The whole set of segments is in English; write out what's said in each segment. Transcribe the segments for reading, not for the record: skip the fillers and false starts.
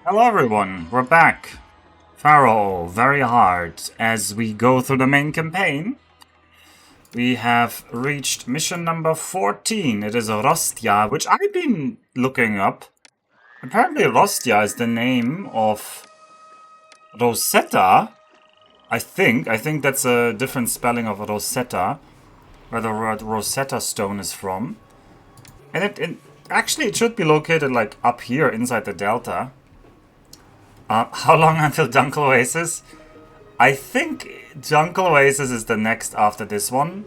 Hello everyone, we're back. Pharaoh, very hard. As we go through the main campaign, we have reached mission number 14. It is Rostja, which I've been looking up. Apparently Rostja is the name of Rosetta. I think that's a different spelling of Rosetta, where the word Rosetta Stone is from. And it should be located like up here inside the delta. How long until Dunkel Oasis? I think Dunkel Oasis is the next after this one.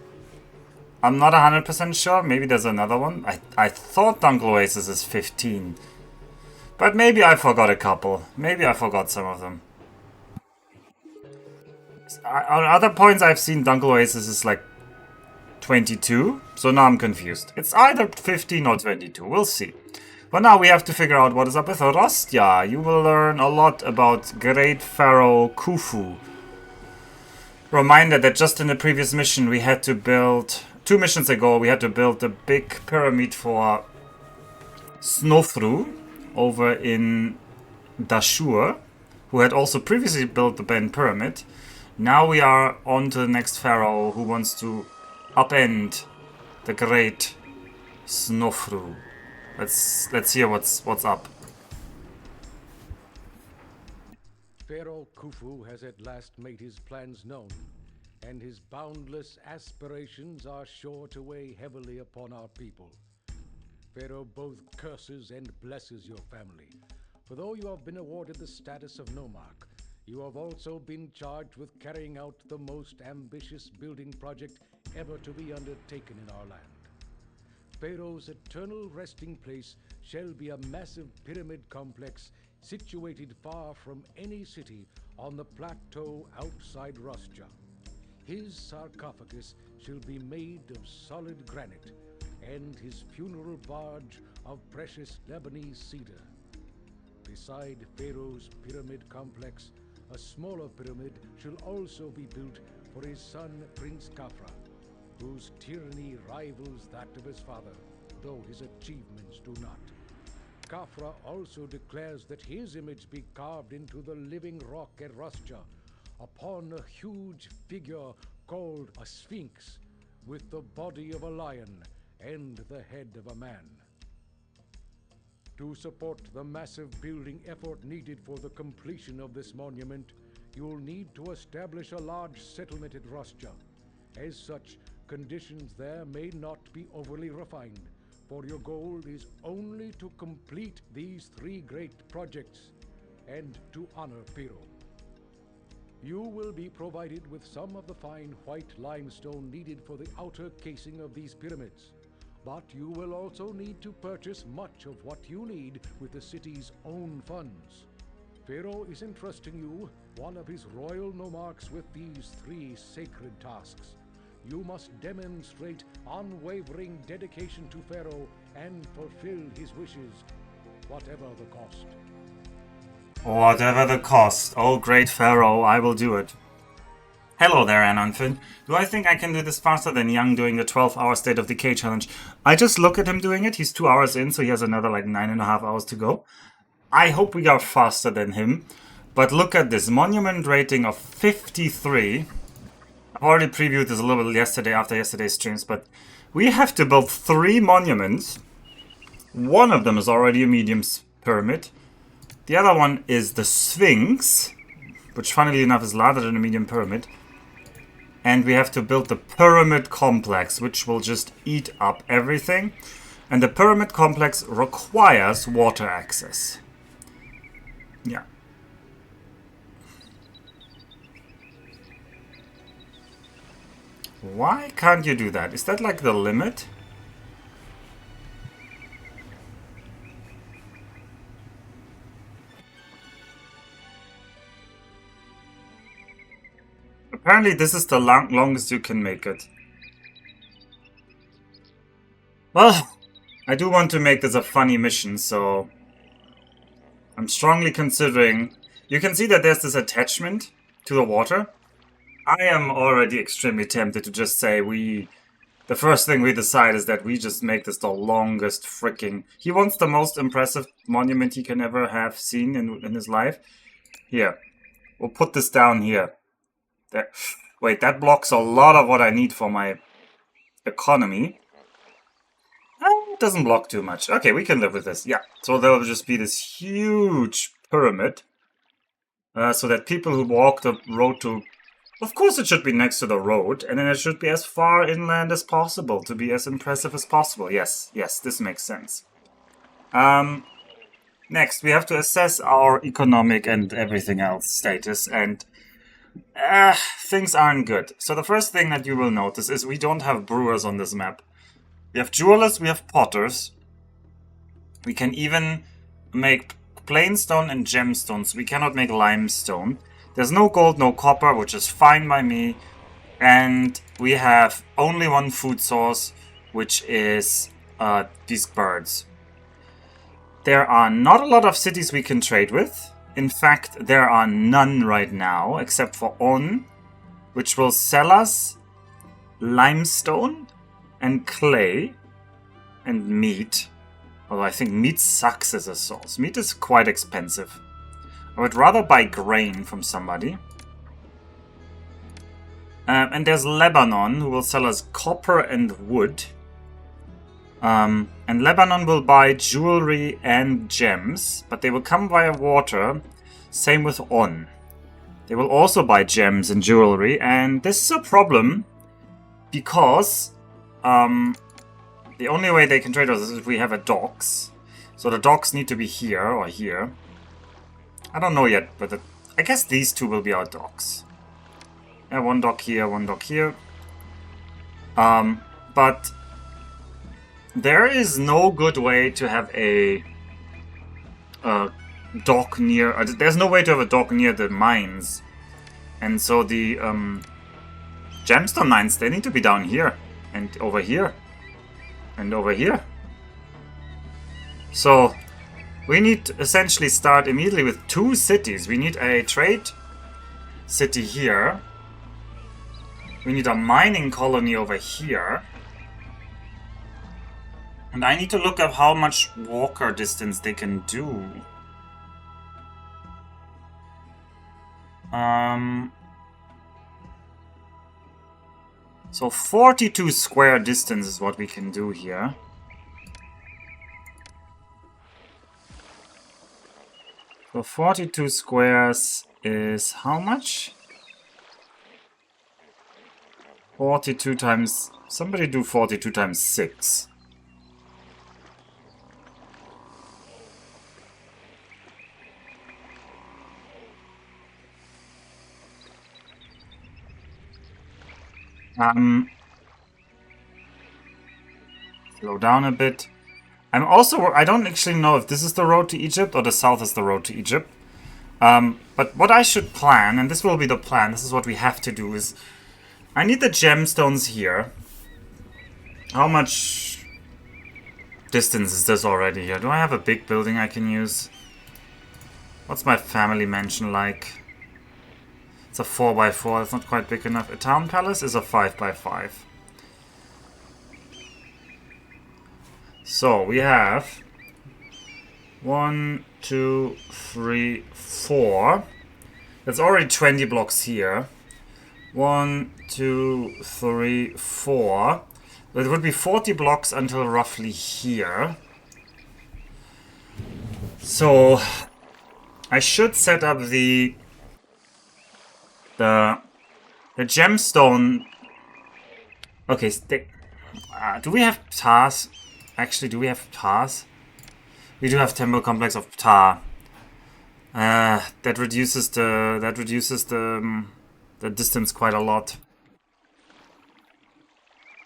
I'm not 100% sure. Maybe there's another one. I thought Dunkel Oasis is 15. But maybe I forgot a couple. Maybe I forgot some of them. On other points I've seen Dunkel Oasis is like 22. So now I'm confused. It's either 15 or 22. We'll see. But now we have to figure out what is up with Rostja. You will learn a lot about Great Pharaoh Khufu. Reminder that just in the previous mission we had to build... 2 missions ago we had to build the big pyramid for Snofru over in Dashur, who had also previously built the Ben Pyramid. Now we are on to the next pharaoh who wants to upend the Great Snofru. Let's hear what's up. Pharaoh Khufu has at last made his plans known, and his boundless aspirations are sure to weigh heavily upon our people. Pharaoh both curses and blesses your family, for though you have been awarded the status of nomarch, you have also been charged with carrying out the most ambitious building project ever to be undertaken in our land. Pharaoh's eternal resting place shall be a massive pyramid complex situated far from any city on the plateau outside Rostja. His sarcophagus shall be made of solid granite, and his funeral barge of precious Lebanese cedar. Beside Pharaoh's pyramid complex, a smaller pyramid shall also be built for his son Prince Khafra, whose tyranny rivals that of his father, though his achievements do not. Khafra also declares that his image be carved into the living rock at Rostja, upon a huge figure called a Sphinx, with the body of a lion and the head of a man. To support the massive building effort needed for the completion of this monument, you'll need to establish a large settlement at Rostja. As such, conditions there may not be overly refined, for your goal is only to complete these 3 great projects and to honor Pharaoh. You will be provided with some of the fine white limestone needed for the outer casing of these pyramids, but you will also need to purchase much of what you need with the city's own funds. Pharaoh is entrusting you, one of his royal nomarchs, with these 3 sacred tasks. You must demonstrate unwavering dedication to Pharaoh and fulfill his wishes, whatever the cost. Whatever the cost. Oh, great Pharaoh, I will do it. Hello there, Anonfin. Do I think I can do this faster than Young doing the 12-hour State of Decay challenge? I just look at him doing it. He's 2 hours in, so he has another like 9.5 hours to go. I hope we are faster than him. But look at this. Monument rating of 53. I've already previewed this a little bit yesterday after yesterday's streams, but we have to build 3 monuments. One of them is already a medium pyramid. The other one is the Sphinx, which funnily enough is larger than a medium pyramid. And we have to build the pyramid complex, which will just eat up everything. And the pyramid complex requires water access. Yeah. Why can't you do that? Is that like the limit? Apparently this is the longest you can make it. Well, I do want to make this a funny mission, so I'm strongly considering... You can see that there's this attachment to the water. I am already extremely tempted to just say The first thing we decide is that we just make this the longest freaking... He wants the most impressive monument he can ever have seen in his life. Here. We'll put this down here. There. Wait, that blocks a lot of what I need for my economy. It doesn't block too much. Okay, we can live with this. Yeah, so there'll just be this huge pyramid. So that people who walk the road to... Of course it should be next to the road, and then it should be as far inland as possible to be as impressive as possible. Yes, this makes sense. Next, we have to assess our economic and everything else status, and things aren't good. So the first thing that you will notice is we don't have brewers on this map. We have jewelers, we have potters. We can even make plainstone and gemstones. We cannot make limestone. There's no gold, no copper, which is fine by me. And we have only one food source, which is these birds. There are not a lot of cities we can trade with. In fact, there are none right now, except for On, which will sell us limestone and clay and meat. Although I think meat sucks as a source. Meat is quite expensive. I would rather buy grain from somebody. And there's Lebanon, who will sell us copper and wood. And Lebanon will buy jewelry and gems, but they will come via water. Same with On. They will also buy gems and jewelry, and this is a problem because the only way they can trade with us is if we have a docks. So the docks need to be here or here. I don't know yet, but I guess these two will be our docks. Yeah, one dock here, one dock here. But there is no good way to have a dock near... there's no way to have a dock near the mines. And so the gemstone mines, they need to be down here. And over here. And over here. So we need to essentially start immediately with two cities. We need a trade city here. We need a mining colony over here. And I need to look up how much walker distance they can do. So 42 square distance is what we can do here. So 42 squares is how much? 42 times... Somebody do 42 times 6. Slow down a bit. I don't actually know if this is the road to Egypt or the south is the road to Egypt. But what I should plan, and this will be the plan, this is what we have to do, is I need the gemstones here. How much distance is this already here? Do I have a big building I can use? What's my family mansion like? It's a 4x4, that's not quite big enough. A town palace is a 5x5. So we have 1, 2, 3, 4. That's already 20 blocks here. 1, 2, 3, 4. But it would be 40 blocks until roughly here. So I should set up the gemstone. Okay, do we have Ptahs? Actually, do we have Ptahs? We do have Temple Complex of Ptah. That reduces the distance quite a lot.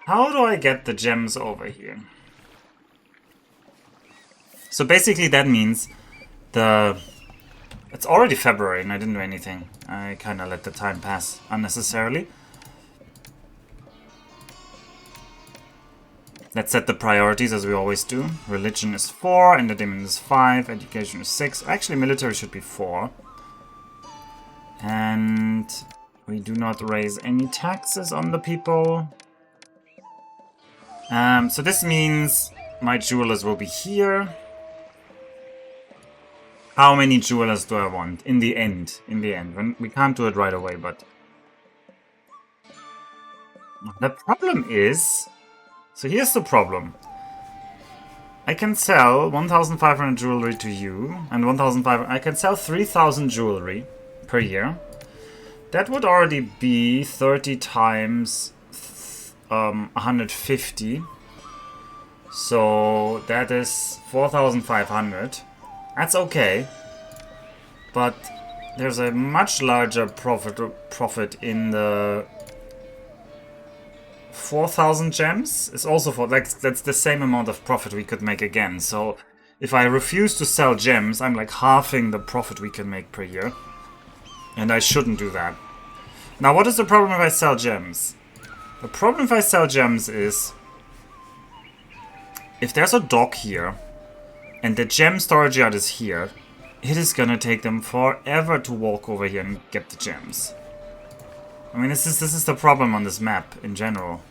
How do I get the gems over here? So basically that means it's already February and I didn't do anything. I kind of let the time pass unnecessarily. Let's set the priorities as we always do. Religion is 4, entertainment is 5, education is 6. Actually, military should be 4. And we do not raise any taxes on the people. So this means my jewelers will be here. How many jewelers do I want? In the end. When we can't do it right away, but... The problem is... So here's the problem. I can sell 1,500 jewelry to you, and 1,500... I can sell 3,000 jewelry per year. That would already be 30 times 150. So that is 4,500. That's okay. But there's a much larger profit in the 4,000 gems. It's also for that's the same amount of profit we could make again. So if I refuse to sell gems, I'm like halving the profit we can make per year. And I shouldn't do that. Now, what is the problem if I sell gems? The problem if I sell gems is if there's a dock here and the gem storage yard is here, it is gonna take them forever to walk over here and get the gems. I mean, this is the problem on this map in general.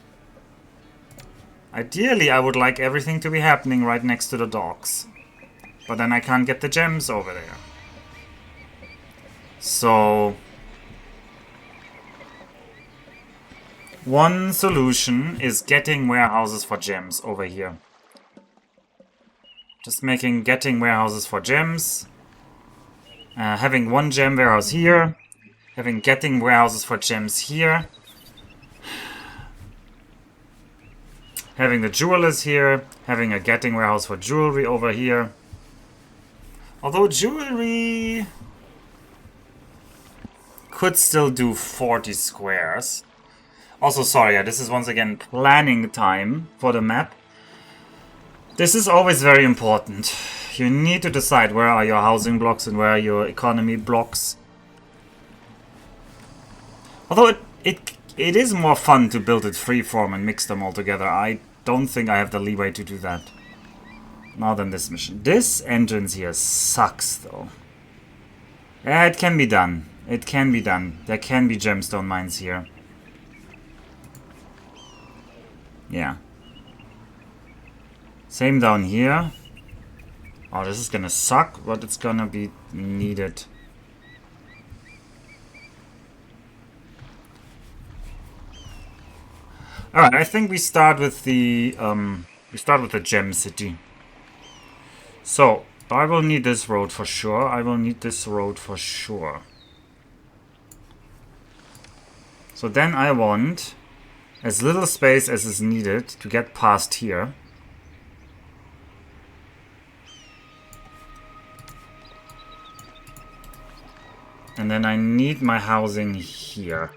Ideally, I would like everything to be happening right next to the docks. But then I can't get the gems over there. So... one solution is getting warehouses for gems over here. Just getting warehouses for gems. Having one gem warehouse here. Getting warehouses for gems here. Having the jewelers here. Having a getting warehouse for jewelry over here. Although jewelry could still do 40 squares. Also, sorry, this is once again planning time for the map. This is always very important. You need to decide where are your housing blocks and where are your economy blocks. Although it is more fun to build it freeform and mix them all together. I don't think I have the leeway to do that. Not in this mission. This entrance here sucks, though. Yeah, it can be done. It can be done. There can be gemstone mines here. Yeah. Same down here. Oh, this is gonna suck, but it's gonna be needed. Alright, I think we start with the gem city. So, I will need this road for sure. So then I want as little space as is needed to get past here. And then I need my housing here.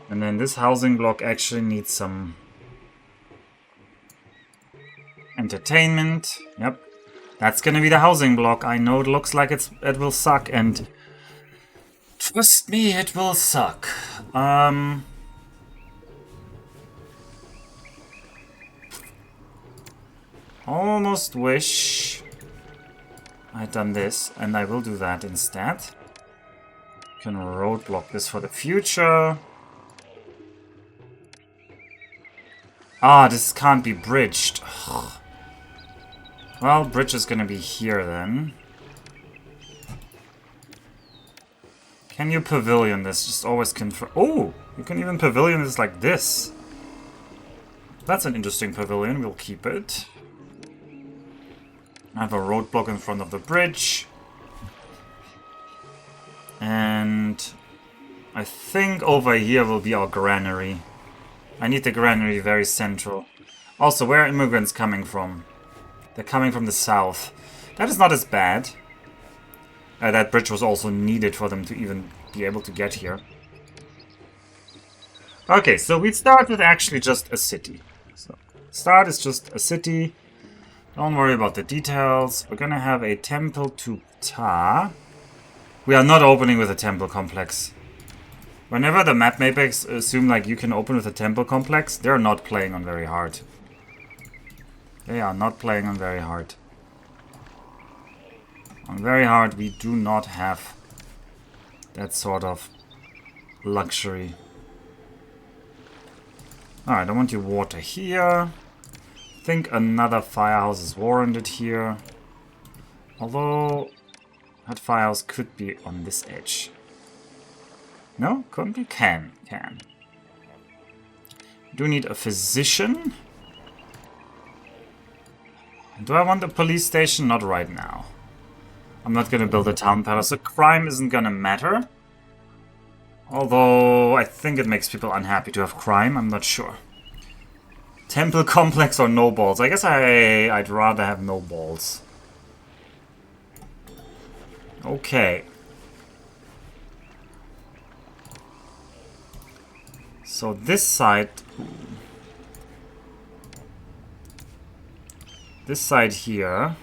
And then this housing block actually needs some entertainment. Yep. That's gonna be the housing block. I know it looks like it will suck, and trust me, it will suck. Almost wish I'd done this, and I will do that instead. Can roadblock this for the future. Ah, this can't be bridged. Ugh. Well, bridge is gonna be here then. Can you pavilion this? Just always confirm. Oh, you can even pavilion this like this. That's an interesting pavilion. We'll keep it. I have a roadblock in front of the bridge. And I think over here will be our granary. I need the granary very central. Also, where are immigrants coming from? They're coming from the south. That is not as bad. That bridge was also needed for them to even be able to get here. Okay, so we start with actually just a city. So, start is just a city. Don't worry about the details. We're gonna have a temple to Ptah. We are not opening with a temple complex. Whenever the map makers assume like you can open with a temple complex, they're not playing on very hard. They are not playing on very hard. On very hard, we do not have that sort of luxury. Alright, I want you water here. I think another firehouse is warranted here. Although, that firehouse could be on this edge. No? Couldn't be? Can. Do need a physician? Do I want a police station? Not right now. I'm not gonna build a town palace, so crime isn't gonna matter. Although, I think it makes people unhappy to have crime, I'm not sure. Temple complex or no balls? I guess I'd rather have no balls. Okay. So this side... This side here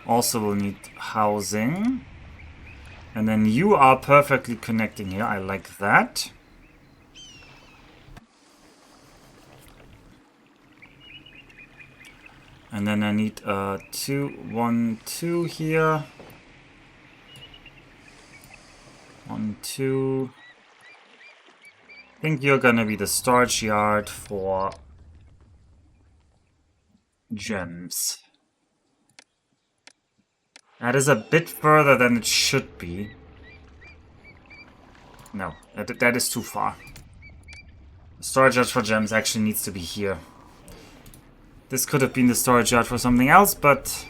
also will need housing. And then you are perfectly connecting here. I like that. And then I need 2, 1, 2 here. 1, 2. I think you're gonna be the storage yard for gems. That is a bit further than it should be. No, that is too far. The storage yard for gems actually needs to be here. This could have been the storage yard for something else, but...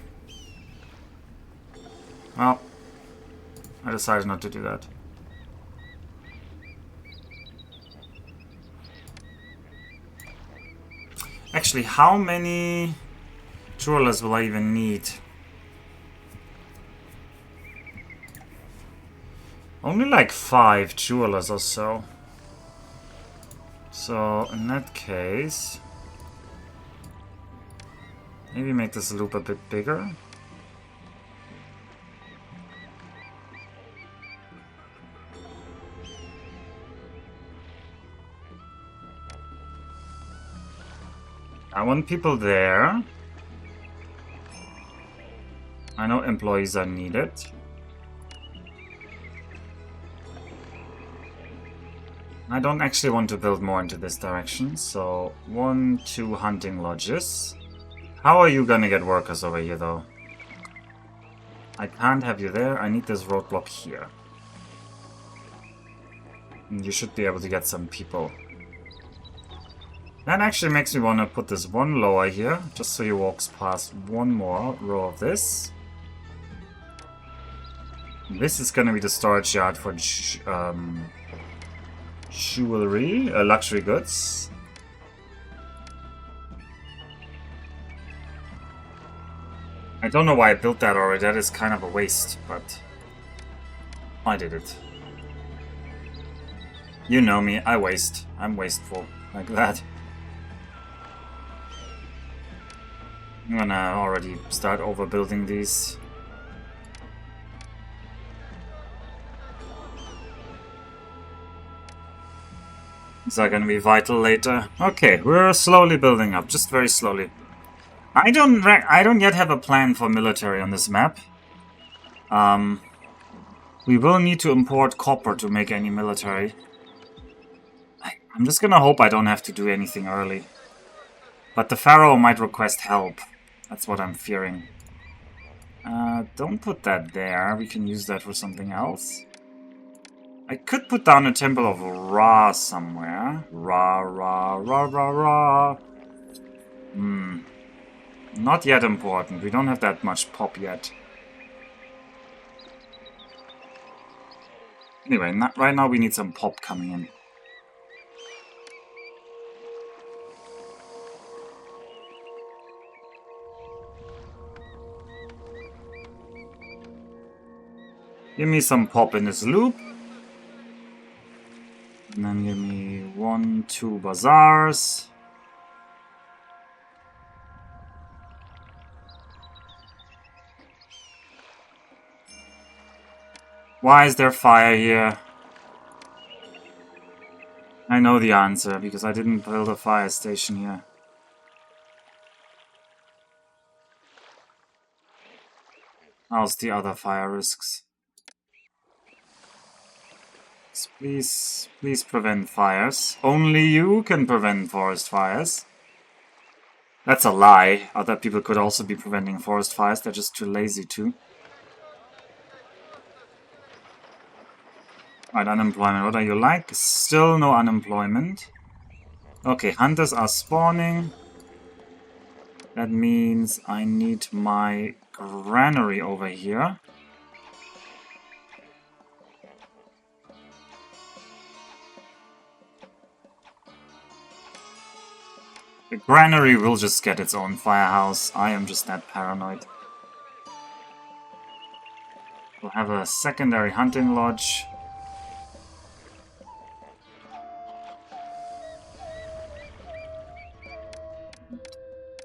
Well, I decided not to do that. Actually, how many jewelers will I even need? Only like 5 jewelers or so. So, in that case... Maybe make this loop a bit bigger. I want people there. I know employees are needed. I don't actually want to build more into this direction, so 1, 2 hunting lodges. How are you gonna get workers over here, though? I can't have you there. I need this roadblock here. And you should be able to get some people. That actually makes me want to put this one lower here, just so he walks past one more row of this. This is gonna be the storage yard for jewelry, luxury goods. I don't know why I built that already, that is kind of a waste, but I did it. You know me, I waste. I'm wasteful, like that. I'm gonna already start overbuilding these. Is that gonna be vital later? Okay, we're slowly building up, just very slowly. I don't yet have a plan for military on this map. We will need to import copper to make any military. I'm just gonna hope I don't have to do anything early. But the Pharaoh might request help. That's what I'm fearing. Don't put that there. We can use that for something else. I could put down a Temple of Ra somewhere. Ra. Not yet important. We don't have that much pop yet. Anyway, right now we need some pop coming in. Give me some pop in this loop. And then give me 1, 2 bazaars. Why is there fire here? I know the answer, because I didn't build a fire station here. How's the other fire risks? Please prevent fires. Only you can prevent forest fires. That's a lie. Other people could also be preventing forest fires. They're just too lazy to. Right, unemployment. What are you like? Still no unemployment. Okay, hunters are spawning. That means I need my granary over here. The granary will just get its own firehouse. I am just that paranoid. We'll have a secondary hunting lodge.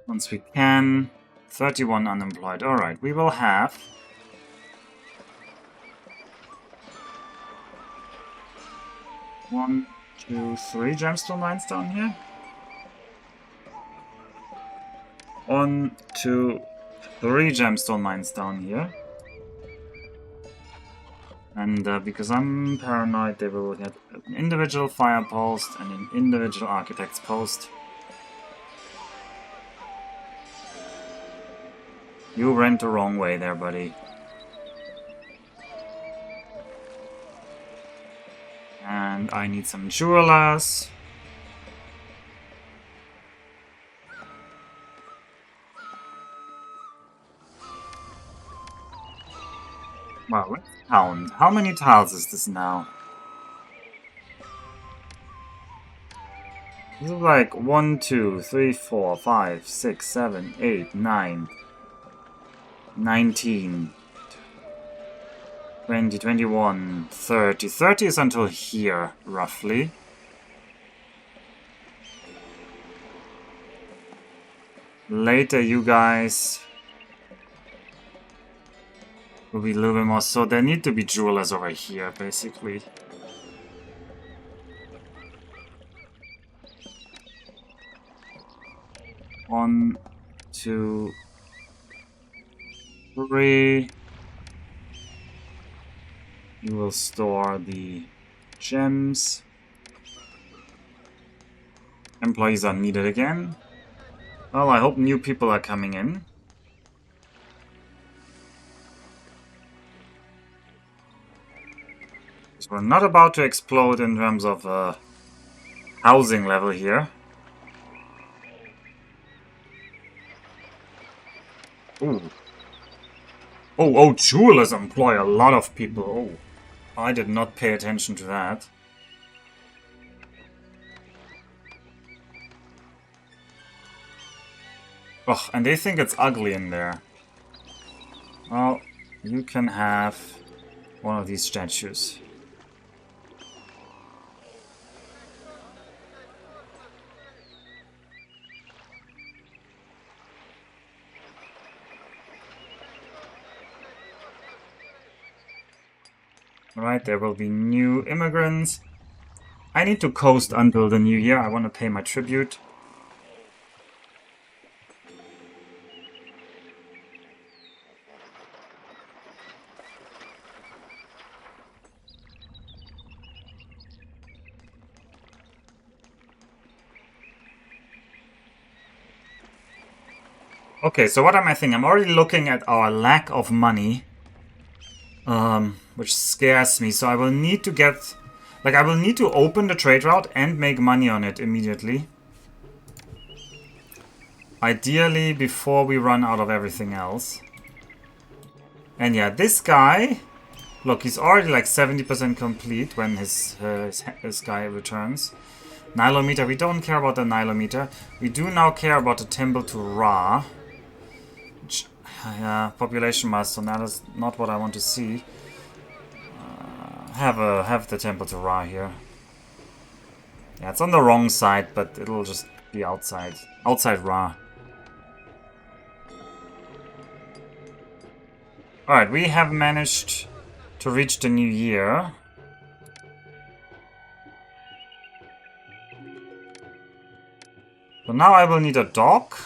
Once we can. 31 unemployed. Alright, we will have... One, two, three gemstone mines down here. 1, 2, 3 gemstone mines down here. And because I'm paranoid, they will get an individual fire post and an individual architect's post. You went the wrong way there, buddy. And I need some jewelers. Well, let's count. How many tiles is this now? This is like 1, 2, 3, 4, 5, 6, 7, 8, 9, 19, 20, 21, 30. 30 is until here, roughly. Later, you guys will be a little bit more. So there need to be jewelers over here, basically. One, two, three. You will store the gems. Employees are needed again. Well, I hope new people are coming in. Because we're not about to explode in terms of housing level here. Ooh. Oh, jewelers employ a lot of people. Oh, I did not pay attention to that. Oh, and they think it's ugly in there. Well, you can have one of these statues. Alright, there will be new immigrants. I need to coast until the new year. I want to pay my tribute. Okay, so what am I thinking? I'm already looking at our lack of money. Which scares me. So I will need to get... Like, I will need to open the trade route and make money on it immediately. Ideally, before we run out of everything else. And yeah, this guy... Look, he's already like 70% complete when his guy returns. Nilometer, we don't care about the Nilometer. We do now care about the Temple to Ra. Which, population milestone, that is not what I want to see. Have the Temple to Ra here. Yeah, it's on the wrong side, but it'll just be outside. Outside Ra. Alright, we have managed to reach the new year. So now I will need a dock.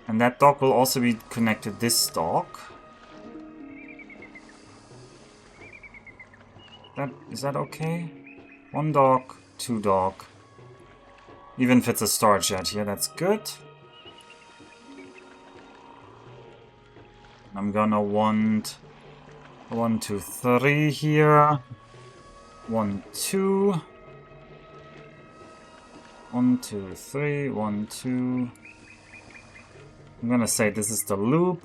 And that dock will also be connected to this dock. Is that okay? 1 dog, 2 dog. Even fits a storage yard here, that's good. I'm gonna want 1, 2, 3 here. 1, 2. 1, 2, 3, 1, 2. I'm gonna say this is the loop.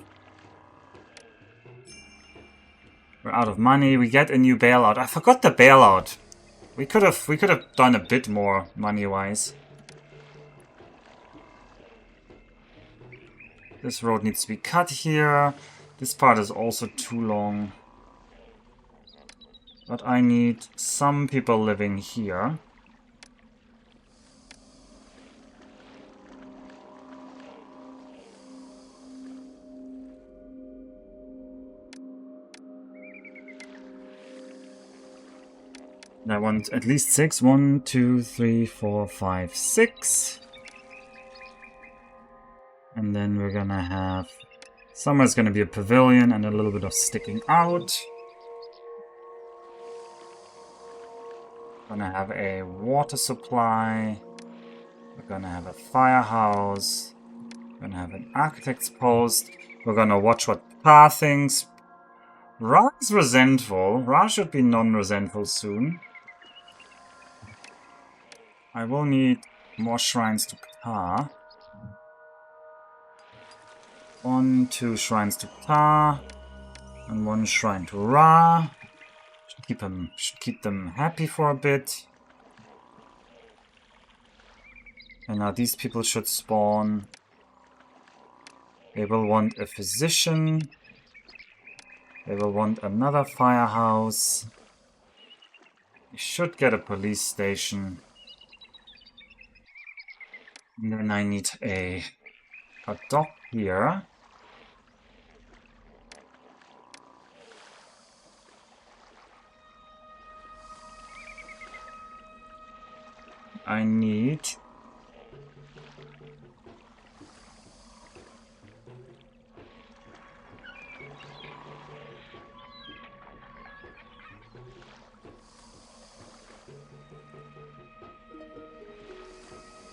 We're out of money. We get a new bailout. I forgot the bailout. We could have done a bit more money-wise. This road needs to be cut here. This part is also too long. But I need some people living here. And I want at least 6. 1, 2, 3, 4, 5, 6. And then we're gonna have... Somewhere's gonna be a pavilion and a little bit of sticking out. Gonna have a water supply. We're gonna have a firehouse. We're gonna have an architect's post. We're gonna watch what Pa thinks. Ra is resentful. Ra should be non-resentful soon. I will need more shrines to Pa. 1, 2 shrines to Pa. And 1 shrine to Ra. Should keep them happy for a bit. And now these people should spawn. They will want a physician. They will want another firehouse. We should get a police station. And then I need a dock here. I need...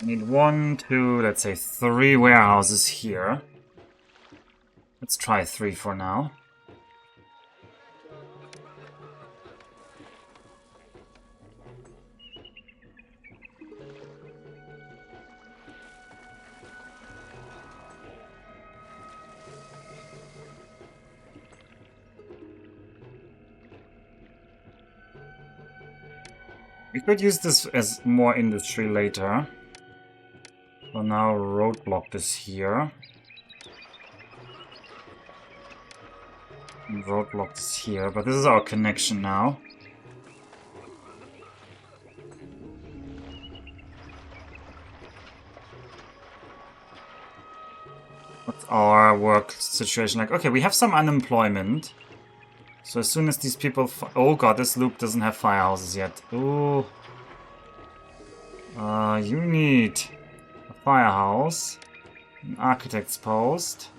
I need 1, 2, let's say 3 warehouses here. Let's try 3 for now. We could use this as more industry later. So now roadblock this here. And roadblock this here, but this is our connection now. What's our work situation like? Okay, we have some unemployment. So as soon as these people... Oh god, this loop doesn't have firehouses yet. Ooh. You need a firehouse. An architect's post.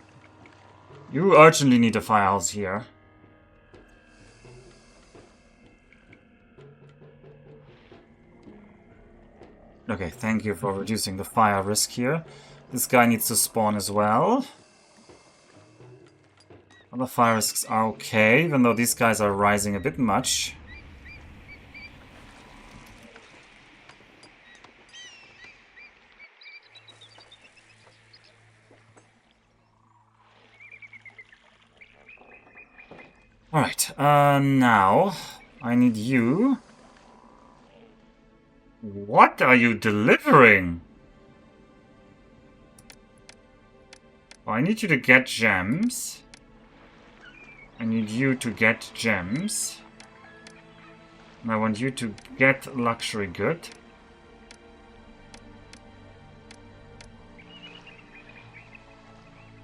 You urgently need a firehouse here. Okay, thank you for reducing the fire risk here. This guy needs to spawn as well. Other fire risks are okay, even though these guys are rising a bit much. Alright, now I need you. What are you delivering? Oh, I need you to get gems. I need you to get gems. And I want you to get luxury good.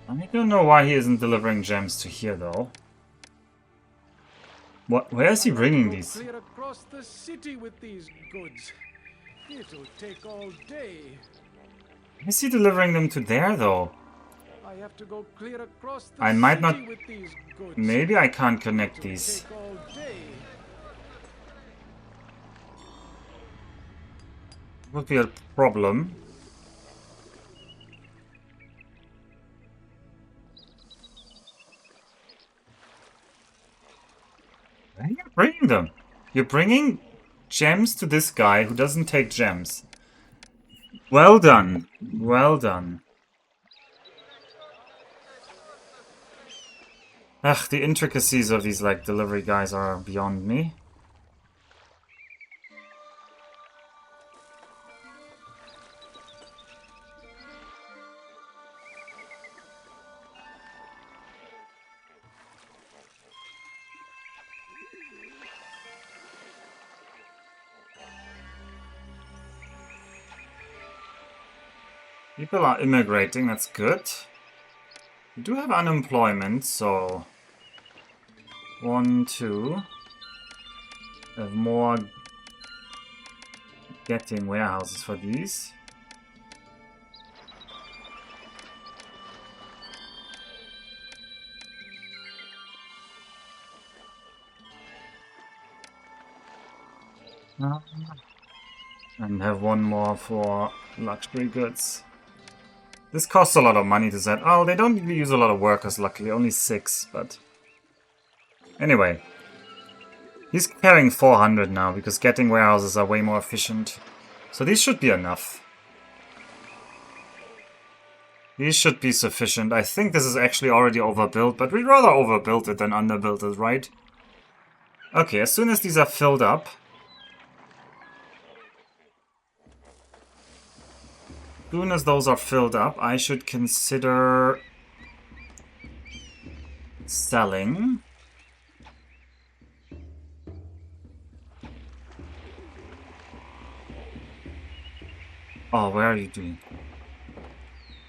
I don't know why he isn't delivering gems to here though. What? Where is he bringing these? Clear across the city with these goods. It'll take all day. Is he delivering them to there though? I have to go clear across the I might city not... with these goods. Maybe I can't connect these. It'll take all day. Would be a problem. Where are you bringing them? You're bringing gems to this guy who doesn't take gems. Well done. Well done. Ugh, the intricacies of these, like, delivery guys are beyond me. People are immigrating, that's good. We do have unemployment, so... 1, 2... Have more getting warehouses for these. And have one more for luxury goods. This costs a lot of money to set. Oh, they don't use a lot of workers, luckily. Only 6, but... Anyway. He's carrying 400 now, because getting warehouses are way more efficient. So these should be enough. These should be sufficient. I think this is actually already overbuilt, but we'd rather overbuild it than underbuild it, right? Okay, as soon as these are filled up... As soon as those are filled up, I should consider selling. Oh, where are you doing?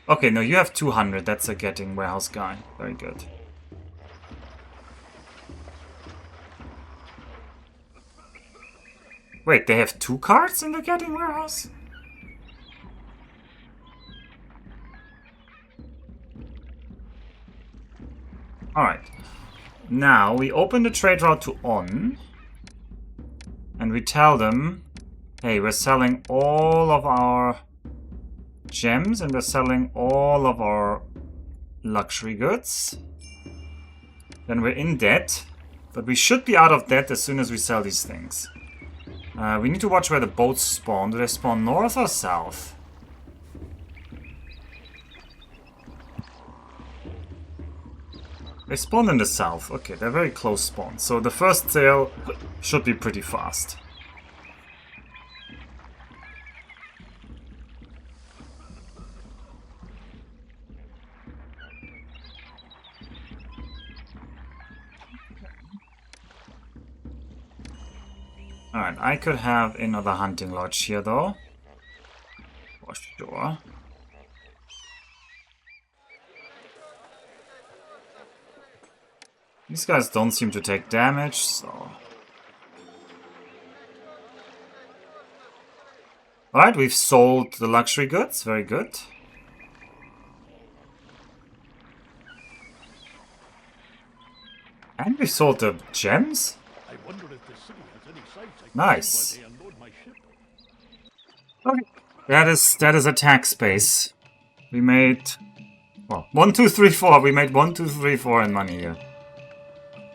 Okay, no, you have 200. That's a getting warehouse guy. Very good. Wait, they have 2 carts in the getting warehouse? Alright. Now, we open the trade route to on. And we tell them, hey, we're selling all of our gems and we're selling all of our luxury goods. Then we're in debt. But we should be out of debt as soon as we sell these things. We need to watch where the boats spawn. Do they spawn north or south? They spawn in the south. Okay, they're very close spawns. So the first sale should be pretty fast. Alright, I could have another hunting lodge here though. For sure. These guys don't seem to take damage, so... Alright, we've sold the luxury goods. Very good. And we sold the gems? I wonder if the city has any sites I can Nice. see while they unload my ship. Okay. That is a tax base. We made... Well, 1, 2, 3, 4. We made 1, 2, 3, 4 in money here.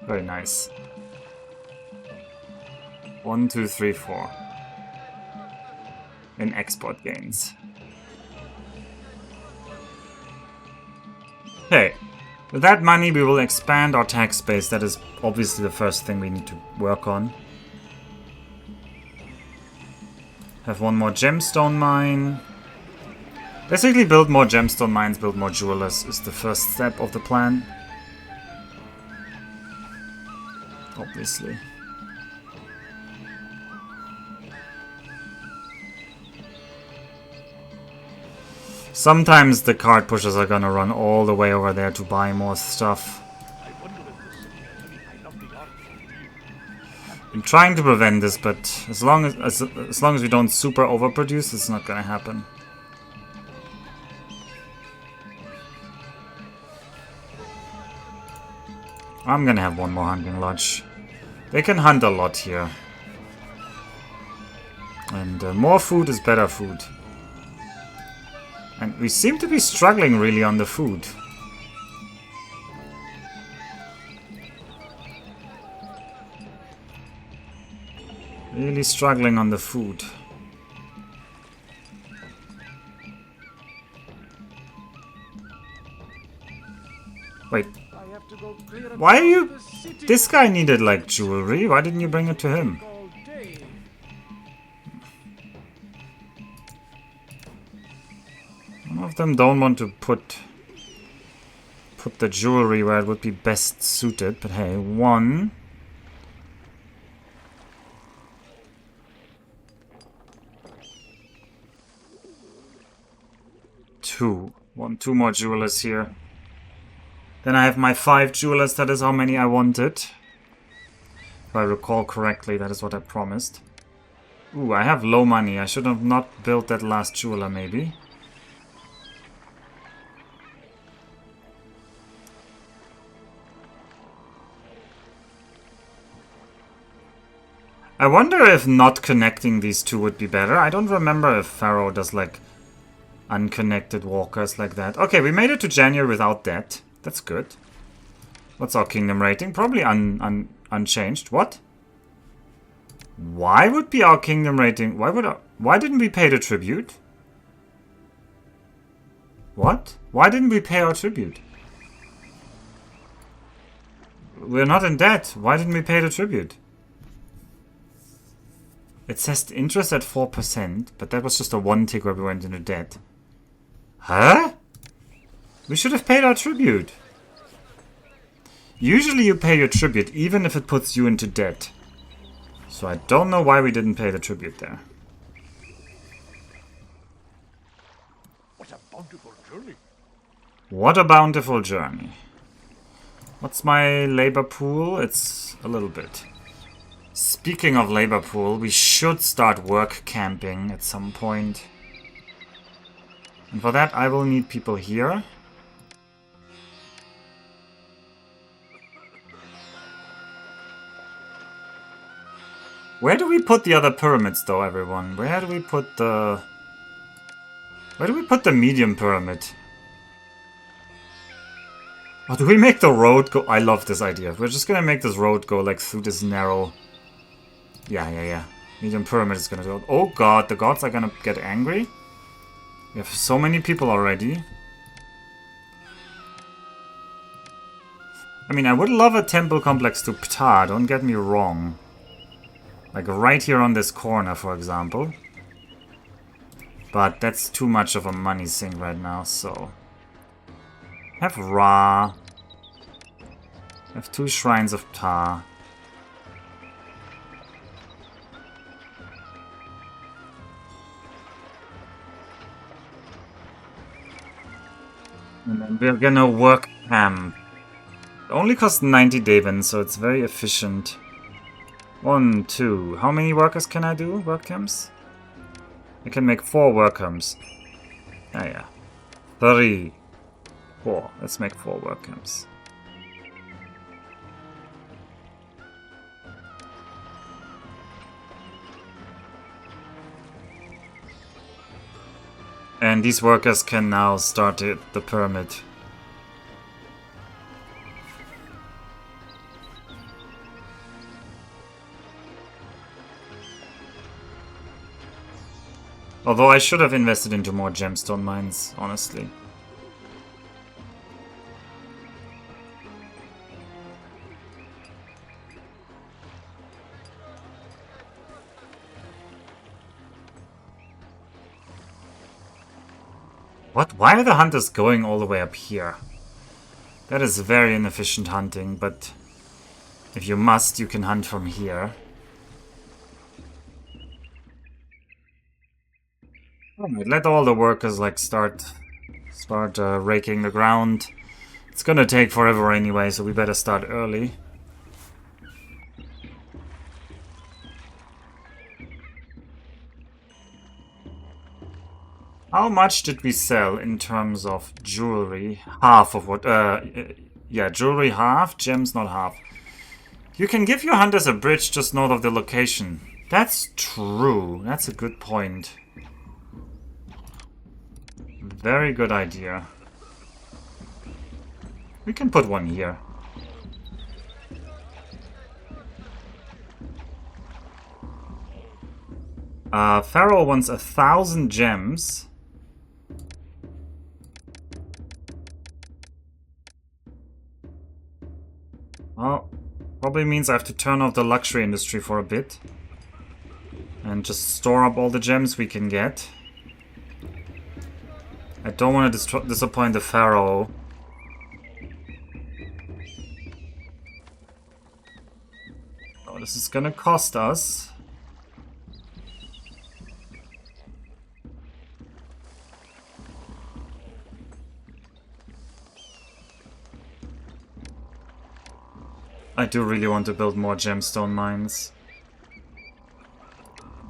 Very nice. 1, 2, 3, 4. In export gains. Okay. With that money we will expand our tax base. That is obviously the first thing we need to work on. Have one more gemstone mine. Basically build more gemstone mines, build more jewelers is the first step of the plan. Obviously. Sometimes the cart pushers are gonna run all the way over there to buy more stuff. I wonder if the city has any enough the art. I'm trying to prevent this, but as long as we don't super overproduce, it's not gonna happen. I'm gonna have one more hunting lodge. They can hunt a lot here. And more food is better food. And we seem to be struggling really on the food. Really struggling on the food. Wait. I have to go clear Why are across you... the city This guy needed like jewelry. Why didn't you bring it to him? all day. Some of them don't want to put the jewelry where it would be best suited. But hey, 1... 2. Want 2 more jewelers here. Then I have my 5 jewelers. That is how many I wanted. If I recall correctly, that is what I promised. Ooh, I have low money. I should have not built that last jeweler, maybe. I wonder if not connecting these two would be better. I don't remember if Pharaoh does, like, unconnected walkers like that. Okay, we made it to January without that. That's good. What's our kingdom rating? Probably unchanged. What? Why would be our kingdom rating? Why didn't we pay the tribute? What? Why didn't we pay our tribute? We're not in debt. Why didn't we pay the tribute? It says interest at 4%, but that was just a 1 tick where we went into debt. Huh? We should have paid our tribute. Usually you pay your tribute even if it puts you into debt. So I don't know why we didn't pay the tribute there. What a bountiful journey. What a bountiful journey. What's my labor pool? It's a little bit. Speaking of labor pool, we should start work camping at some point. And for that I will need people here. Where do we put the other pyramids though, everyone? Where do we put the... Where do we put the medium pyramid? Oh, do we make the road go... I love this idea. We're just gonna make this road go like through this narrow... Yeah. Medium pyramid is gonna do it. Oh god, the gods are gonna get angry. We have so many people already. I mean, I would love a temple complex to Ptah, don't get me wrong. Like right here on this corner, for example. But that's too much of a money sink right now, so... Have Ra. Have 2 shrines of Ptah. And then we're gonna work camp. It only costs 90 Devon, so it's very efficient. 1, 2. How many workers can I do? Work camps? I can make 4 work camps. Yeah. 3. 4. Let's make 4 work camps. And these workers can now start the pyramid. Although I should have invested into more gemstone mines, honestly. What? Why are the hunters going all the way up here? That is very inefficient hunting, but if you must, you can hunt from here. Alright, let all the workers like start raking the ground. It's gonna take forever anyway, so we better start early. How much did we sell in terms of jewelry? Half of what? Yeah, jewelry half, gems not half. You can give your hunters a bridge just north of the location. That's true. That's a good point. Very good idea. We can put one here. Pharaoh wants 1,000 gems. Well, probably means I have to turn off the luxury industry for a bit. And just store up all the gems we can get. I don't want to disappoint the Pharaoh. Oh, this is gonna cost us. I do really want to build more gemstone mines.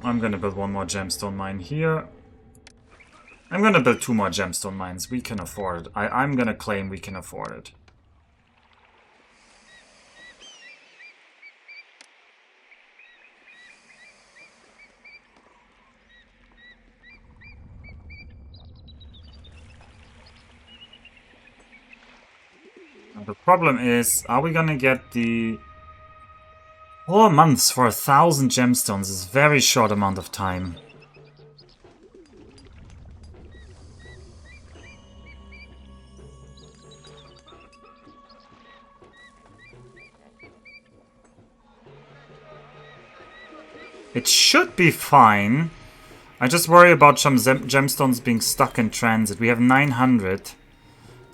I'm gonna build one more gemstone mine here. I'm gonna build 2 more gemstone mines. We can afford it. I'm gonna claim we can afford it. Now the problem is, are we gonna get the 4 months for 1,000 gemstones is a very short amount of time. It should be fine. I just worry about some gemstones being stuck in transit. We have 900.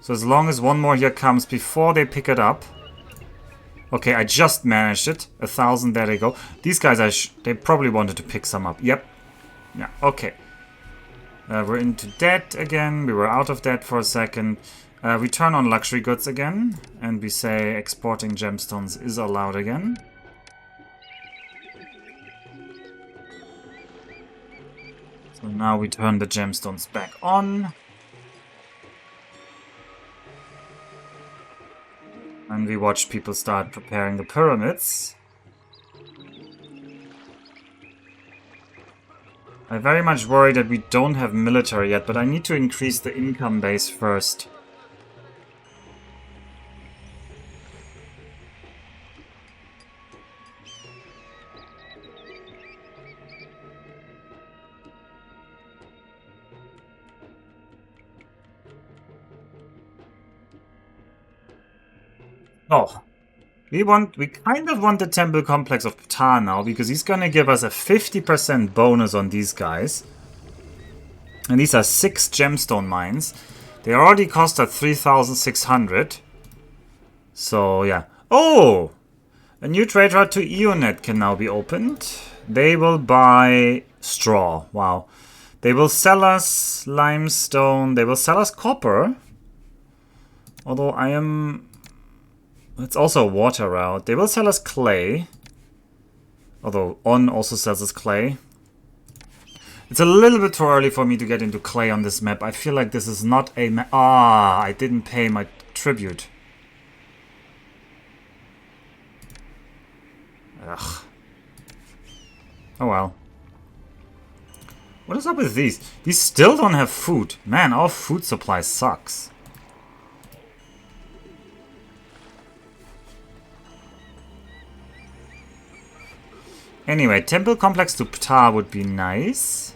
So as long as one more here comes before they pick it up. Okay, I just managed it. 1,000, there they go. These guys, they probably wanted to pick some up. Yep. Yeah, okay. We're into debt again. We were out of debt for a second. We turn on luxury goods again. And we say exporting gemstones is allowed again. So now we turn the gemstones back on. And we watch people start preparing the pyramids. I very much worry that we don't have military yet, but I need to increase the income base first. Oh, we kind of want the temple complex of Ptah now, because he's gonna give us a 50% bonus on these guys. And these are 6 gemstone mines. They already cost us 3,600. So, yeah. Oh! A new trade route to Eonet can now be opened. They will buy straw. Wow. They will sell us limestone. They will sell us copper. Although I am... It's also a water route. They will sell us clay. Although On also sells us clay. It's a little bit too early for me to get into clay on this map. I feel like this is not a map. Ah, I didn't pay my tribute. Ugh. Oh well. What is up with these? These still don't have food. Man, our food supply sucks. Anyway, temple complex to Ptah would be nice.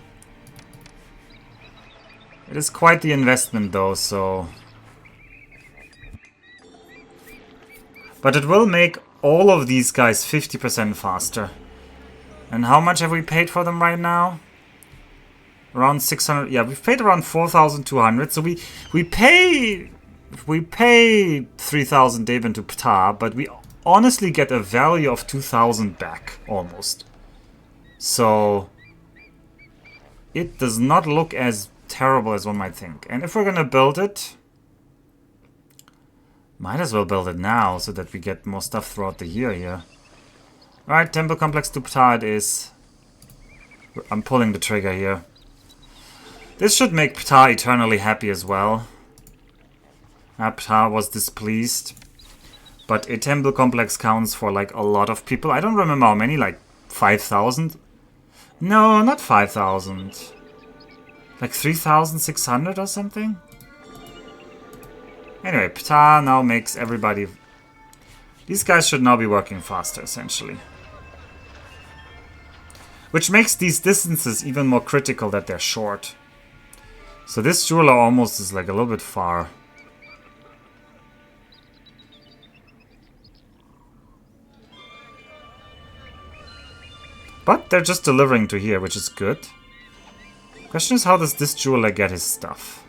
It is quite the investment though, so... But it will make all of these guys 50% faster. And how much have we paid for them right now? Around 600... Yeah, we've paid around 4,200. So we pay 3,000 Devon to Ptah, but we honestly get a value of 2,000 back, almost. So it does not look as terrible as one might think. And if we're gonna build it, might as well build it now so that we get more stuff throughout the year here. Alright, temple complex to Ptah it is. I'm pulling the trigger here. This should make Ptah eternally happy as well. Ptah was displeased. But a temple complex counts for like a lot of people. I don't remember how many, like 5,000? No, not 5,000. Like 3,600 or something? Anyway, Ptah now makes everybody... These guys should now be working faster, essentially. Which makes these distances even more critical that they're short. So this jeweler almost is like a little bit far. But they're just delivering to here, which is good. Question is, how does this jeweler get his stuff?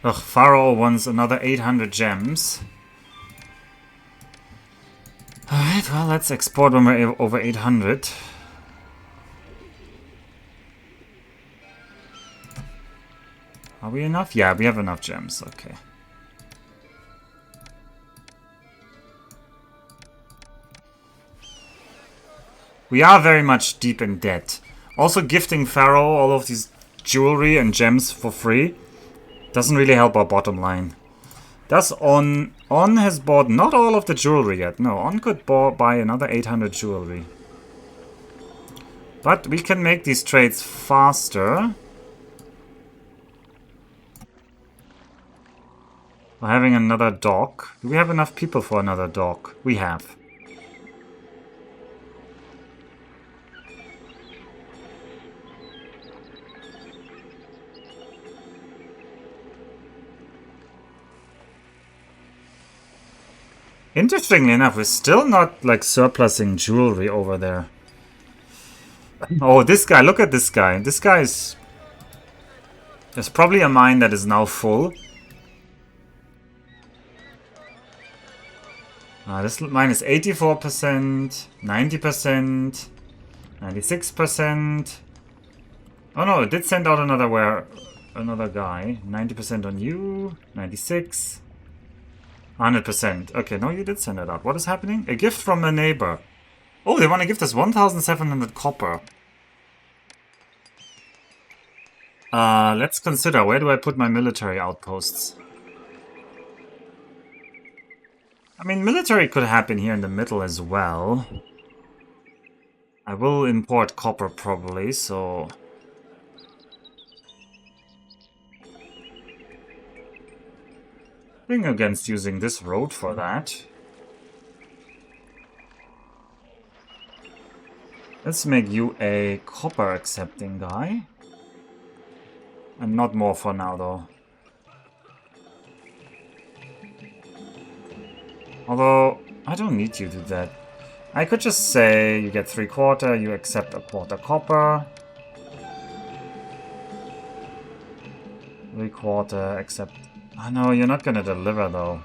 Ugh, Pharaoh wants another 800 gems. Alright, well, let's export when we're over 800. Are we enough? Yeah, we have enough gems, okay. We are very much deep in debt. Also, gifting Pharaoh all of these jewelry and gems for free doesn't really help our bottom line. Does On has bought not all of the jewelry yet. No, On could buy another 800 jewelry. But we can make these trades faster. We're having another dock. Do we have enough people for another dock? We have. Interestingly enough, we're still not, like, surplusing jewelry over there. Oh, this guy, look at this guy. This guy is... There's probably a mine that is now full. This mine is 84%, 90%, 96%. Oh no, it did send out another guy. 90% on you, 96. 100%. Okay, no, you did send it out. What is happening? A gift from a neighbor. Oh, they want to gift us 1,700 copper. Let's consider. Where do I put my military outposts? I mean, military could happen here in the middle as well. I will import copper probably, so... Nothing against using this road for that. Let's make you a copper accepting guy. And not more for now though. Although, I don't need you to do that. I could just say you get 3/4, you accept 1/4 copper. 3/4, accept... Oh no, you're not gonna deliver though.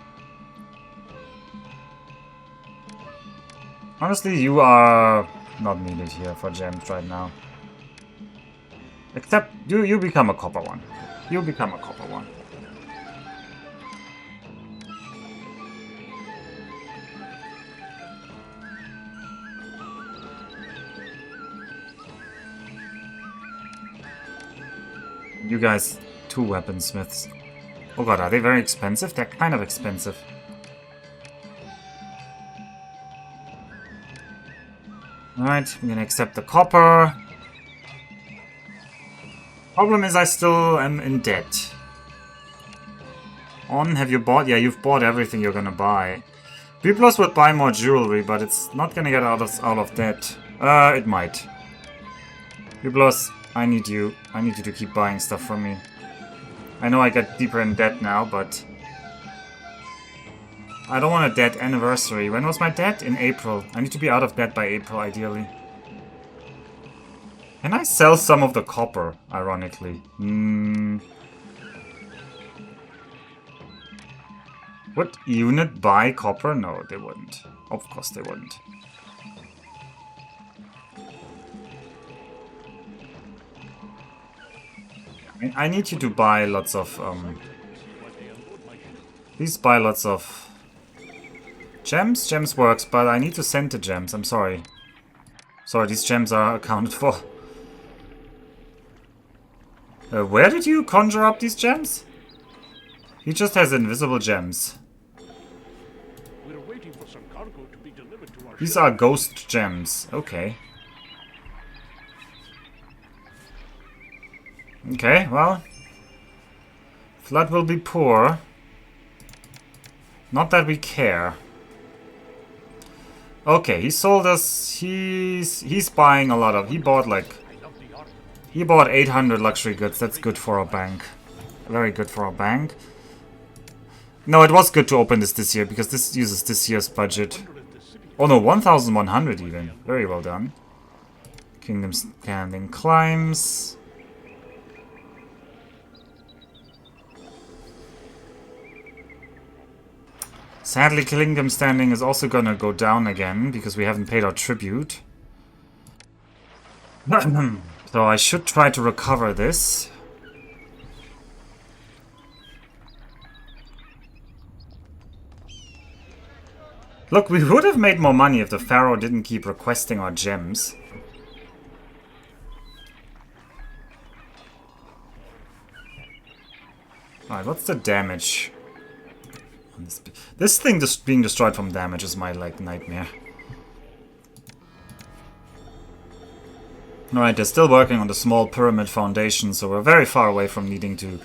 Honestly, you are not needed here for gems right now. Except, you become a copper one. You become a copper one. You guys, 2 weaponsmiths. Oh god, are they very expensive? They're kind of expensive. Alright, I'm gonna accept the copper. Problem is I still am in debt. On, have you bought? Yeah, you've bought everything you're gonna buy. B+ would buy more jewelry, but it's not gonna get out of debt. It might. B+, I need you. I need you to keep buying stuff from me. I know I get deeper in debt now, but... I don't want a debt anniversary. When was my debt? In April. I need to be out of debt by April, ideally. Can I sell some of the copper, ironically? Would unit buy copper? No, they wouldn't. Of course they wouldn't. I need you to buy lots of, please buy lots of gems. Gems works, but I need to send the gems. I'm sorry. Sorry, these gems are accounted for. Where did you conjure up these gems? He just has invisible gems. We're waiting for some cargo to be delivered to our These ship. are ghost gems. Okay. Okay, well. Flood will be poor. Not that we care. Okay, he sold us. He's buying a lot of. He bought like. I love the art. He bought 800 luxury goods. That's good for our bank. Very good for our bank. No, it was good to open this year because this uses this year's budget. Wonder if the city Oh no, 1,100 even. Very well done. Kingdom Standing climbs. Sadly, Kingdom Standing is also gonna go down again because we haven't paid our tribute. So I should try to recover this. Look, we would have made more money if the Pharaoh didn't keep requesting our gems. Alright, what's the damage? On this thing just being destroyed from damage is my, like, nightmare. Alright, they're still working on the small pyramid foundation, so we're very far away from needing to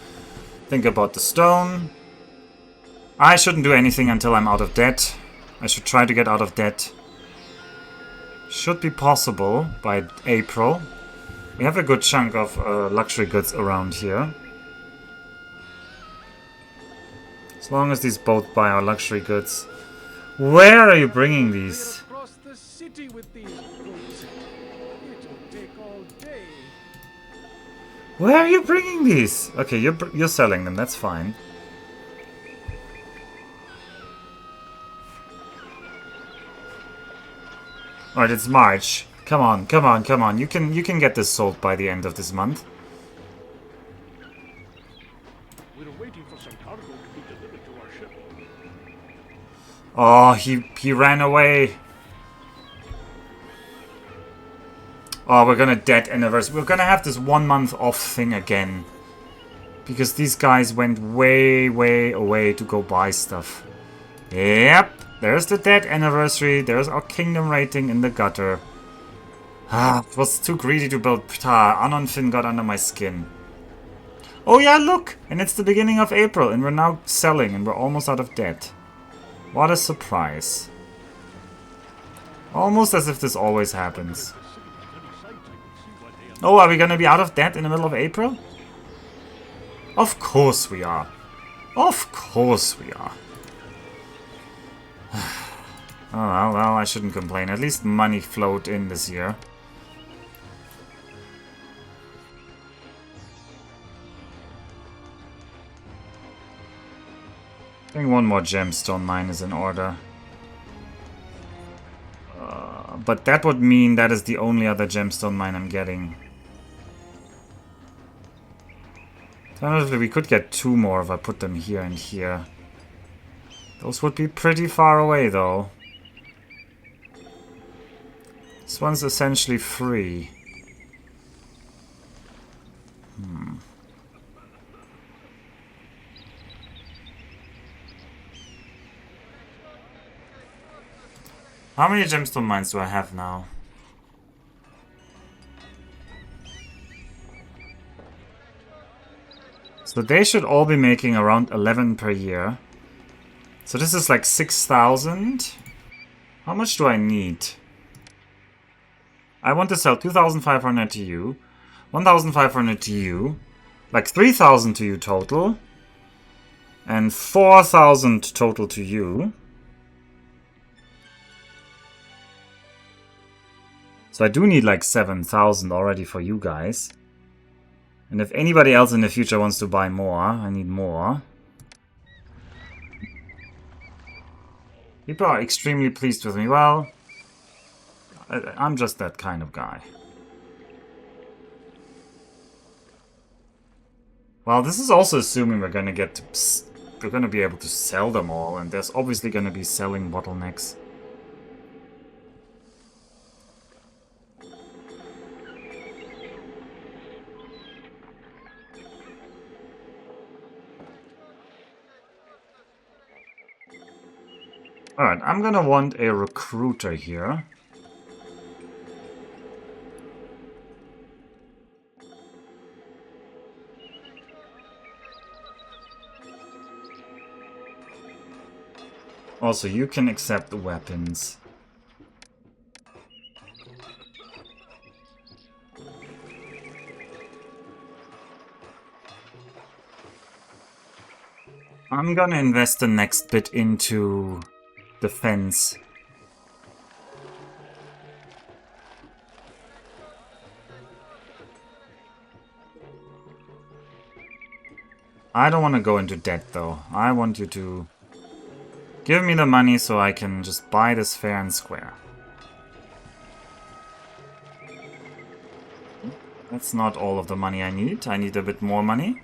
think about the stone. I shouldn't do anything until I'm out of debt. I should try to get out of debt. Should be possible by April. We have a good chunk of luxury goods around here. As long as these both buy our luxury goods. Where are you bringing these? Across the city with these goods. It'll take all day. Where are you bringing these? Okay, you're selling them. That's fine. Alright, it's March. Come on, come on, come on. You can get this sold by the end of this month. we're waiting for some cargo to be delivered to our ship. Oh, he ran away. Oh, we're gonna debt anniversary. We're gonna have this 1 month off thing again. Because these guys went way, way away to go buy stuff. Yep. There's the debt anniversary. There's our kingdom rating in the gutter. Ah, it was too greedy to build Ptah. Anonfin got under my skin. Oh yeah, look! And it's the beginning of April and we're now selling and we're almost out of debt. What a surprise. Almost as if this always happens. Oh, are we gonna be out of debt in the middle of April? Of course we are. Of course we are. Oh, well, I shouldn't complain. At least money flowed in this year. I think one more gemstone mine is in order. But that would mean that is the only other gemstone mine I'm getting. Alternatively, we could get 2 more if I put them here and here. Those would be pretty far away, though. This one's essentially free. How many gemstone mines do I have now? So they should all be making around 11 per year. So this is like 6,000. How much do I need? I want to sell 2,500 to you, 1,500 to you, like 3,000 to you total, and 4,000 total to you. So I do need like 7,000 already for you guys. And if anybody else in the future wants to buy more, I need more. People are extremely pleased with me. Well, I'm just that kind of guy. Well, this is also assuming we're gonna get to, we're gonna be able to sell them all, and there's obviously gonna be selling bottlenecks. Alright, I'm gonna want a recruiter here. Also, you can accept the weapons. I'm gonna invest the next bit into defense. I don't want to go into debt though. I want you to give me the money so I can just buy this fair and square. That's not all of the money I need. I need a bit more money.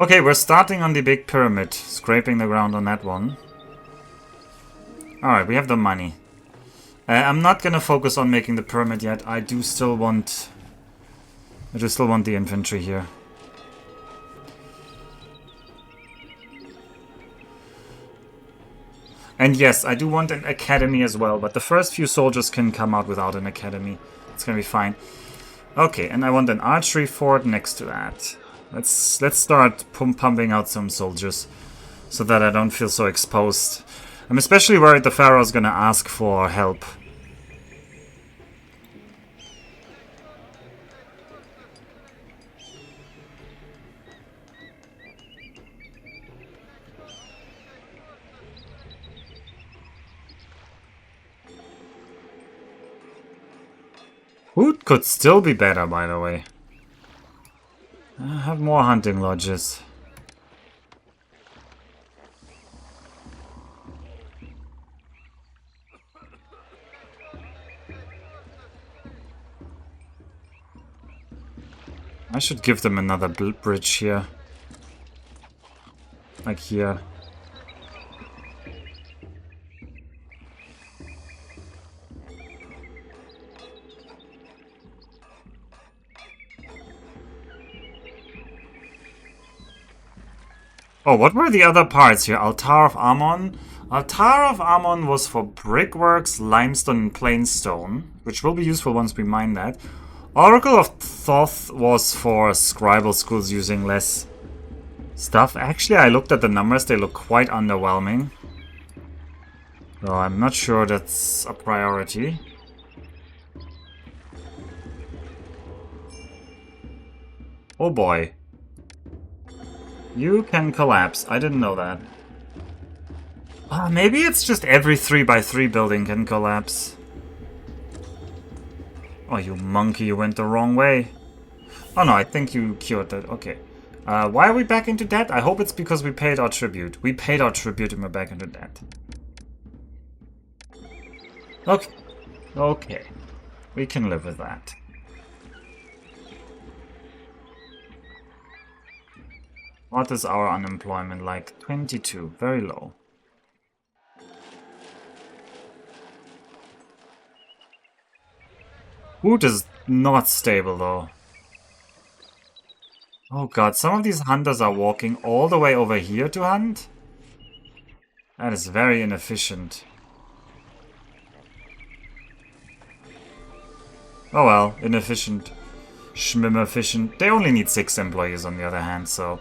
Okay, we're starting on the big pyramid. Scraping the ground on that one. Alright, we have the money. I'm not gonna focus on making the pyramid yet. I do still want the infantry here. And yes, I do want an academy as well, but the first few soldiers can come out without an academy. It's gonna be fine. Okay, and I want an archery fort next to that. Let's start pumping out some soldiers so that I don't feel so exposed. I'm especially worried the Pharaoh's gonna ask for help. Food could still be better, by the way. I have more hunting lodges. I should give them another bridge here. Like here. Oh, what were the other parts here? Altar of Ammon? Altar of Ammon was for brickworks, limestone, and plain stone, which will be useful once we mine that. Oracle of Thoth was for scribal schools using less stuff. Actually, I looked at the numbers, they look quite underwhelming. So I'm not sure that's a priority. Oh boy. You can collapse. I didn't know that. Maybe it's just every 3x3 building can collapse. Oh, you monkey, you went the wrong way. Oh no, I think you cured that. Okay. Why are we back into debt? I hope it's because we paid our tribute. We paid our tribute and we're back into debt. Okay. Okay. We can live with that. What is our unemployment like? 22. Very low. Food is not stable though. Oh god, some of these hunters are walking all the way over here to hunt? That is very inefficient. Oh well, inefficient. Schmim-efficient. They only need 6 employees on the other hand, so...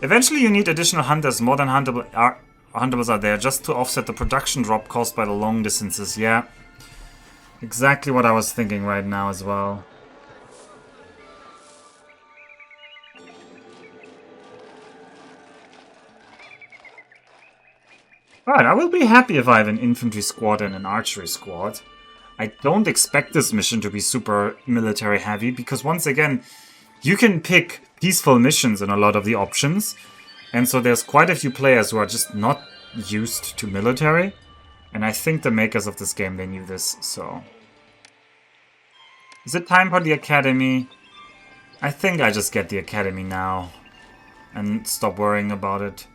Eventually you need additional hunters. More than huntables are there just to offset the production drop caused by the long distances. Yeah. Exactly what I was thinking right now as well. Alright, I will be happy if I have an infantry squad and an archery squad. I don't expect this mission to be super military heavy, because once again, you can pick peaceful missions in a lot of the options. And so there's quite a few players who are just not used to military. And I think the makers of this game, they knew this, so... Is it time for the academy? I think I just get the academy now. And stop worrying about it.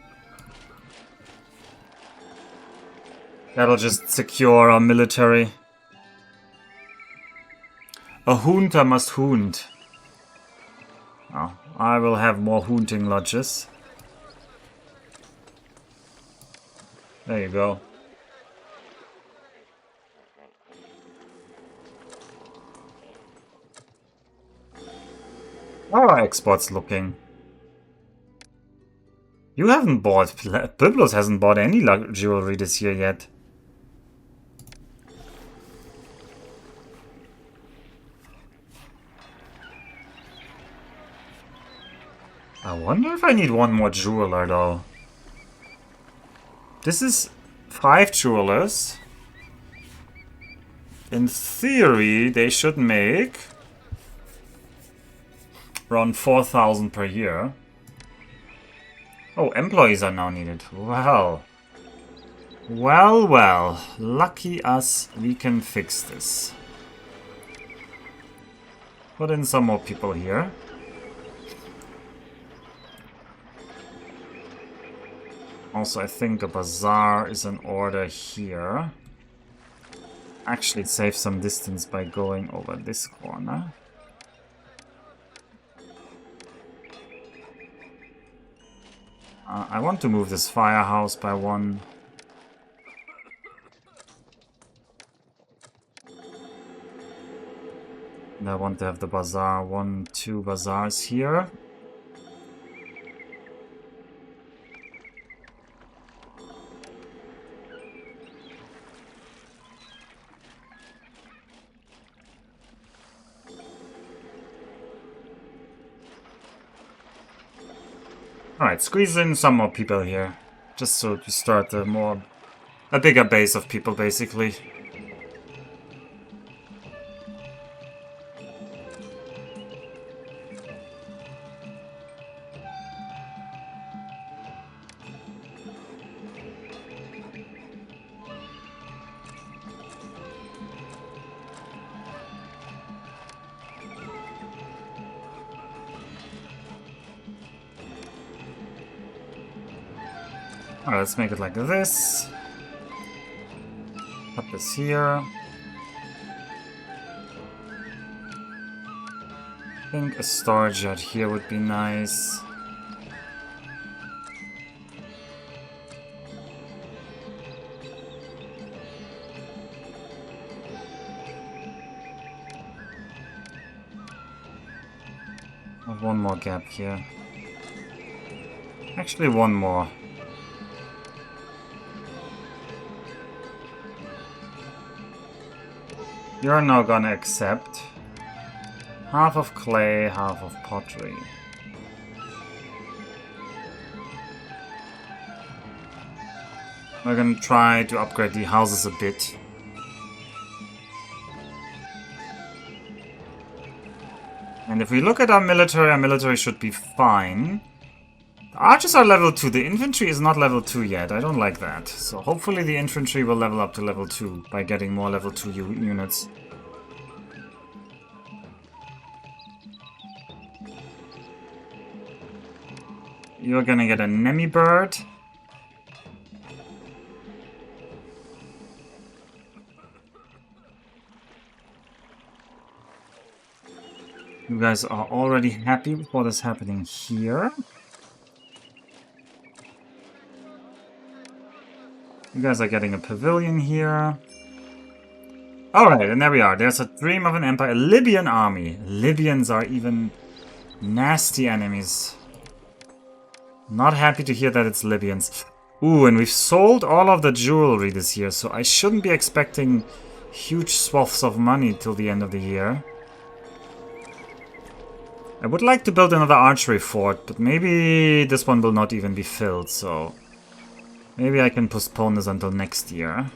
That'll just secure our military. A hunter must hunt. Oh, I will have more hunting lodges. There you go. How are exports looking? You haven't bought... Byblos hasn't bought any jewelry this year yet. I wonder if I need one more jeweler, though. This is 5 jewelers. In theory, they should make around 4,000 per year. Oh, employees are now needed. Well. Well, well. Lucky us, we can fix this. Put in some more people here. Also, I think a bazaar is in order here. Actually, save some distance by going over this corner. I want to move this firehouse by 1. And I want to have the bazaar, 1, 2 bazaars here. Alright, squeeze in some more people here. Just so to start a bigger base of people, basically. Alright, let's make it like this. Put this here. I think a storage yard here would be nice. I have one more gap here. Actually, one more. You're now gonna accept half of clay, half of pottery. We're gonna try to upgrade the houses a bit. And if we look at our military should be fine. The archers are level 2, the infantry is not level 2 yet, I don't like that. So hopefully the infantry will level up to level 2 by getting more level 2 units. You're gonna get a Nemi bird. You guys are already happy with what is happening here. You guys are getting a pavilion here. Alright, and there we are. There's a dream of an empire. A Libyan army. Libyans are even nasty enemies. Not happy to hear that it's Libyans. Ooh, and we've sold all of the jewelry this year, so I shouldn't be expecting huge swaths of money till the end of the year. I would like to build another archery fort, but maybe this one will not even be filled, so... maybe I can postpone this until next year.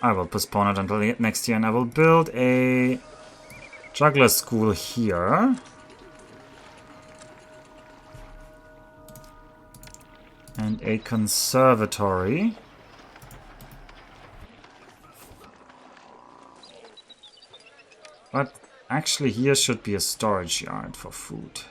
I will postpone it until next year, and I will build a juggler school here. And a conservatory. But actually here should be a storage yard for food.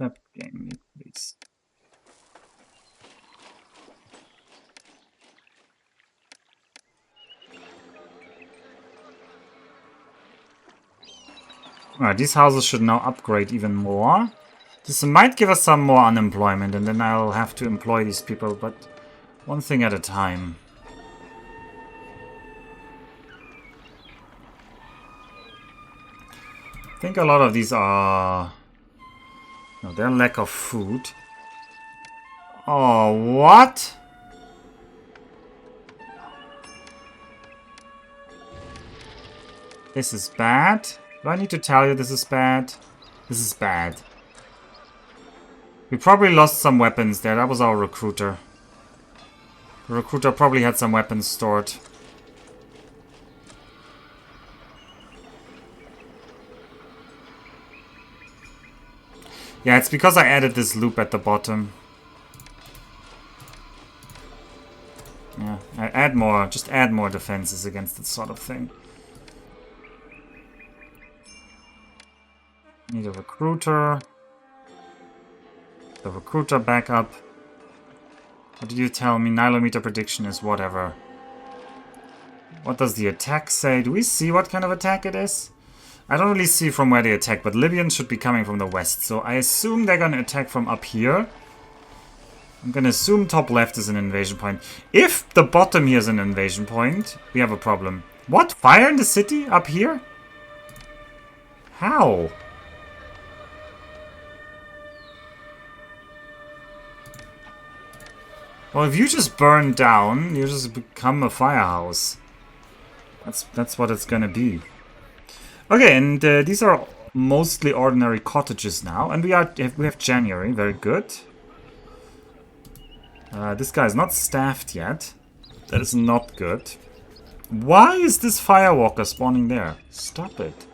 Stop game, please. Alright, these houses should now upgrade even more. This might give us some more unemployment, and then I'll have to employ these people, but one thing at a time. I think a lot of these are... No, they're lack of food. Oh, what? This is bad. Do I need to tell you this is bad? This is bad. We probably lost some weapons there. That was our recruiter. The recruiter probably had some weapons stored. Yeah, it's because I added this loop at the bottom. Yeah, I add more, just add more defenses against this sort of thing. Need a recruiter. The recruiter backup. What did you tell me? Nilometer prediction is whatever. What does the attack say? Do we see what kind of attack it is? I don't really see from where they attack, but Libyans should be coming from the west, so I assume they're gonna attack from up here. I'm gonna assume top left is an invasion point. If the bottom here is an invasion point, we have a problem. What? Fire in the city? Up here? How? Well, if you just burn down, you just become a firehouse. That's what it's gonna be. Okay, and these are mostly ordinary cottages now, and we have January. Very good. This guy is not staffed yet. That is not good. Why is this firewalker spawning there? Stop it.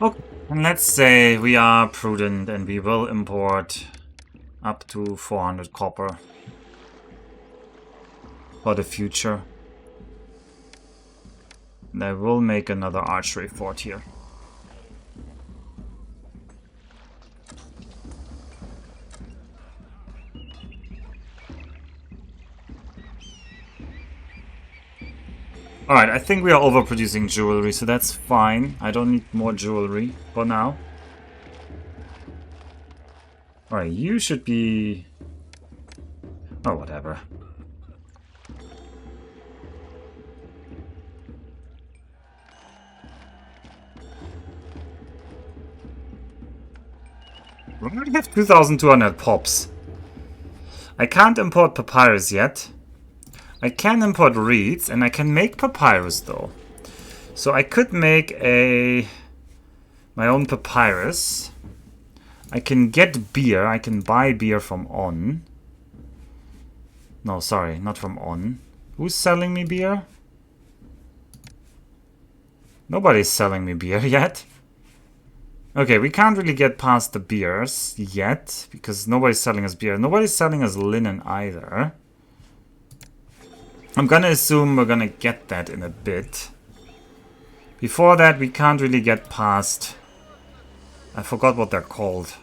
Okay, and let's say we are prudent and we will import up to 400 copper for the future. And I will make another archery fort here. Alright, I think we are overproducing jewelry, so that's fine. I don't need more jewelry for now. Alright, you should be... Oh, whatever. We already have 2,200 pops. I can't import papyrus yet. I can import reeds, and I can make papyrus though. So I could make my own papyrus. I can get beer. I can buy beer from On. No, sorry, not from On. Who's selling me beer? Nobody's selling me beer yet. Okay, we can't really get past the beers yet, because nobody's selling us beer. Nobody's selling us linen either. I'm gonna assume we're gonna get that in a bit. Before that, we can't really get past... I forgot what they're called.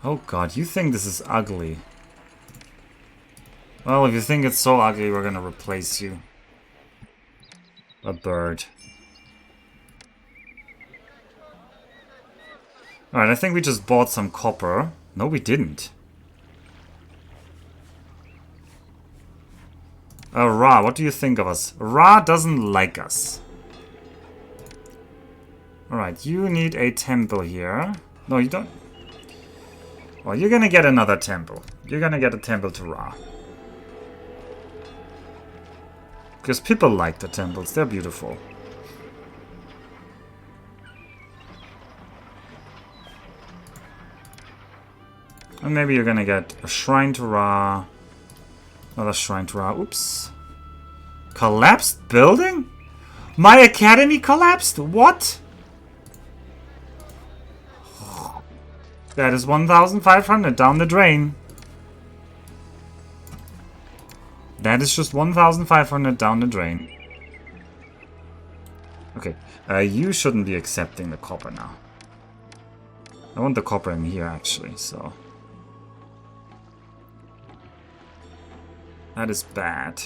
Oh god, you think this is ugly. Well, if you think it's so ugly, we're gonna replace you. A bird. Alright, I think we just bought some copper. No, we didn't. Ra, what do you think of us? Ra doesn't like us. Alright, you need a temple here. No, you don't. Well, you're gonna get another temple. You're gonna get a temple to Ra. Because people like the temples, they're beautiful. And maybe you're gonna get a shrine to Ra. Another shrine to Ra. Oops. Collapsed building? My academy collapsed? What? That is 1,500 down the drain. That is just 1,500 down the drain. Okay, you shouldn't be accepting the copper now. I want the copper in here, actually, so... That is bad.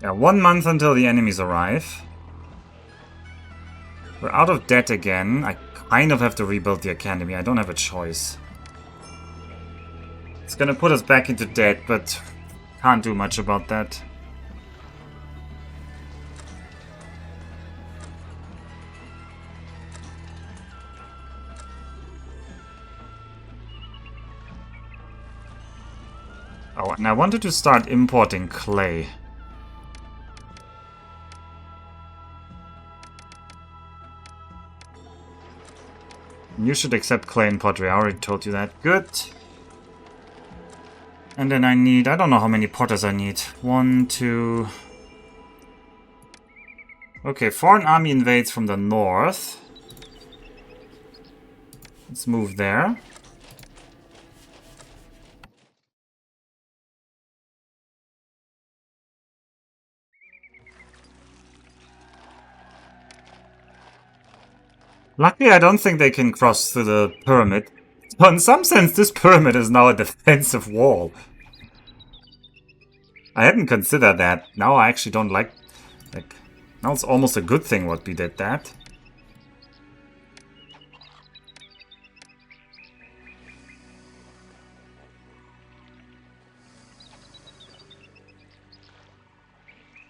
Yeah, 1 month until the enemies arrive. We're out of debt again. I kind of have to rebuild the academy. I don't have a choice. It's gonna put us back into debt, but can't do much about that. Oh, and I wanted to start importing clay. You should accept clay and pottery. I already told you that. Good. And then I need... I don't know how many potters I need. 1, 2... Okay, foreign army invades from the north. Let's move there. Luckily, I don't think they can cross through the pyramid. So in some sense, this pyramid is now a defensive wall. I hadn't considered that. Now I actually don't like... Now it's almost a good thing what we did that.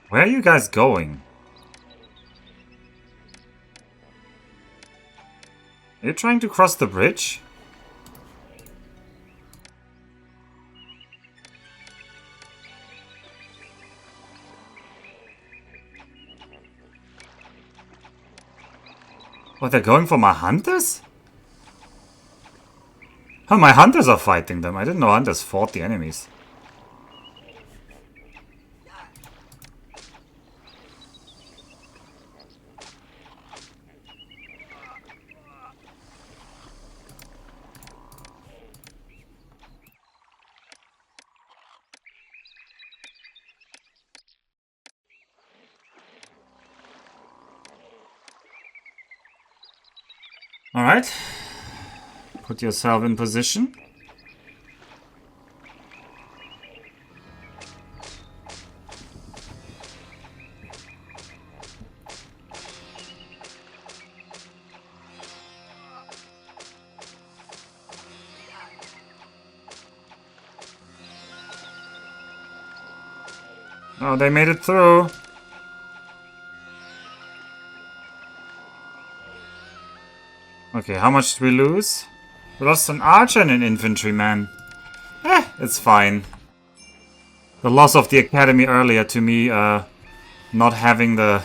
Where are you guys going? Are you trying to cross the bridge? What, they're going for my hunters? Oh, my hunters are fighting them. I didn't know hunters fought the enemies. Alright. Put yourself in position. Oh, they made it through. Okay, how much did we lose? We lost an archer and an infantryman. It's fine. The loss of the academy earlier to me, not having the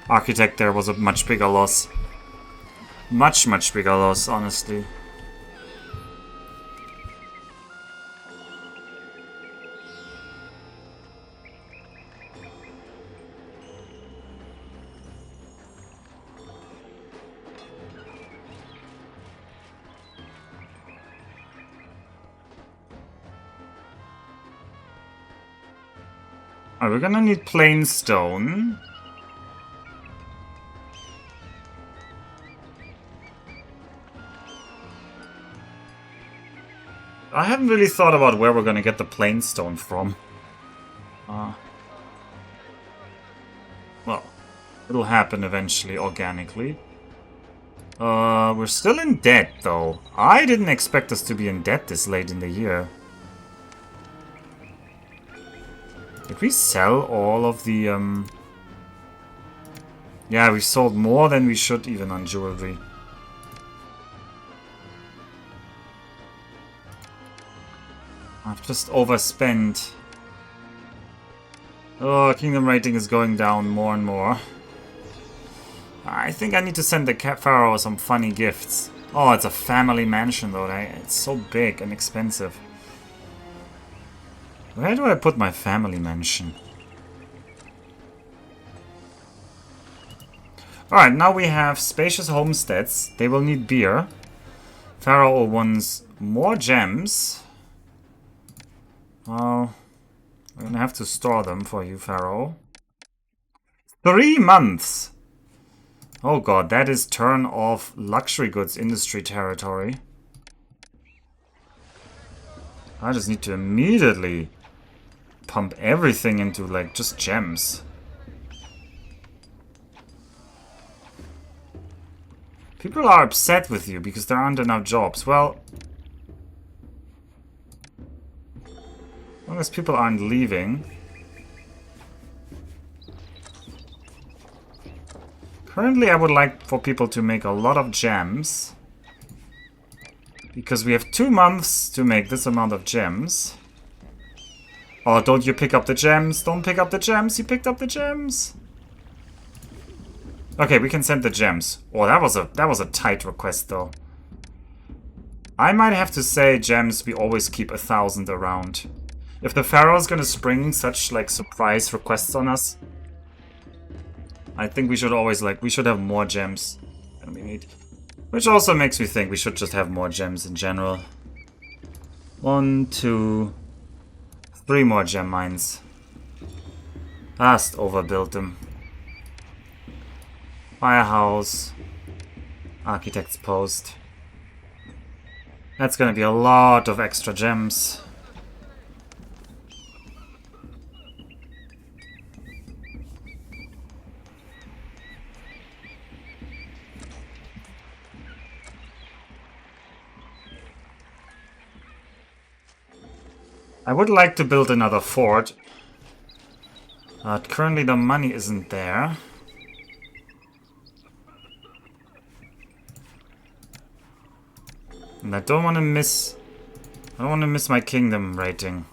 architect there was a much bigger loss. Much bigger loss, honestly. We're gonna need plain stone. I haven't really thought about where we're gonna get the plain stone from. Well, it'll happen eventually, organically. We're still in debt, though. I didn't expect us to be in debt this late in the year. Did we sell all of the, Yeah, we sold more than we should even on jewelry. I've just overspent. Oh, kingdom rating is going down more and more. I think I need to send the Pharaoh some funny gifts. Oh, it's a family mansion though, right? It's so big and expensive. Where do I put my family mansion? Alright, now we have spacious homesteads. They will need beer. Pharaoh wants more gems. Well, we're gonna have to store them for you, Pharaoh. 3 months! Oh god, that is turn off luxury goods industry territory. I just need to immediately pump everything into, like, just gems. People are upset with you because there aren't enough jobs. Well, as long as people aren't leaving. Currently, I would like for people to make a lot of gems. Because we have 2 months to make this amount of gems. Oh, don't you pick up the gems. Don't pick up the gems. You picked up the gems. Okay, we can send the gems. Oh, that was a tight request, though. I might have to say gems, we always keep 1,000 around. If the Pharaoh's gonna spring such, like, surprise requests on us, I think we should always, like, we should have more gems than we need. Which also makes me think we should just have more gems in general. 1, 2, 3 more gem mines. Just overbuilt them. Firehouse. Architect's post. That's gonna be a lot of extra gems. I would like to build another fort. But currently the money isn't there. And I don't want to miss my kingdom rating.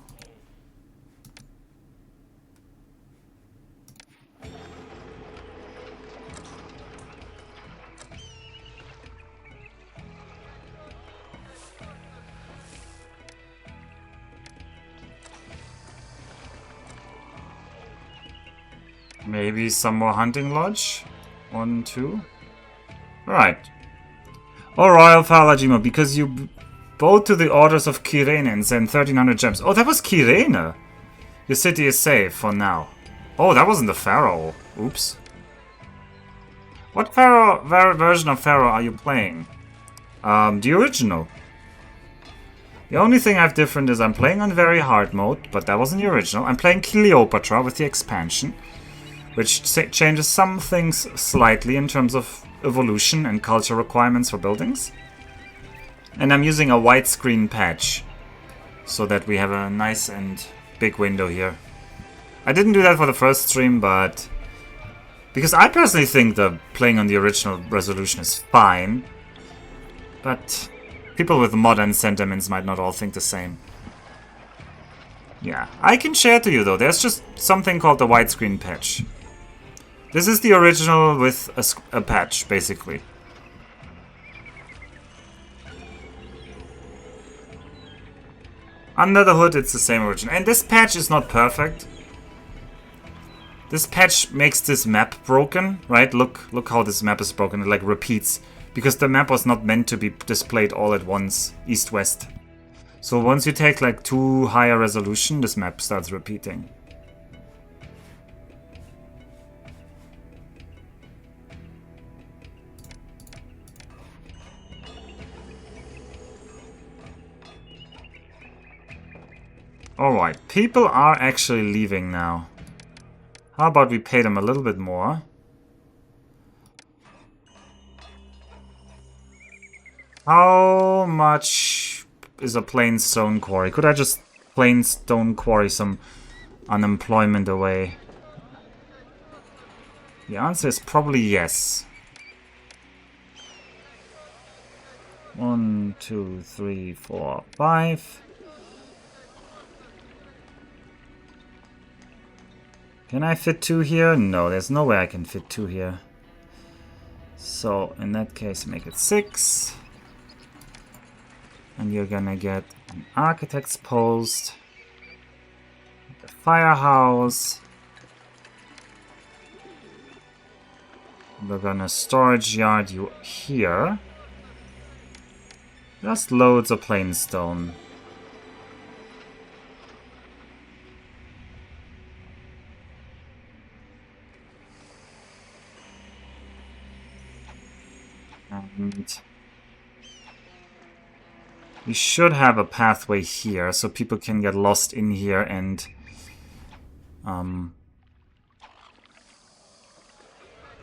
Maybe some more hunting lodge? 1, 2. Alright. Oh, Royal Falajima, because you bow to the orders of Kyrene and send 1,300 gems. Oh, that was Kyrene! Your city is safe for now. Oh, that wasn't the Pharaoh. Oops. What version of Pharaoh are you playing? The original. The only thing I've different is I'm playing on very hard mode, but that wasn't the original. I'm playing Cleopatra with the expansion, which changes some things slightly in terms of evolution and culture requirements for buildings. And I'm using a widescreen patch so that we have a nice and big window here. I didn't do that for the first stream, but because I personally think the playing on the original resolution is fine, but people with modern sentiments might not all think the same. Yeah, I can share to you though, there's just something called the widescreen patch. This is the original with a patch, basically. Under the hood, it's the same original. And this patch is not perfect. This patch makes this map broken, right? Look how this map is broken. It like repeats. Because the map was not meant to be displayed all at once, east-west. So once you take like too high a resolution, this map starts repeating. Alright, people are actually leaving now. How about we pay them a little bit more? How much is a plain stone quarry? Could I just plain stone quarry some unemployment away? The answer is probably yes. 1, 2, 3, 4, 5. Can I fit 2 here? No, there's no way I can fit 2 here. So, in that case, make it 6. And you're gonna get an architect's post. firehouse. We're gonna storage yard you here. Just loads of plain stone. And we should have a pathway here so people can get lost in here and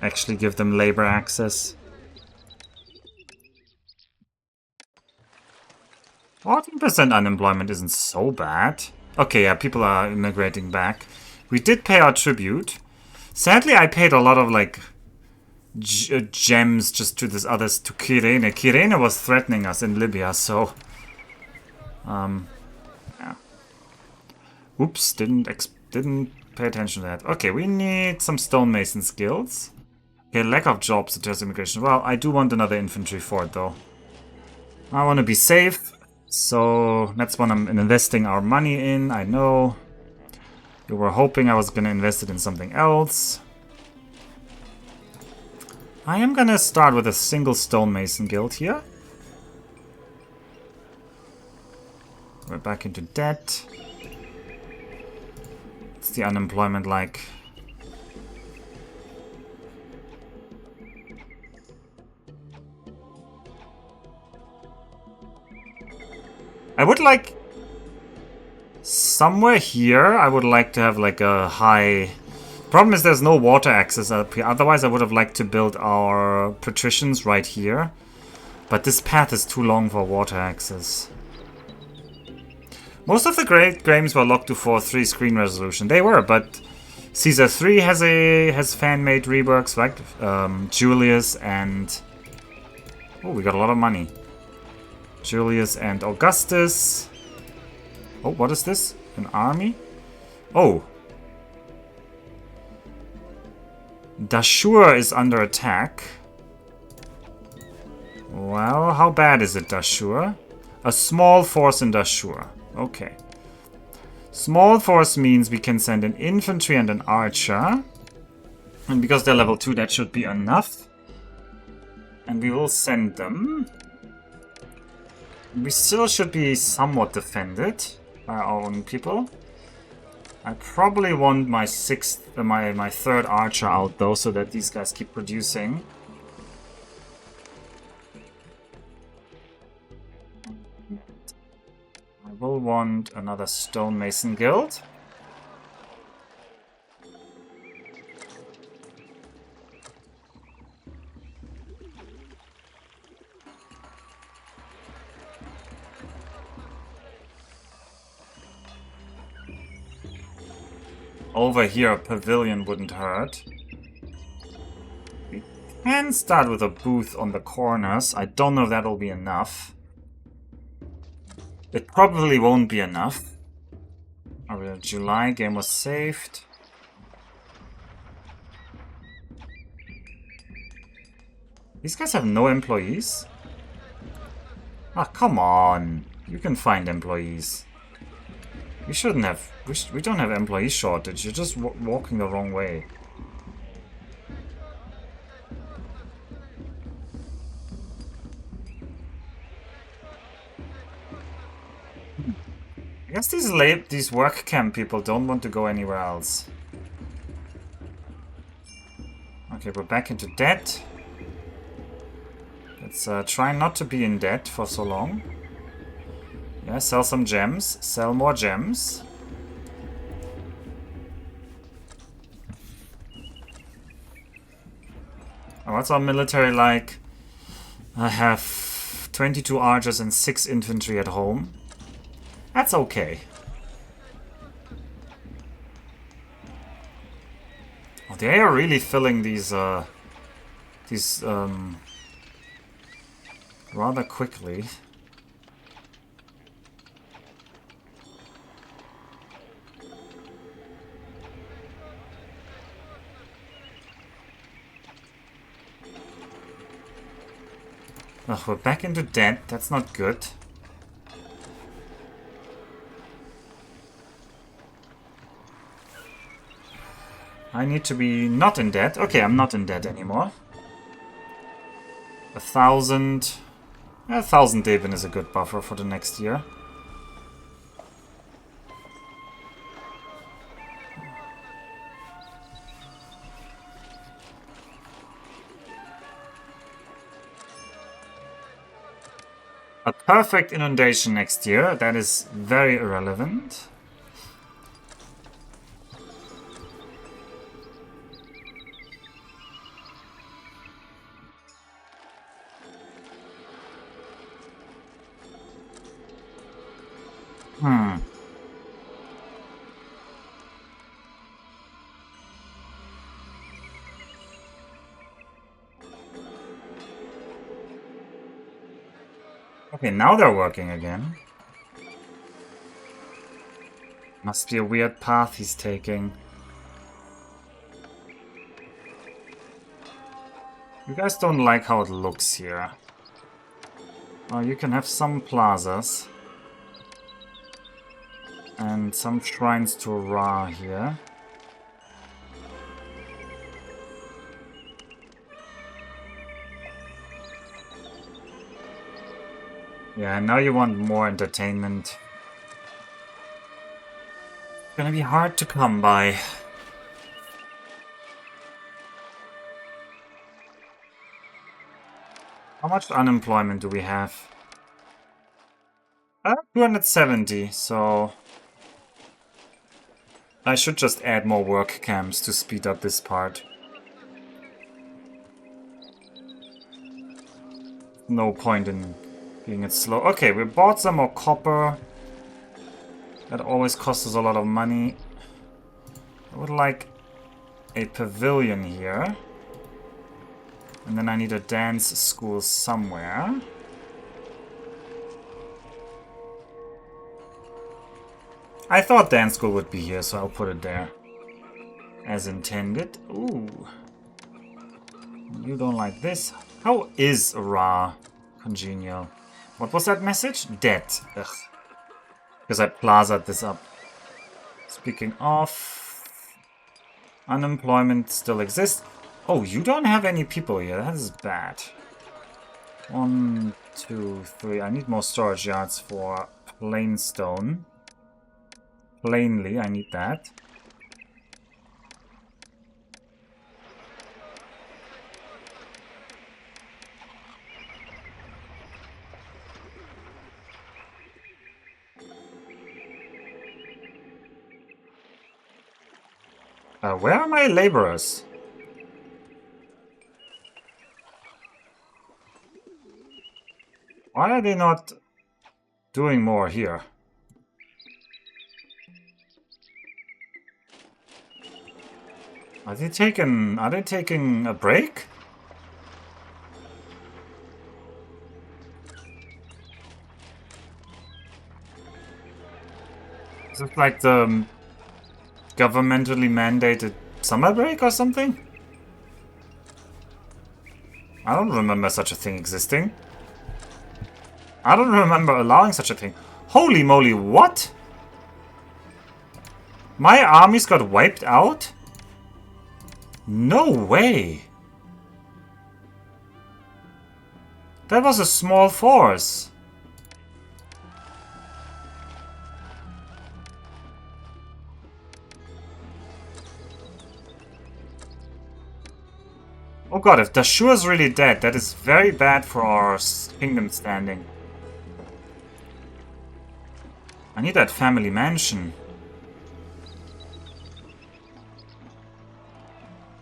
actually give them labor access. 14% unemployment isn't so bad. Okay, yeah, people are immigrating back. We did pay our tribute. Sadly, I paid a lot of, like, gems just to this others, to Kyrene. Kyrene was threatening us in Libya, so... yeah. Oops, didn't pay attention to that. Okay, we need some stonemason skills. Okay, lack of jobs suggests immigration. Well, I do want another infantry fort, though. I want to be safe, so that's what I'm investing our money in, I know. You were hoping I was going to invest it in something else. I am going to start with a single stonemason guild here. We're back into debt. What's the unemployment like? I would like... somewhere here, I would like to have like a high... Problem is there's no water access up here. Otherwise I would have liked to build our patricians right here. But this path is too long for water access. Most of the great games were locked to 4:3 screen resolution. They were, but Caesar 3 has fan-made reworks, right? Julius and... oh, we got a lot of money. Julius and Augustus. Oh, what is this? An army? Oh. Dashur is under attack. Well, how bad is it, Dashur? A small force in Dashur. Okay. Small force means we can send an infantry and an archer. And because they're level 2, that should be enough. And we will send them. We still should be somewhat defended by our own people. I probably want my my third archer out though, so that these guys keep producing. I will want another stonemason guild. Over here, a pavilion wouldn't hurt. We can start with a booth on the corners. I don't know if that'll be enough. It probably won't be enough. Our July game was saved. These guys have no employees? Ah, come on. You can find employees. We shouldn't have... We don't have employee shortage. You're just walking the wrong way. I guess these work camp people don't want to go anywhere else. Okay, we're back into debt. Let's try not to be in debt for so long. Yeah, sell some gems. Sell more gems. Oh, what's our military like? I have 22 archers and 6 infantry at home. That's okay. Oh, they are really filling these rather quickly. Ugh, we're back into debt. That's not good. I need to be not in debt. Okay, I'm not in debt anymore. 1,000. 1,000 Devon is a good buffer for the next year. A perfect inundation next year, that is very irrelevant. Okay, now they're working again. Must be a weird path he's taking. You guys don't like how it looks here. Oh, you can have some plazas. And some shrines to Ra here. Yeah, now you want more entertainment. It's gonna be hard to come by. How much unemployment do we have? 270, so... I should just add more work camps to speed up this part. No point in being it slow. Okay, we bought some more copper. That always costs us a lot of money. I would like a pavilion here. And then I need a dance school somewhere. I thought dance school would be here, so I'll put it there. As intended. Ooh. You don't like this? How is Ra congenial? What was that message? Dead. Ugh. Because I plazaed this up. Speaking of... unemployment still exists. Oh, you don't have any people here. That is bad. 1, 2, 3. I need more storage yards for plain stone. Plainly, I need that. Where are my laborers? Why are they not doing more here? Are they taking a break? Is it like the governmentally mandated summer break or something? I don't remember such a thing existing. I don't remember allowing such a thing. Holy moly, what? My armies got wiped out? No way! That was a small force. Oh god, if Dashur is really dead, that is very bad for our kingdom standing. I need that family mansion.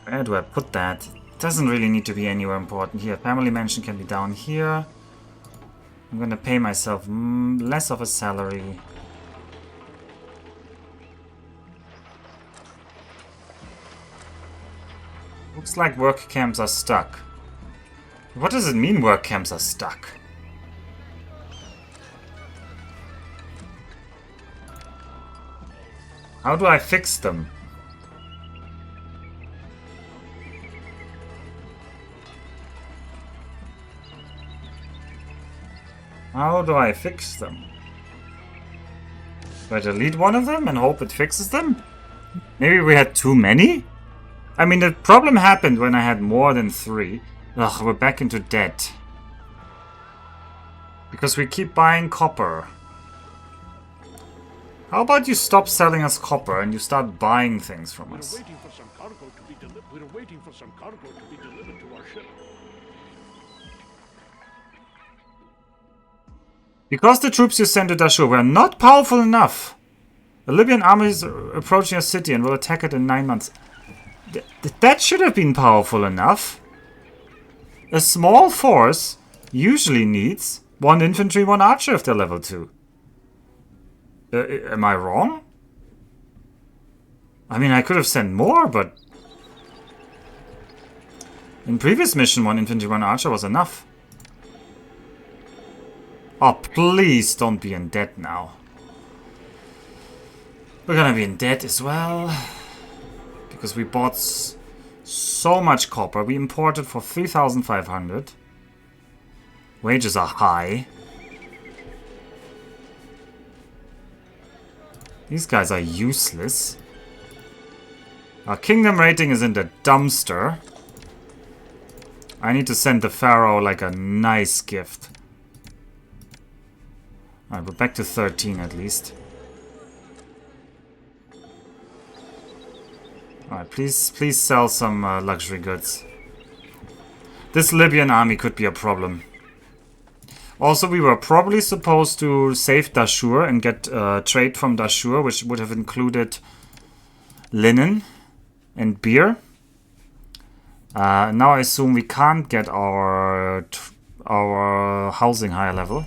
Where do I put that? It doesn't really need to be anywhere important here. Family mansion can be down here. I'm gonna pay myself less of a salary. Looks like work camps are stuck. What does it mean work camps are stuck? How do I fix them? How do I fix them? Do I delete one of them and hope it fixes them? Maybe we had too many? I mean, the problem happened when I had more than 3. Ugh, we're back into debt. Because we keep buying copper. How about you stop selling us copper and you start buying things from us? We're waiting for some cargo to be delivered. We're waiting for some cargo to be delivered to our ship. Because the troops you sent to Dashur were not powerful enough. The Libyan army is approaching a city and will attack it in 9 months. That should have been powerful enough. A small force usually needs 1 infantry, 1 archer if they're level 2. Am I wrong? I mean, I could have sent more, but... in previous mission, 1 infantry, 1 archer was enough. Oh, please don't be in debt now. We're gonna be in debt as well. Because we bought so much copper. We imported for 3,500. Wages are high. These guys are useless. Our kingdom rating is in the dumpster. I need to send the Pharaoh like a nice gift. Alright, we're back to 13 at least. Alright, please sell some luxury goods. This Libyan army could be a problem. Also, we were probably supposed to save Dashur and get trade from Dashur, which would have included linen and beer. Now I assume we can't get our housing higher level.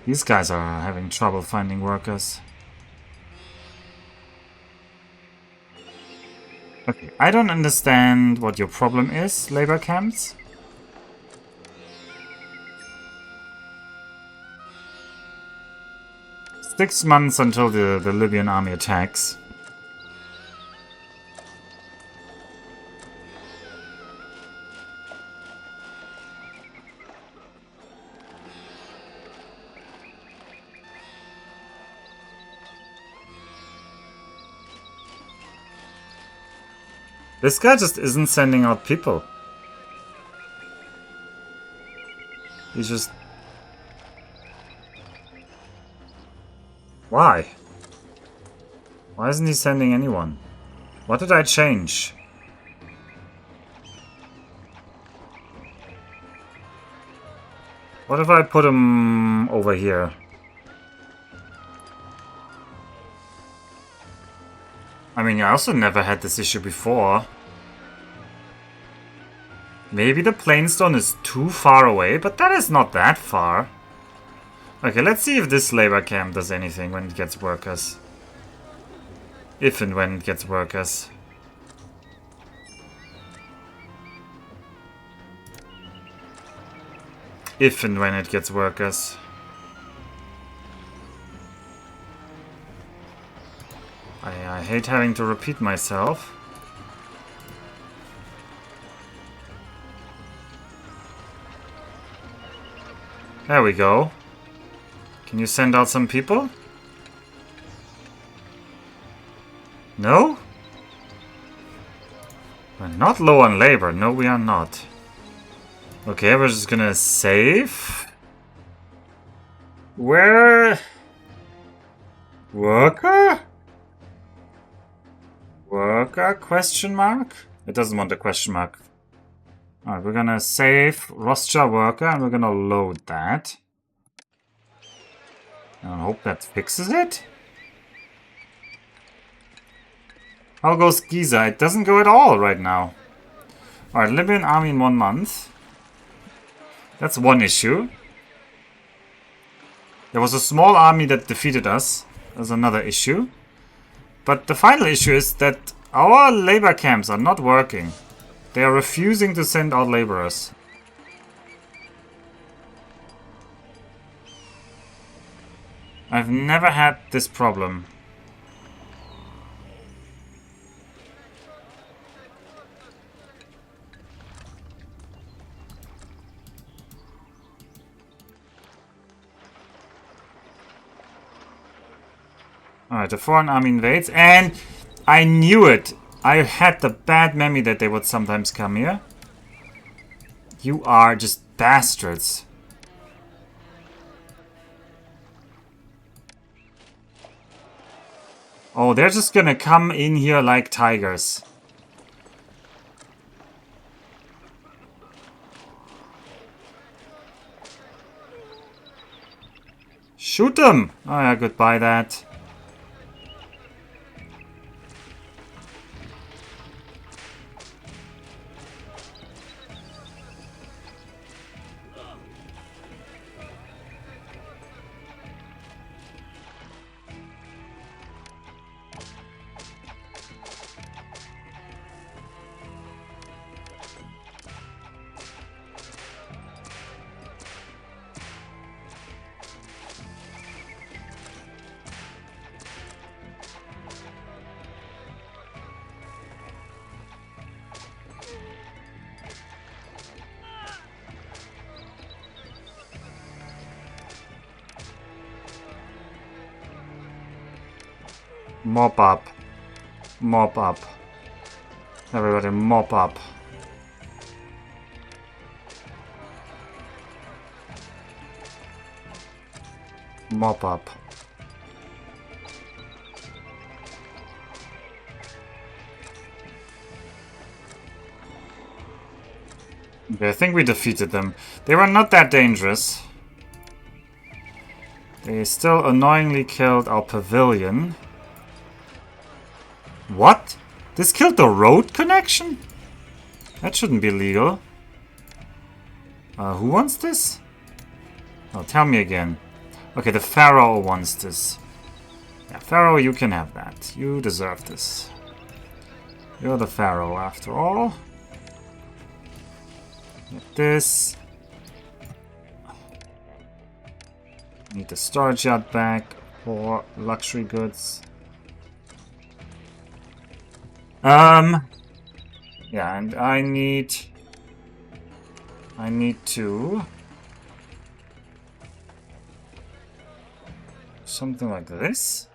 These guys are having trouble finding workers. Okay, I don't understand what your problem is, labor camps. Six months until the Libyan army attacks. This guy just isn't sending out people. He's just... Why? Why isn't he sending anyone? What did I change? What if I put him over here? I mean, I also never had this issue before. Maybe the plainstone is too far away, but that is not that far. Okay, let's see if this labor camp does anything when it gets workers. If and when it gets workers. If and when it gets workers. I hate having to repeat myself. There we go. Can you send out some people? No? We're not low on labor. No, we are not. Okay, we're just gonna save. Where? Worker? Worker? Question mark? It doesn't want a question mark. Alright, we're gonna save Rostja worker and we're gonna load that. I hope that fixes it. How goes Giza? It doesn't go at all right now. Alright, Libyan army in 1 month. That's one issue. There was a small army that defeated us. That's another issue. But the final issue is that our labor camps are not working. They are refusing to send out laborers. I've never had this problem. Alright, the foreign army invades, and I knew it! I had the bad memory that they would sometimes come here. You are just bastards. Oh, they're just gonna come in here like tigers. Shoot them! Oh yeah, goodbye that. Mop up. Mop up. Everybody mop up. Mop up. Okay, I think we defeated them. They were not that dangerous. They still annoyingly killed our pavilion. What? This killed the road connection? That shouldn't be legal. Who wants this? Oh, tell me again. Okay, the Pharaoh wants this. Yeah, Pharaoh, you can have that. You deserve this. You're the Pharaoh after all. Get this. Need the storage yard back for luxury goods. Yeah, and I need to something like this.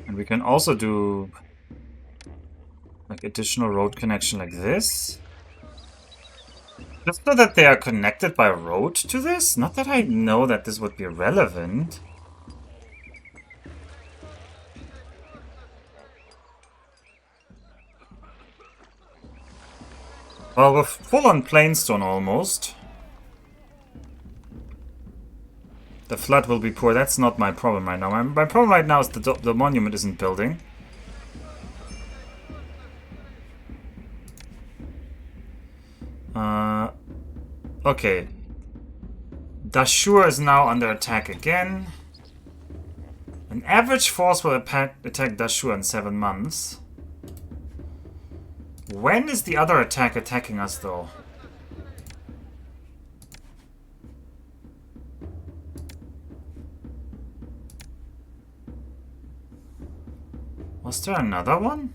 And we can also do like additional road connection like this. Just so that they are connected by road to this? Not that I know that this would be relevant. Well, we're full on plainstone almost. The flood will be poor. That's not my problem right now. My problem right now is the monument isn't building. Okay. Dashur is now under attack again. An average force will attack Dashur in 7 months. When is the other attack attacking us, though? Was there another one?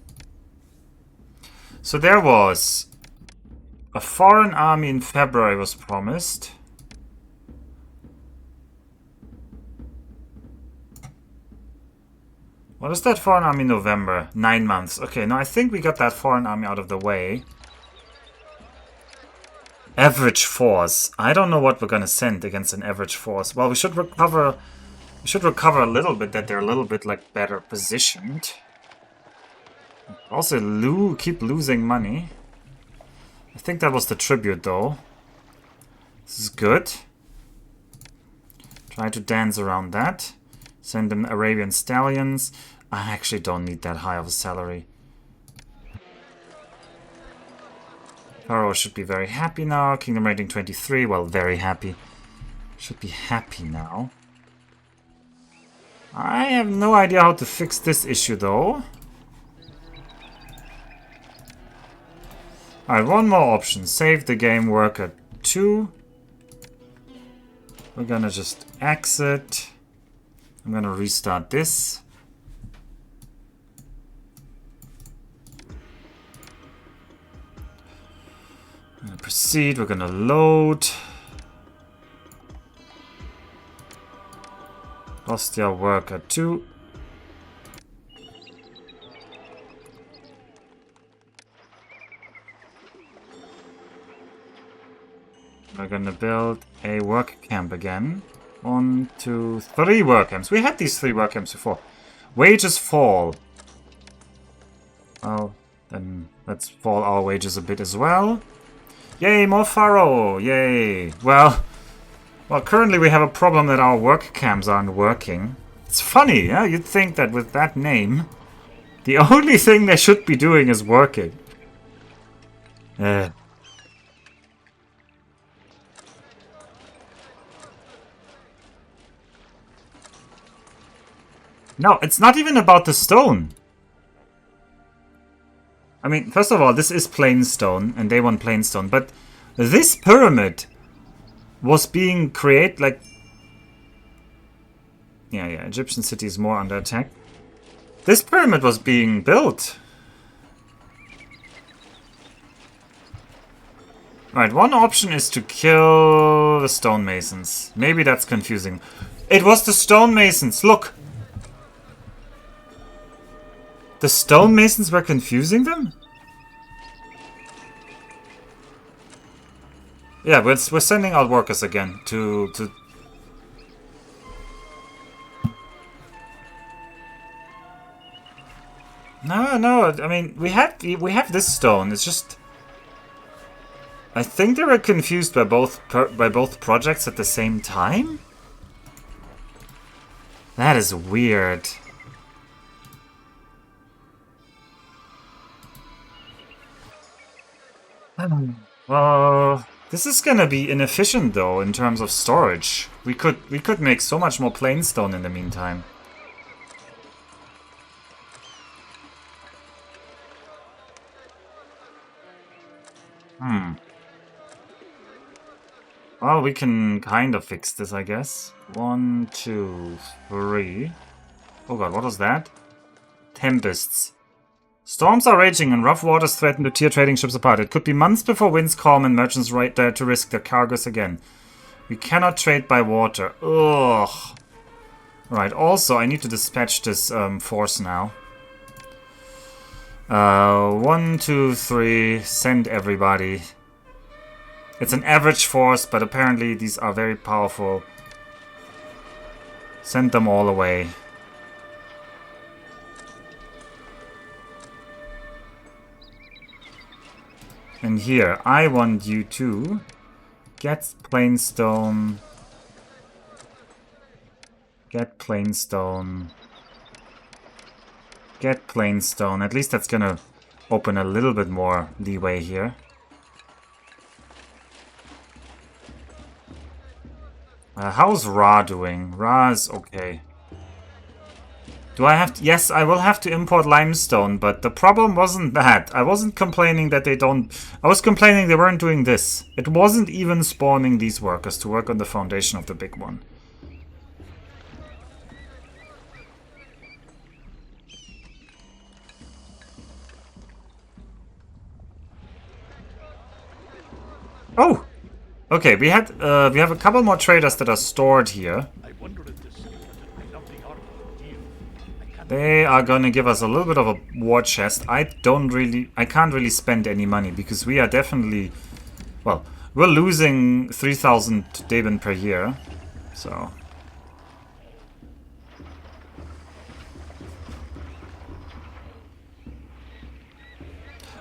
So there was a foreign army in February was promised. What is that foreign army in November? 9 months. Okay, now I think we got that foreign army out of the way. Average force. I don't know what we're gonna send against an average force. Well, we should recover. We should recover a little bit, that they're a little bit like better positioned. Also, keep losing money. I think that was the tribute, though. This is good. Try to dance around that. Send them Arabian Stallions. I actually don't need that high of a salary. Pharaoh should be very happy now. Kingdom rating 23. Well, very happy. Should be happy now. I have no idea how to fix this issue, though. Alright, one more option. Save the game worker 2. We're gonna just exit. I'm gonna restart this. I'm gonna proceed. We're gonna load. Rostja worker 2. We're gonna build a work camp again. 1, 2, 3 work camps. We had these 3 work camps before. Wages fall. Well, then let's fall our wages a bit as well. Yay, more Pharaoh! Yay! Well, currently we have a problem that our work camps aren't working. It's funny, yeah? You'd think that with that name, the only thing they should be doing is working. No, it's not even about the stone. I mean, first of all, this is plain stone, and they want plain stone, but this pyramid was being created, like... Yeah, Egyptian city is more under attack. This pyramid was being built. Right, one option is to kill the stonemasons. Maybe that's confusing. It was the stonemasons, look! The stonemasons were confusing them? Yeah, we're sending out workers again to... No, I mean, we have this stone, it's just... I think they were confused by both projects at the same time? That is weird. Well, this is gonna be inefficient though in terms of storage. We could make so much more plain stone in the meantime. Well, we can kind of fix this, I guess. 1, 2, 3. Oh god, what was that? Tempests. Storms are raging and rough waters threaten to tear trading ships apart. It could be months before winds calm and merchants right there to risk their cargoes again. We cannot trade by water. Ugh. Right, also I need to dispatch this force now. 1, 2, 3. Send everybody. It's an average force, but apparently these are very powerful. Send them all away. And here, I want you to get plain stone. Get plain stone. Get plain stone. At least that's gonna open a little bit more leeway here. How's Ra doing? Ra is okay. Do I have to? Yes, I will have to import limestone, but the problem wasn't that. I wasn't complaining that they don't... I was complaining they weren't doing this. It wasn't even spawning these workers to work on the foundation of the big one. Oh! Okay, we have a couple more traders that are stored here. I wonder if this I love the art of the deal. They are gonna give us a little bit of a war chest. I can't really spend any money because we are definitely, well, we're losing 3,000 Deben per year, so.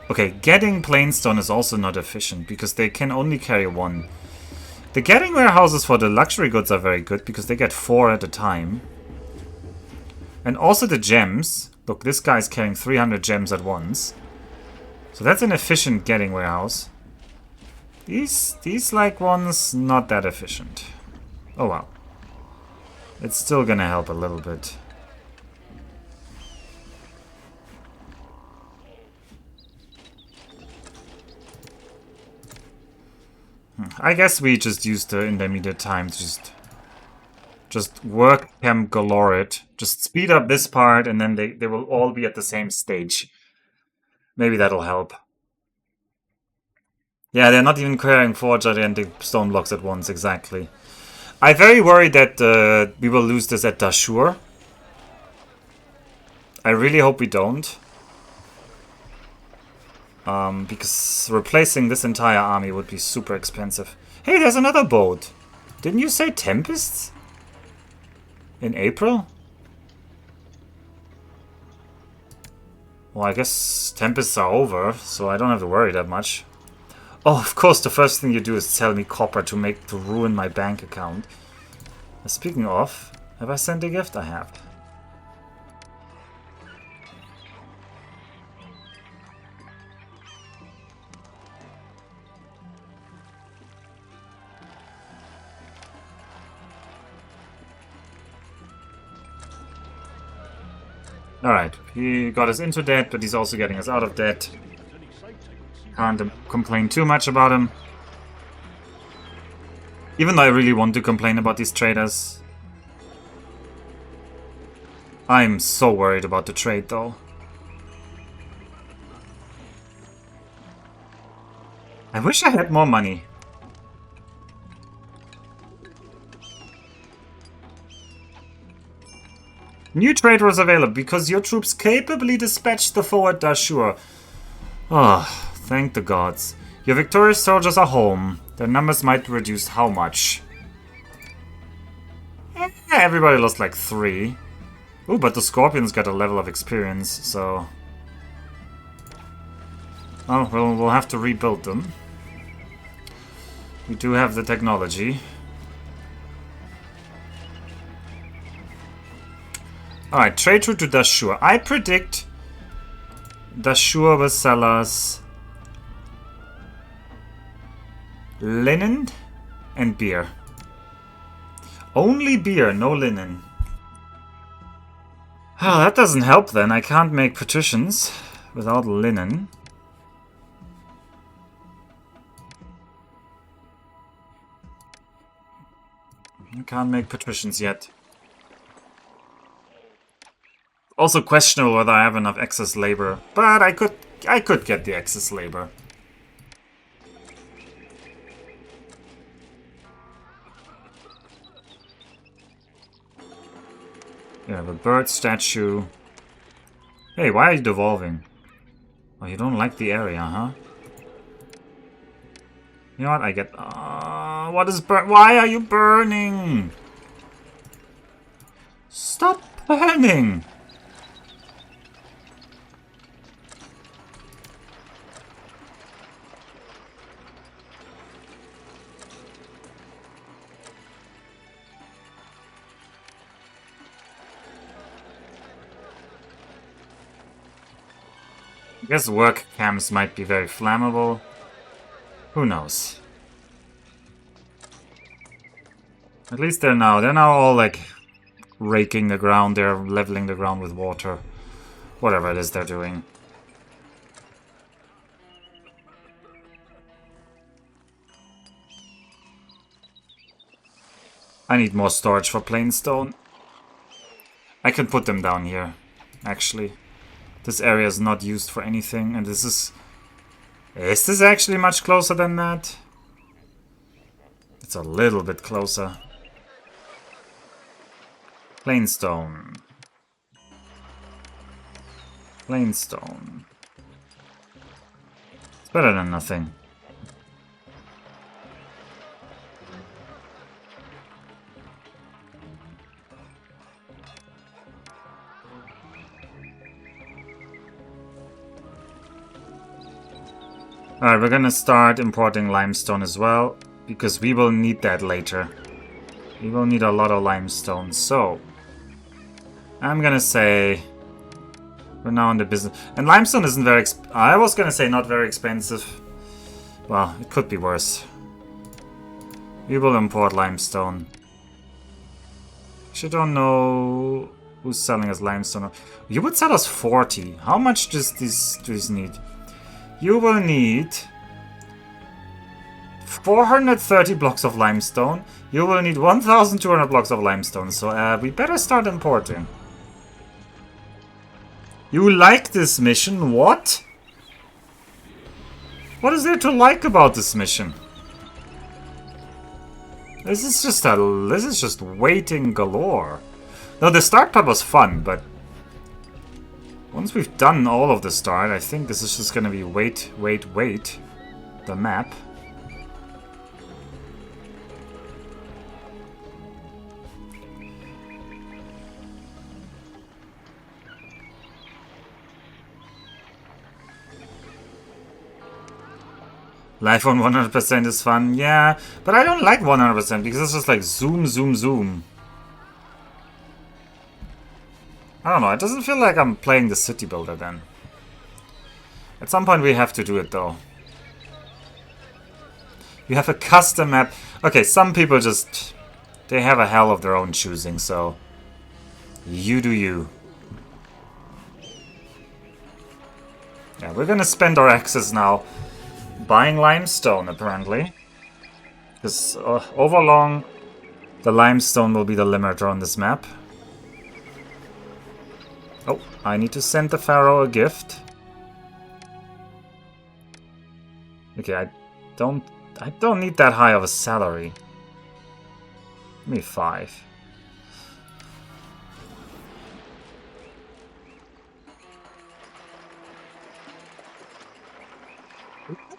Okay, getting plainstone is also not efficient because they can only carry 1. The getting warehouses for the luxury goods are very good because they get 4 at a time. And also the gems. Look, this guy's carrying 300 gems at once. So that's an efficient getting warehouse. These like ones, not that efficient. Oh well. It's still gonna help a little bit. I guess we just used the intermediate time to just Just work camp galore it. Just speed up this part and then they will all be at the same stage. Maybe that'll help. Yeah, they're not even carrying 4 gigantic stone blocks at once, exactly. I'm very worried that we will lose this at Dashur. I really hope we don't. Because replacing this entire army would be super expensive. Hey, there's another boat. Didn't you say Tempests? In April? Well, I guess Tempests are over, so I don't have to worry that much. Oh, of course, the first thing you do is sell me copper to ruin my bank account. Speaking of, have I sent a gift? I have. Alright, he got us into debt, but he's also getting us out of debt. Can't complain too much about him. Even though I really want to complain about these traders. I'm so worried about the trade, though. I wish I had more money. New trade was available because your troops capably dispatched the foe at Dashur. Oh, thank the gods. Your victorious soldiers are home. Their numbers might reduce how much? Everybody lost like 3. Ooh, but the Scorpions got a level of experience, so... Oh, well, we'll have to rebuild them. We do have the technology. Alright, trade route to Dashur. I predict Dashur will sell us linen and beer. Only beer, no linen. Oh, that doesn't help then. I can't make patricians without linen. I can't make patricians yet. Also questionable whether I have enough excess labor, but I could get the excess labor. You have a bird statue. Hey, why are you devolving? Oh, you don't like the area, huh? You know what? I get. What is burn? Why are you burning? Stop burning! I guess work camps might be very flammable. Who knows? At least they're now all like raking the ground, they're leveling the ground with water. Whatever it is they're doing. I need more storage for plain stone. I can put them down here, actually. This area is not used for anything, and this is... Is this actually much closer than that? It's a little bit closer. Plain stone. Plain stone. It's better than nothing. Alright, we're gonna start importing limestone as well, because we will need that later. We will need a lot of limestone, so... I'm gonna say... We're now in the business... And limestone isn't very I was gonna say not very expensive. Well, it could be worse. We will import limestone. Actually, I don't know who's selling us limestone. You would sell us 40. How much does this need? You will need 430 blocks of limestone, You will need 1,200 blocks of limestone, so we better start importing. You like this mission? What? What is there to like about this mission? This is just waiting galore. No, the start part was fun, but once we've done all of the start, I think this is just gonna be wait, the map. Life on 100% is fun, yeah, but I don't like 100% because it's just like zoom, zoom, zoom. I don't know, it doesn't feel like I'm playing the city builder then. At some point we have to do it though. You have a custom map. Okay, some people just... they have a hell of their own choosing, so... you do you. Yeah, we're gonna spend our access now buying limestone, apparently. Because overlong, the limestone will be the limiter on this map. Oh, I need to send the Pharaoh a gift. Okay, I don't need that high of a salary. Give me 5.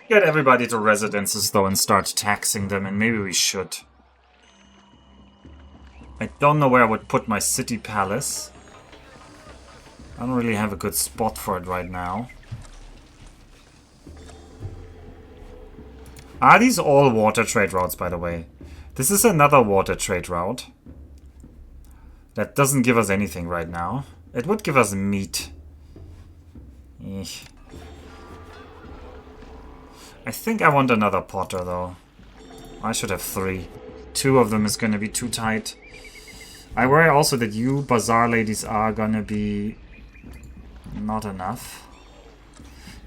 Get everybody to residences though and start taxing them, and maybe we should. I don't know where I would put my city palace. I don't really have a good spot for it right now. Are these all water trade routes, by the way? This is another water trade route. That doesn't give us anything right now. It would give us meat. I think I want another potter, though. I should have 3. 2 of them is going to be too tight. I worry also that you bazaar ladies are going to be not enough.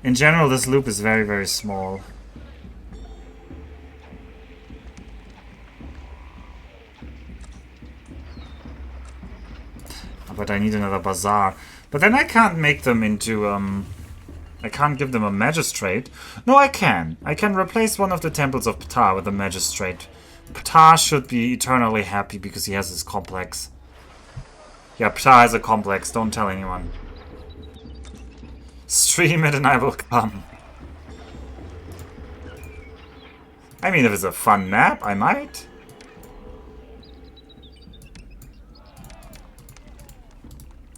In general, this loop is very, very small. But I need another bazaar. But then I can't make them into, I can't give them a magistrate. No, I can. I can replace one of the temples of Ptah with a magistrate. Ptah should be eternally happy because he has his complex. Yeah, Ptah has a complex. Don't tell anyone. Stream it and I will come. I mean, if it's a fun map, I might.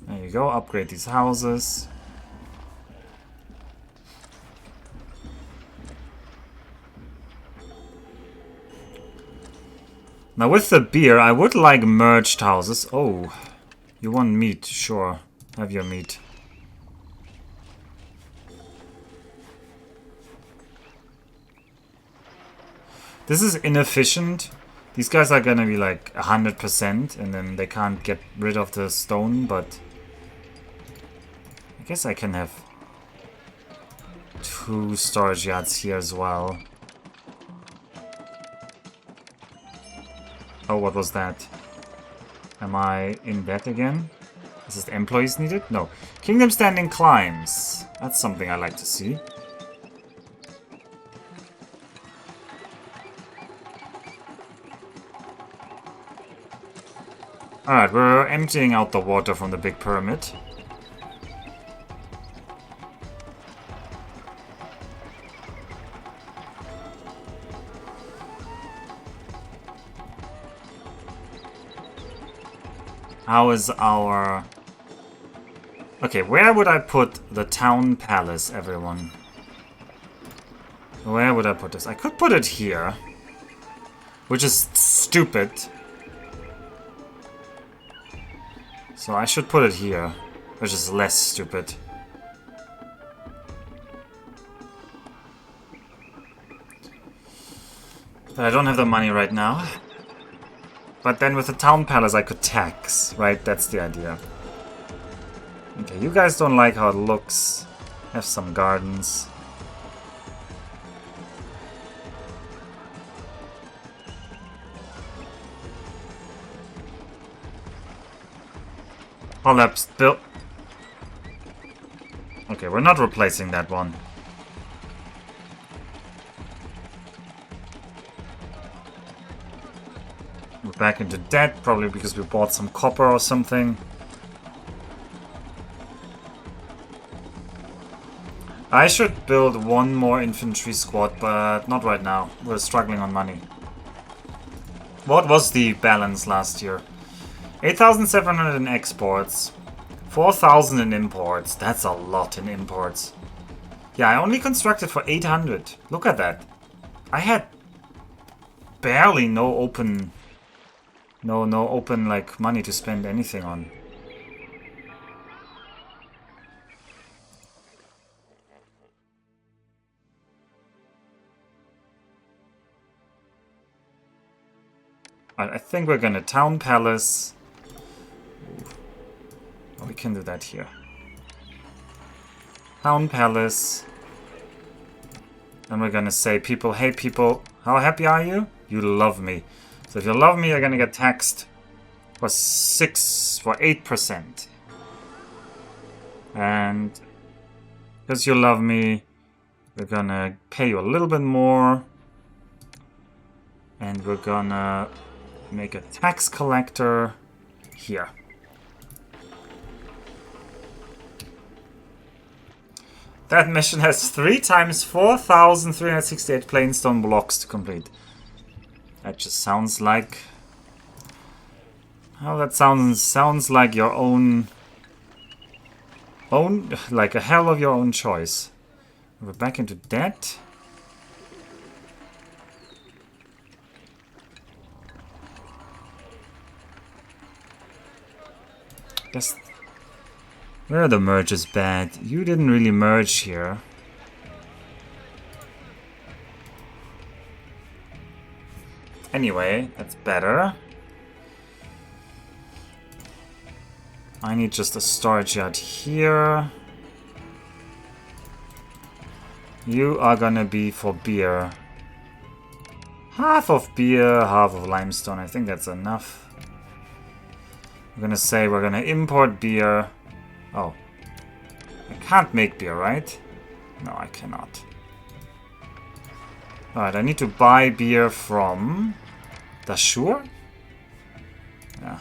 There you go, upgrade these houses. Now with the beer, I would like merged houses. Oh, you want meat? Sure, have your meat. This is inefficient. These guys are gonna be like 100% and then they can't get rid of the stone, but... I guess I can have 2 storage yards here as well. Oh, what was that? Am I in debt again? Is this employees needed? No. Kingdom standing climbs. That's something I like to see. Alright, we're emptying out the water from the big pyramid. How is our... Okay, where would I put the town palace, everyone? Where would I put this? I could put it here. Which is stupid. So I should put it here. Which is less stupid. But I don't have the money right now. But then with the town palace I could tax, right? That's the idea. Okay, you guys don't like how it looks. Have some gardens. Collapsed build. Okay, we're not replacing that one. We're back into debt, probably because we bought some copper or something. I should build one more infantry squad, but not right now. We're struggling on money. What was the balance last year? 8,700 in exports. 4,000 in imports. That's a lot in imports. Yeah, I only constructed for 800. Look at that. I had barely no open like money to spend anything on. I think we're gonna town palace. Oh, we can do that here. Town palace. And we're gonna say, people, hey people, how happy are you? You love me. So if you love me, you're gonna get taxed for 8%. And because you love me, we're gonna pay you a little bit more. And we're gonna make a tax collector here. That mission has 3 times 4,368 plain stone blocks to complete. That just sounds like... Oh, that sounds like your own... like a hell of your own choice. We're back into debt. Guess... Where are the merges bad? You didn't really merge here. Anyway, that's better. I need just a storage yard here. You are gonna be for beer. Half of beer, half of limestone. I think that's enough. I'm gonna say we're gonna import beer. Oh. I can't make beer, right? No, I cannot. Alright, I need to buy beer from... Dashur? Yeah.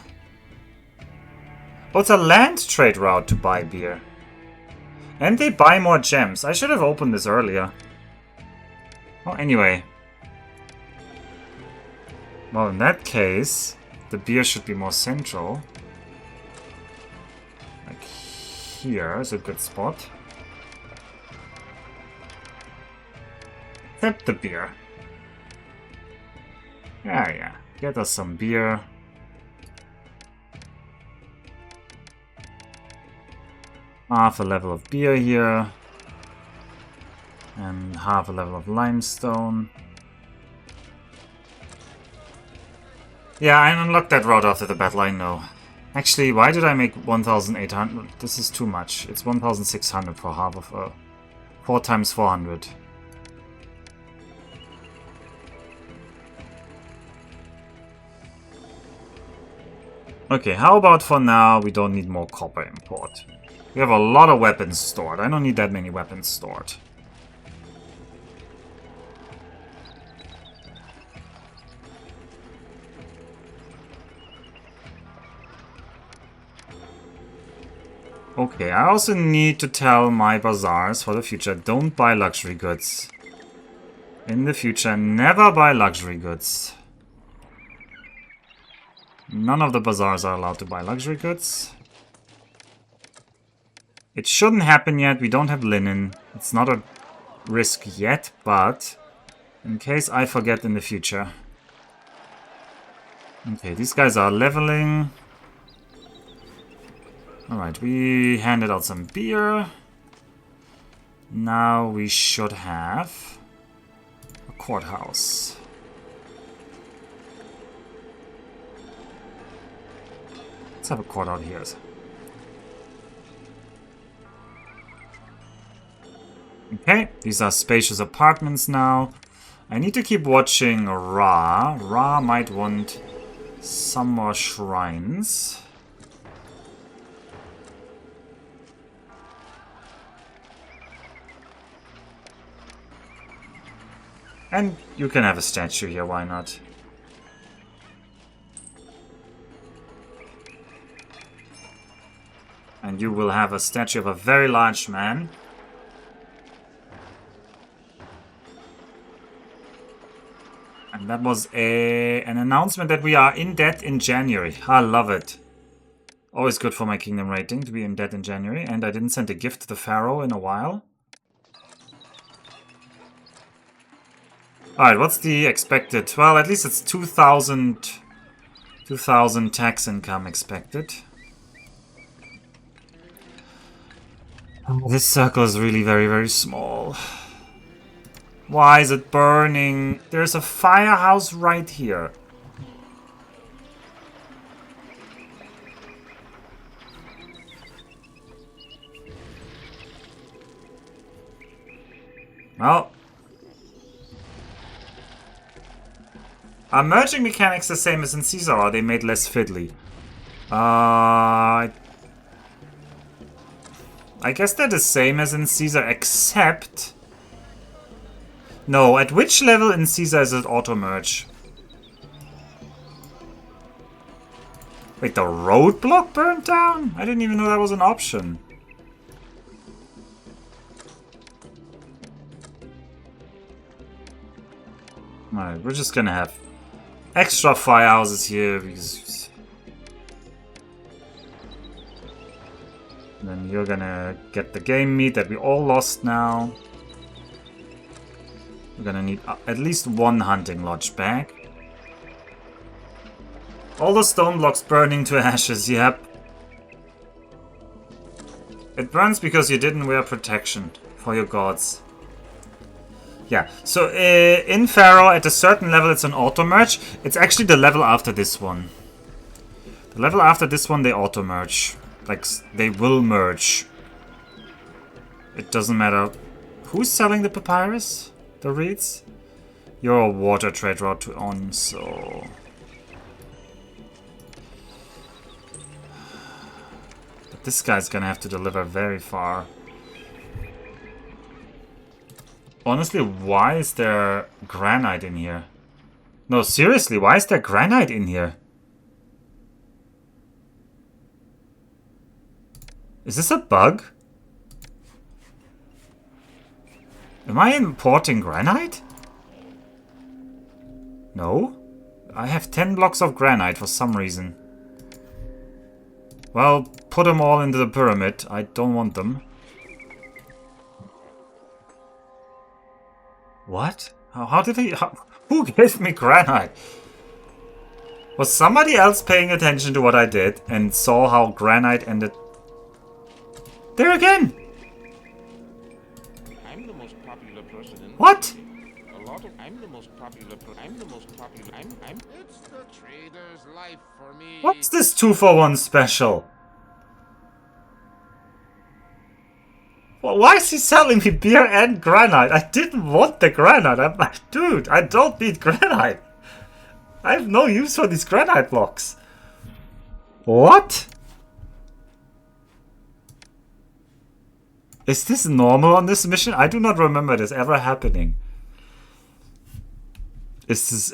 Oh, it's a land trade route to buy beer. And they buy more gems. I should have opened this earlier. Well, anyway. Well, in that case, the beer should be more central. Like here is a good spot. Except the beer. Yeah. Get us some beer. Half a level of beer here. And half a level of limestone. Yeah, I unlocked that route after the battle, I know. Actually, why did I make 1,800? This is too much. It's 1,600 for half of 4 times 400. Okay, how about for now we don't need more copper import. We have a lot of weapons stored. I don't need that many weapons stored. Okay, I also need to tell my bazaars for the future, don't buy luxury goods. In the future, never buy luxury goods. None of the bazaars are allowed to buy luxury goods. It shouldn't happen yet, we don't have linen. It's not a risk yet, but in case I forget in the future. Okay, these guys are leveling. Alright, we handed out some beer. Now we should have a courthouse. Let's have a court out here. Okay, these are spacious apartments now. I need to keep watching Ra. Ra might want some more shrines. And you can have a statue here, why not? And you will have a statue of a very large man. And that was an announcement that we are in debt in January. I love it. Always good for my kingdom rating to be in debt in January. And I didn't send a gift to the Pharaoh in a while. Alright, what's the expected? Well, at least it's 2,000 tax income expected. Oh, this circle is really very, very small. Why is it burning? There's a firehouse right here. Well. Are merging mechanics the same as in Caesar, or are they made less fiddly? I guess they're the same as in Caesar, except... No, at which level in Caesar is it auto-merge? Wait, the roadblock burned down? I didn't even know that was an option. Alright, we're just gonna have extra firehouses here because... Then you're gonna get the game meat that we all lost now. We're gonna need at least one hunting lodge back. All the stone blocks burning to ashes, yep. It burns because you didn't wear protection for your gods. Yeah, so in Pharaoh, at a certain level, it's an auto-merge. It's actually the level after this one. The level after this one, they auto-merge. Like, they will merge. It doesn't matter. Who's selling the papyrus? The reeds? You're a water trade route to on, so... But this guy's gonna have to deliver very far. Honestly, why is there granite in here? No, seriously, why is there granite in here? Is this a bug? Am I importing granite? No? I have 10 blocks of granite for some reason. Well, put them all into the pyramid. I don't want them. What? How did he... who gave me granite? Was somebody else paying attention to what I did and saw how granite ended... There again! I'm the most popular person in... What? I'm the most popular... It's the trader's life for me. What's this 2-for-1 special? Well, why is he selling me beer and granite? I didn't want the granite. I'm like, dude, I don't need granite. I have no use for these granite blocks. What? Is this normal on this mission? I do not remember this ever happening. Is this...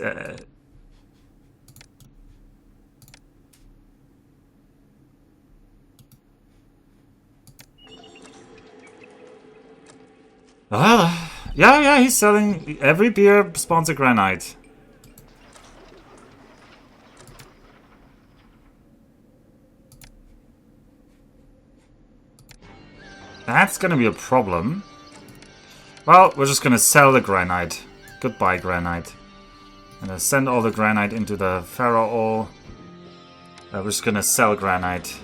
yeah, he's selling... Every beer spawns a granite. That's gonna be a problem. Well, we're just gonna sell the granite. Goodbye, granite. And send all the granite into the Pharaoh. We're just gonna sell granite.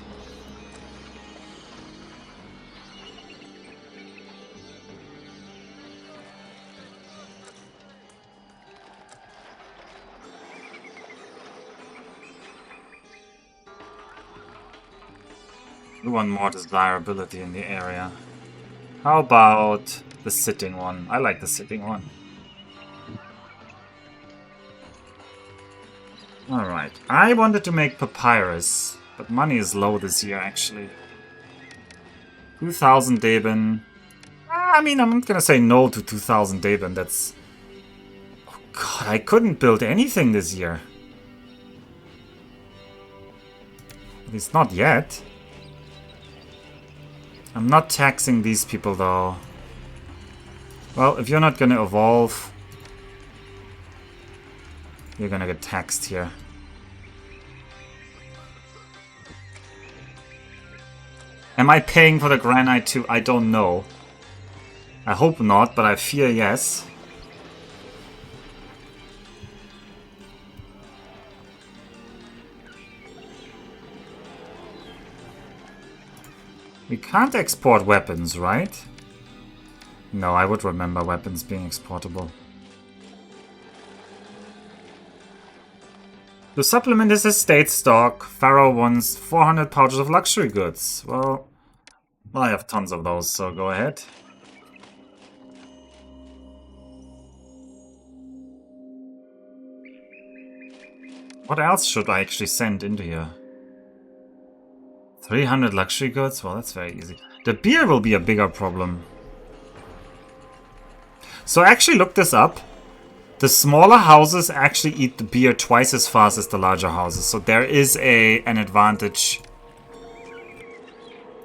We want more desirability in the area. How about the sitting one? I like the sitting one. Alright, I wanted to make papyrus, but money is low this year actually. 2,000 Deben. I mean, I'm not gonna say no to 2,000 Deben, that's God, I couldn't build anything this year. At least not yet. I'm not taxing these people though. Well, if you're not gonna evolve, you're gonna get taxed here. Am I paying for the granite too? I don't know. I hope not, but I fear yes. We can't export weapons, right? No, I would remember weapons being exportable. To supplement his estate stock, Pharaoh wants 400 pouches of luxury goods. Well, I have tons of those, so go ahead. What else should I actually send into here? 300 luxury goods? Well, that's very easy. The beer will be a bigger problem. So I actually looked this up. The smaller houses actually eat the beer twice as fast as the larger houses. So there is an advantage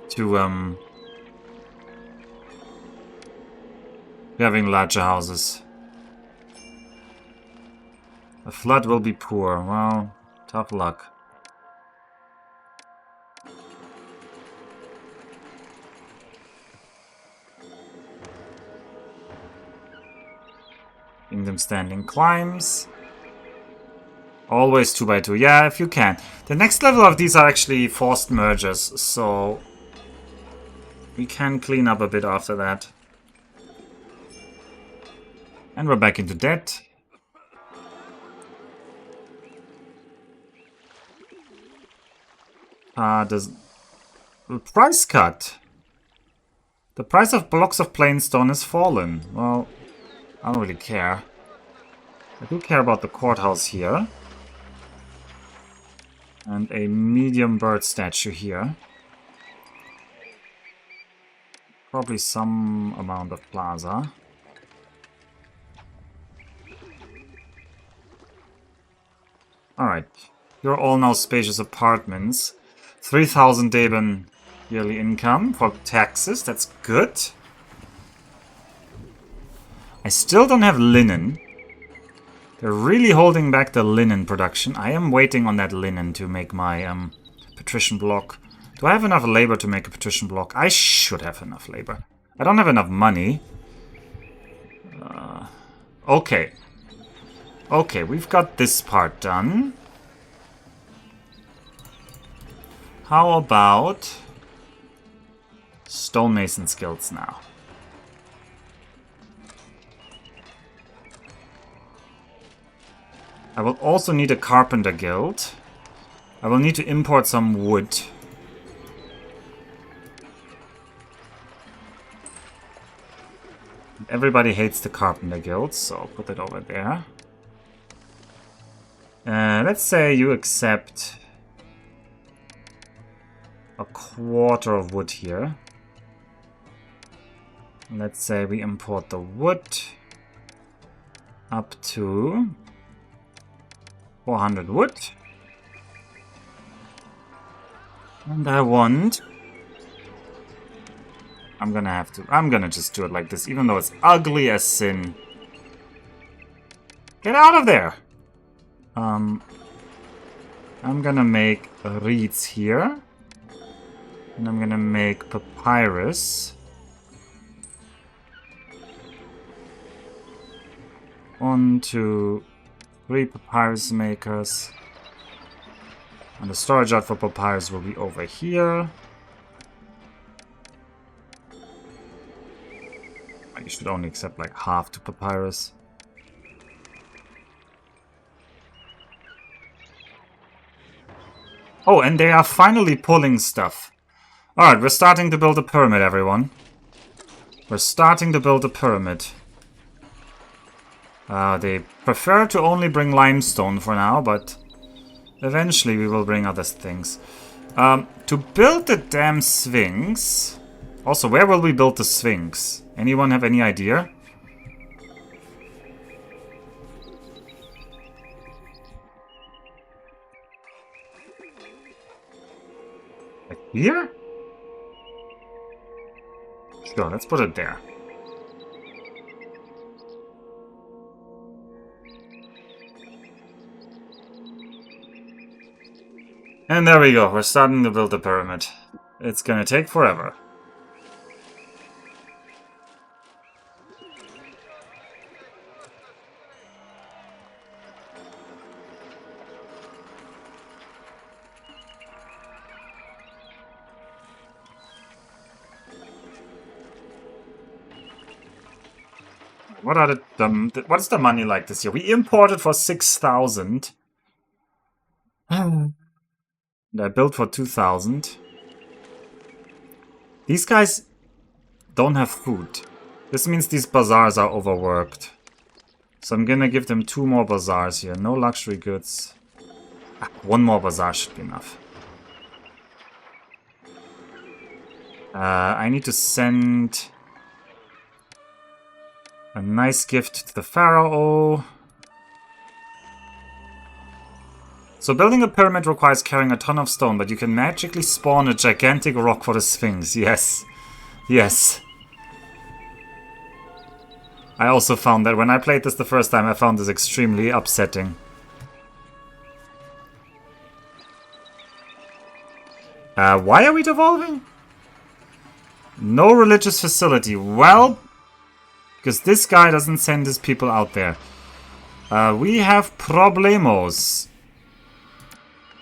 to having larger houses. The flood will be poor. Well, tough luck. Kingdom standing climbs. Always 2x2. Yeah, if you can. The next level of these are actually forced mergers, so we can clean up a bit after that. And we're back into debt. The price cut. The price of blocks of plain stone has fallen. Well, I don't really care. I do care about the courthouse here. And a medium bird statue here. Probably some amount of plaza. Alright. You're all now spacious apartments. 3,000 Deben yearly income for taxes. That's good. I still don't have linen. They're really holding back the linen production. I am waiting on that linen to make my patrician block. Do I have enough labor to make a patrician block? I should have enough labor. I don't have enough money. Okay. Okay, we've got this part done. How about stonemason skills now? I will also need a carpenter guild. I will need to import some wood. Everybody hates the carpenter guild, so I'll put it over there. Let's say you accept a quarter of wood here. Let's say we import the wood up to 400 wood. And I want... I'm gonna just do it like this, even though it's ugly as sin. Get out of there! I'm gonna make reeds here. And I'm gonna make papyrus. 1, 2, 3 papyrus makers. And the storage yard for papyrus will be over here. You should only accept like half to papyrus. Oh, and they are finally pulling stuff. Alright, we're starting to build a pyramid, everyone. We're starting to build a pyramid. They prefer to only bring limestone for now, but eventually we will bring other things. To build the damn Sphinx... Also, where will we build the Sphinx? Anyone have any idea? Here? Sure, let's put it there. And there we go, we're starting to build the pyramid. It's gonna take forever. What are what's the money like this year? We imported for 6,000. And I built for 2,000. These guys don't have food. This means these bazaars are overworked. So I'm gonna give them 2 more bazaars here. No luxury goods. 1 more bazaar should be enough. I need to send a nice gift to the Pharaoh. So building a pyramid requires carrying a ton of stone, but you can magically spawn a gigantic rock for the Sphinx. Yes. Yes. I also found that when I played this the first time, I found this extremely upsetting. Why are we devolving? No religious facility. Well, because this guy doesn't send his people out there. We have problemos.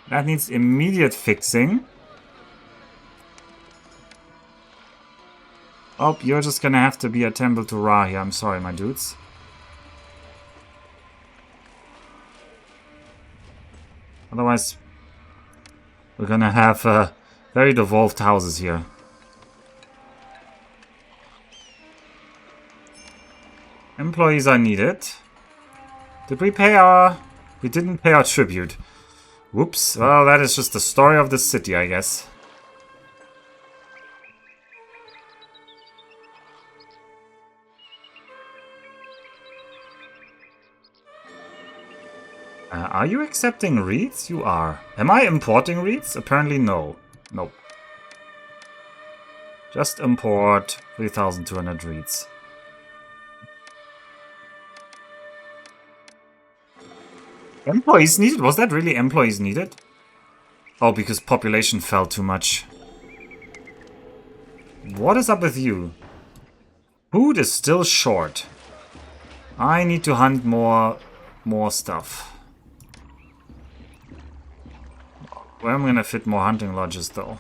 That needs immediate fixing. Oh, you're just gonna have to be a temple to Ra here. I'm sorry, my dudes. Otherwise, we're gonna have very devolved houses here. Employees are needed. Did we pay our... We didn't pay our tribute. Whoops. Well, that is just the story of the city, I guess. Are you accepting reeds? You are. Am I importing reeds? Apparently no. Nope. Just import 3,200 reeds. Employees needed? Was that really employees needed? Oh, because population fell too much. What is up with you? Food is still short. I need to hunt more stuff. Where am I gonna fit more hunting lodges though?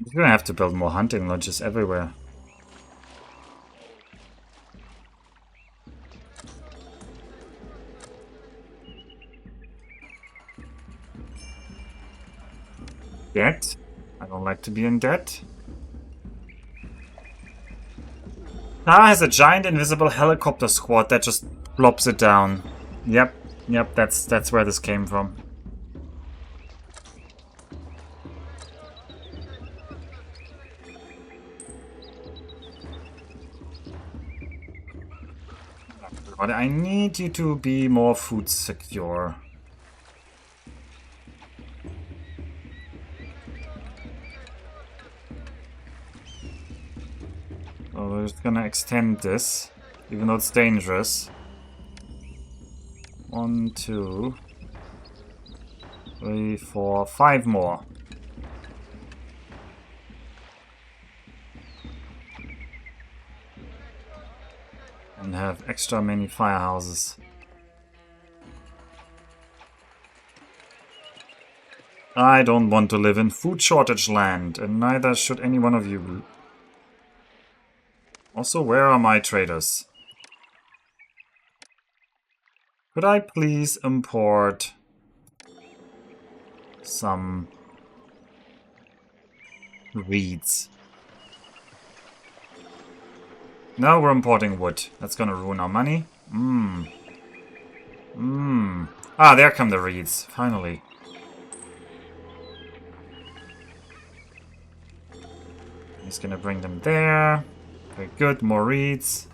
We're gonna have to build more hunting lodges everywhere. Debt? I don't like to be in debt. Tara has a giant invisible helicopter squad that just plops it down. Yep, that's where this came from. But I need you to be more food secure. So we're just gonna extend this, even though it's dangerous. 1, 2, 3, 4, 5 more. And have extra many firehouses. I don't want to live in food shortage land, and neither should any one of you. Also, where are my traders? Could I please import some reeds? No, we're importing wood. That's gonna ruin our money. Ah, there come the reeds. Finally. He's gonna bring them there. Very good, more reeds.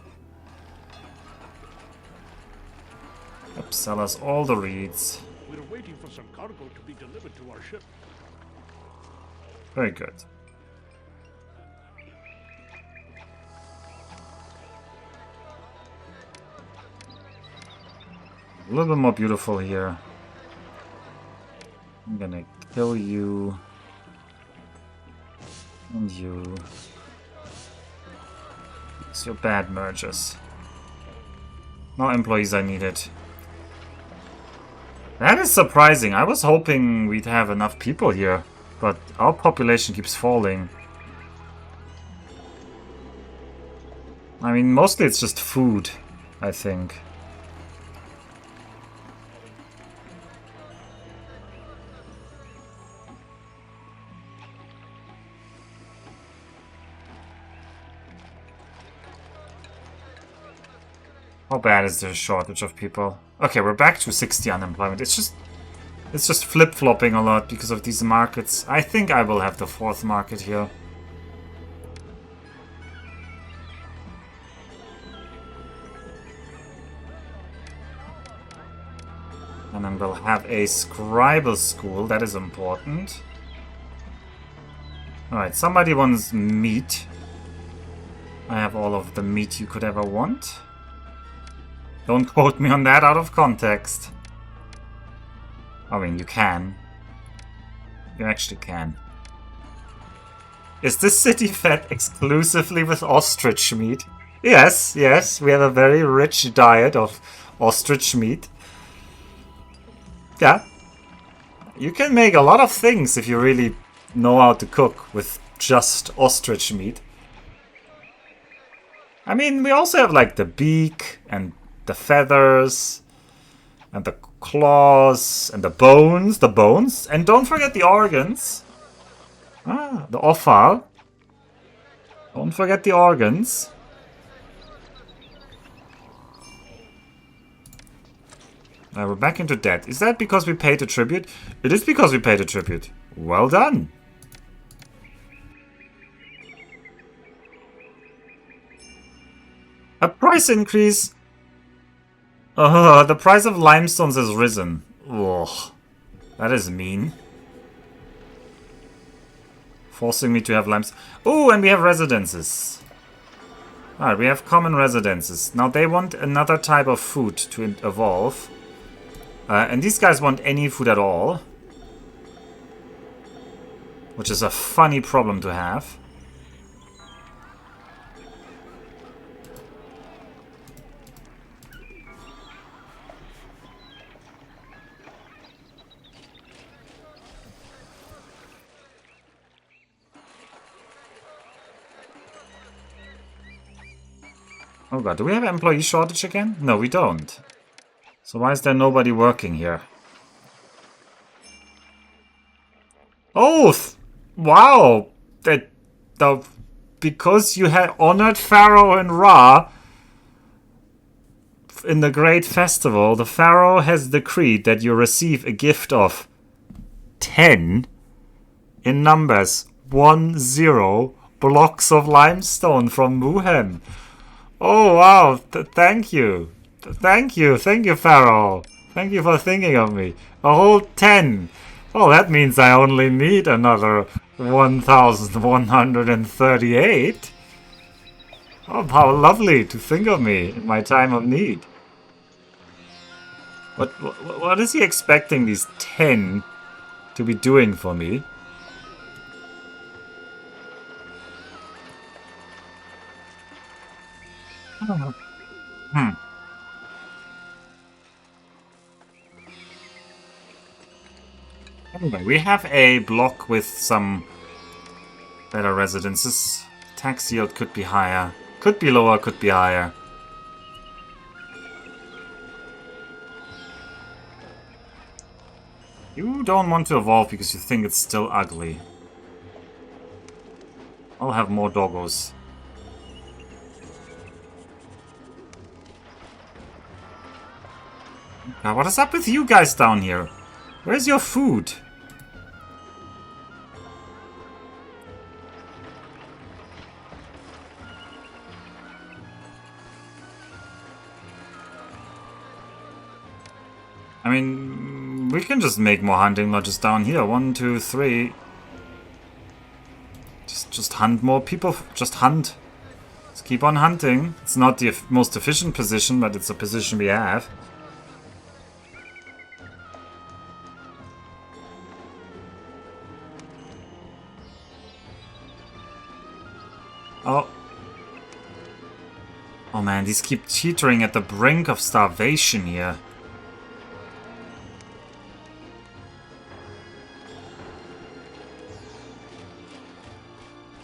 Yep, sell us all the reeds. We're waiting for some cargo to be delivered to our ship. Very good. A little bit more beautiful here. I'm gonna kill you. And you. It's your bad mergers. No employees are needed. That is surprising. I was hoping we'd have enough people here, but our population keeps falling. I mean, mostly it's just food, I think. How bad is there a shortage of people? Okay, we're back to 60 unemployment. It's just flip-flopping a lot because of these markets. I think I will have the 4th market here. And then we'll have a scribal school. That is important. Alright, somebody wants meat. I have all of the meat you could ever want. Don't quote me on that out of context. I mean, you can. You actually can. Is this city fed exclusively with ostrich meat? Yes, yes, we have a very rich diet of ostrich meat. Yeah. You can make a lot of things if you really know how to cook with just ostrich meat. I mean, we also have like the beak and the feathers and the claws and the bones, and don't forget the organs. Ah, the offal. Don't forget the organs. We're back into debt. Is that because we paid a tribute? It is because we paid a tribute. Well done. A price increase. The price of limestones has risen. Ugh. That is mean. Forcing me to have limestone. Oh, and we have residences. Alright, we have common residences. Now they want another type of food to evolve. And these guys want any food at all. Which is a funny problem to have. Oh god, do we have employee shortage again? No, we don't. So why is there nobody working here? Oh, wow! Because you had honored Pharaoh and Ra in the great festival, the Pharaoh has decreed that you receive a gift of 10 in numbers 10 blocks of limestone from Wuhan. Oh wow, thank you. Thank you, Pharaoh. Thank you for thinking of me. A whole 10. Oh, that means I only need another 1,138. Oh, how lovely to think of me in my time of need. What is he expecting these 10 to be doing for me? Anyway, we have a block with some better residences. Tax yield could be higher. Could be lower, could be higher. You don't want to evolve because you think it's still ugly. I'll have more doggos. Now, what is up with you guys down here? Where's your food? I mean, we can just make more hunting lodges down here. 1, 2, 3. Just hunt more people. Just hunt. Just keep on hunting. It's not the most efficient position, but it's a position we have. Oh. Oh man, these keep teetering at the brink of starvation here.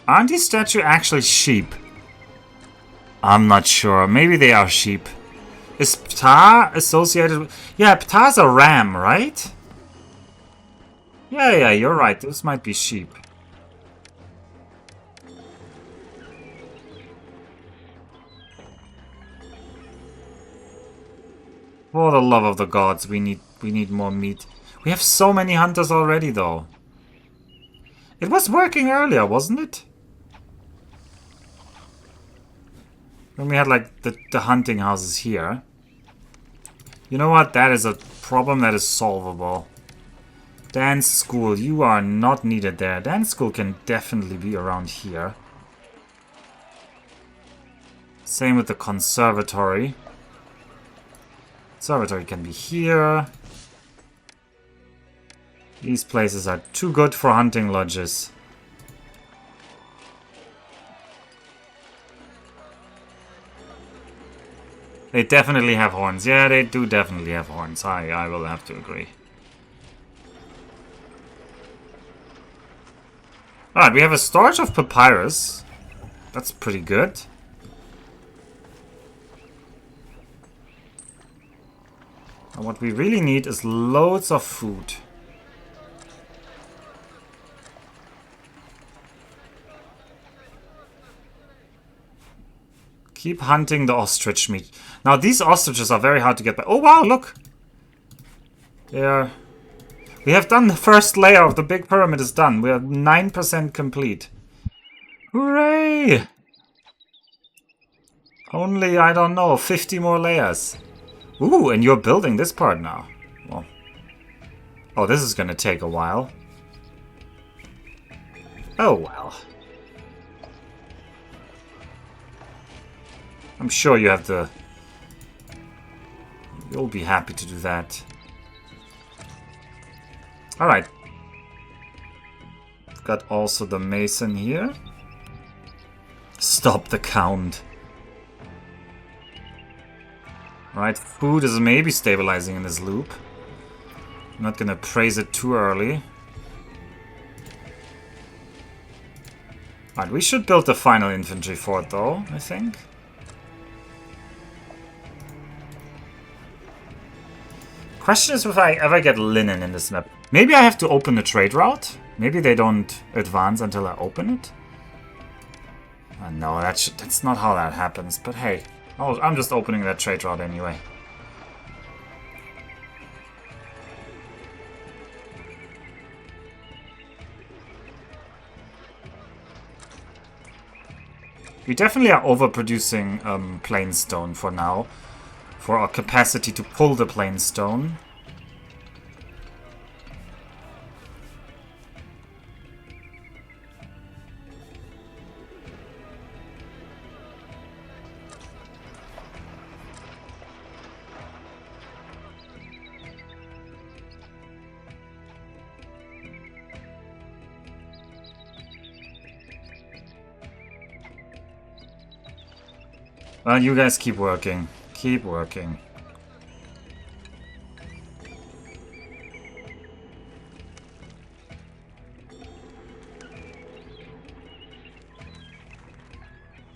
Aren't these statues actually sheep? I'm not sure. Maybe they are sheep. Is Ptah associated with... Yeah, Ptah's a ram, right? Yeah, you're right. This might be sheep. For the love of the gods, we need more meat. We have so many hunters already, though. It was working earlier, wasn't it? When we had, like, the hunting houses here. You know what? That is a problem that is solvable. Dance school, you are not needed there. Dance school can definitely be around here. Same with the conservatory. Conservatory can be here. These places are too good for hunting lodges. They definitely have horns. Yeah, they do definitely have horns. I will have to agree. Alright, we have a storage of papyrus. That's pretty good. And what we really need is loads of food. Keep hunting the ostrich meat. Now, these ostriches are very hard to get by. Oh, wow, look! We have done the first layer of the big pyramid is done. We are 9% complete. Hooray! Only, I don't know, 50 more layers. Ooh, and you're building this part now. Well, oh, this is gonna take a while. Oh, well. I'm sure you have the... You'll be happy to do that. Alright. Got also the mason here. Stop the count. Alright, food is maybe stabilizing in this loop. I'm not gonna praise it too early. Alright, we should build the final infantry fort though, I think. Question is if I ever get linen in this map. Maybe I have to open the trade route? Maybe they don't advance until I open it? No, that's not how that happens, but hey. I'm just opening that trade route anyway. We definitely are overproducing plain stone for now. For our capacity to pull the plain stone. Well, you guys keep working. Keep working.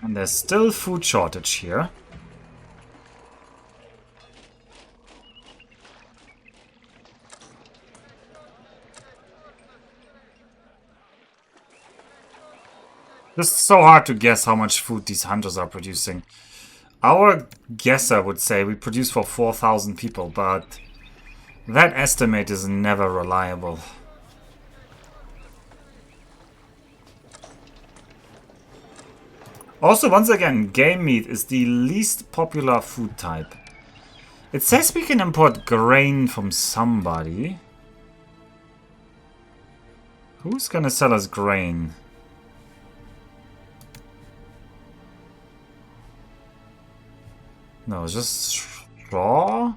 And there's still food shortage here. It's so hard to guess how much food these hunters are producing. Our guesser would say we produce for 4,000 people, but that estimate is never reliable. Also, once again, game meat is the least popular food type. It says we can import grain from somebody. Who's gonna sell us grain? No, just straw?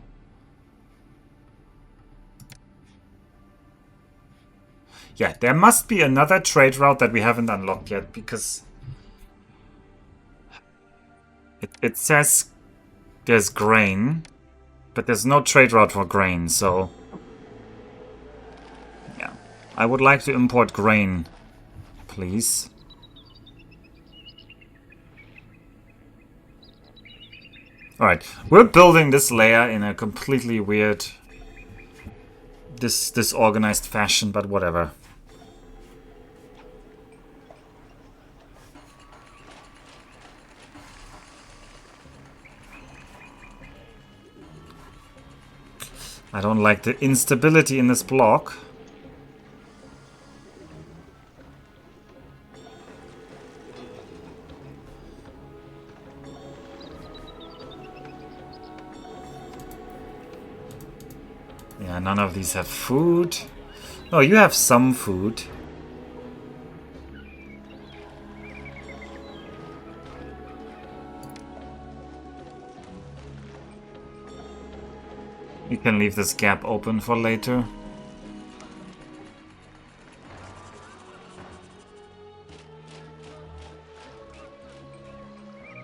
Yeah, there must be another trade route that we haven't unlocked yet, because it says there's grain, but there's no trade route for grain, so yeah. I would like to import grain, please. Alright, we're building this layer in a completely weird, disorganized fashion, but whatever. I don't like the instability in this block. Yeah, none of these have food. Oh, you have some food. You can leave this gap open for later.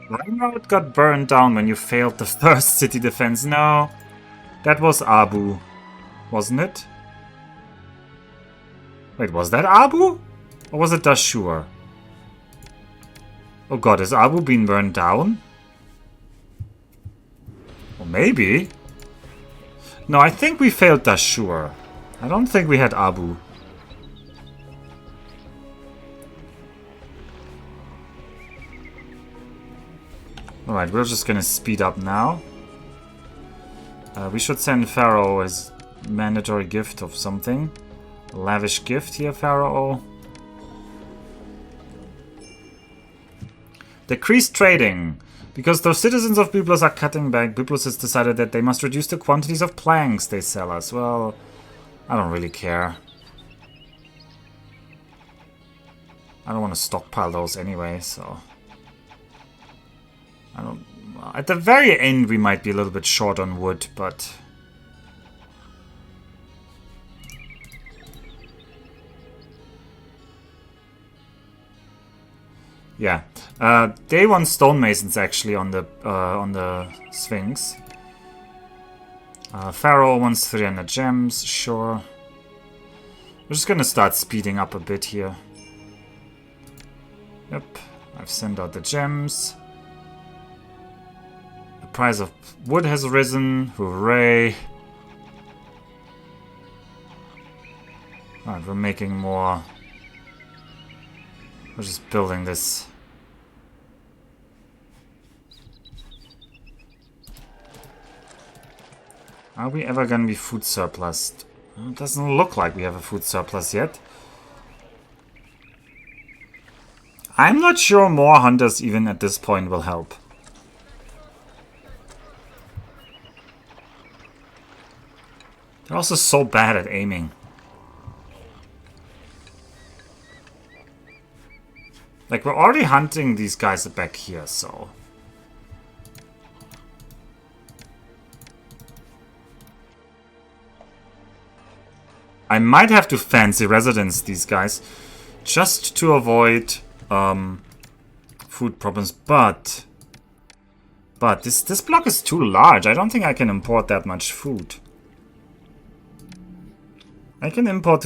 It got burned down when you failed the first city defense. No, that was Abu, wasn't it? Wait, was that Abu? Or was it Dashur? Oh god, is Abu being burned down? Or maybe. No, I think we failed Dashur. I don't think we had Abu. Alright, we're just gonna speed up now. We should send Pharaoh his mandatory gift of something. A lavish gift here, Pharaoh. Decreased trading. Because those citizens of Byblos are cutting back, Byblos has decided that they must reduce the quantities of planks they sell us. Well, I don't really care. I don't want to stockpile those anyway, so... I don't... At the very end we might be a little bit short on wood, but... Yeah. Day 1 stonemasons actually on the Sphinx. Pharaoh wants 300 gems, sure. We're just gonna start speeding up a bit here. Yep, I've sent out the gems. The price of wood has risen, hooray. Alright, we're making more. We're just building this. Are we ever gonna be food surplus? It doesn't look like we have a food surplus yet. I'm not sure more hunters even at this point will help. They're also so bad at aiming. Like, we're already hunting these guys back here, so... I might have to fancy residence these guys, just to avoid food problems, but this block is too large. I don't think I can import that much food. I can import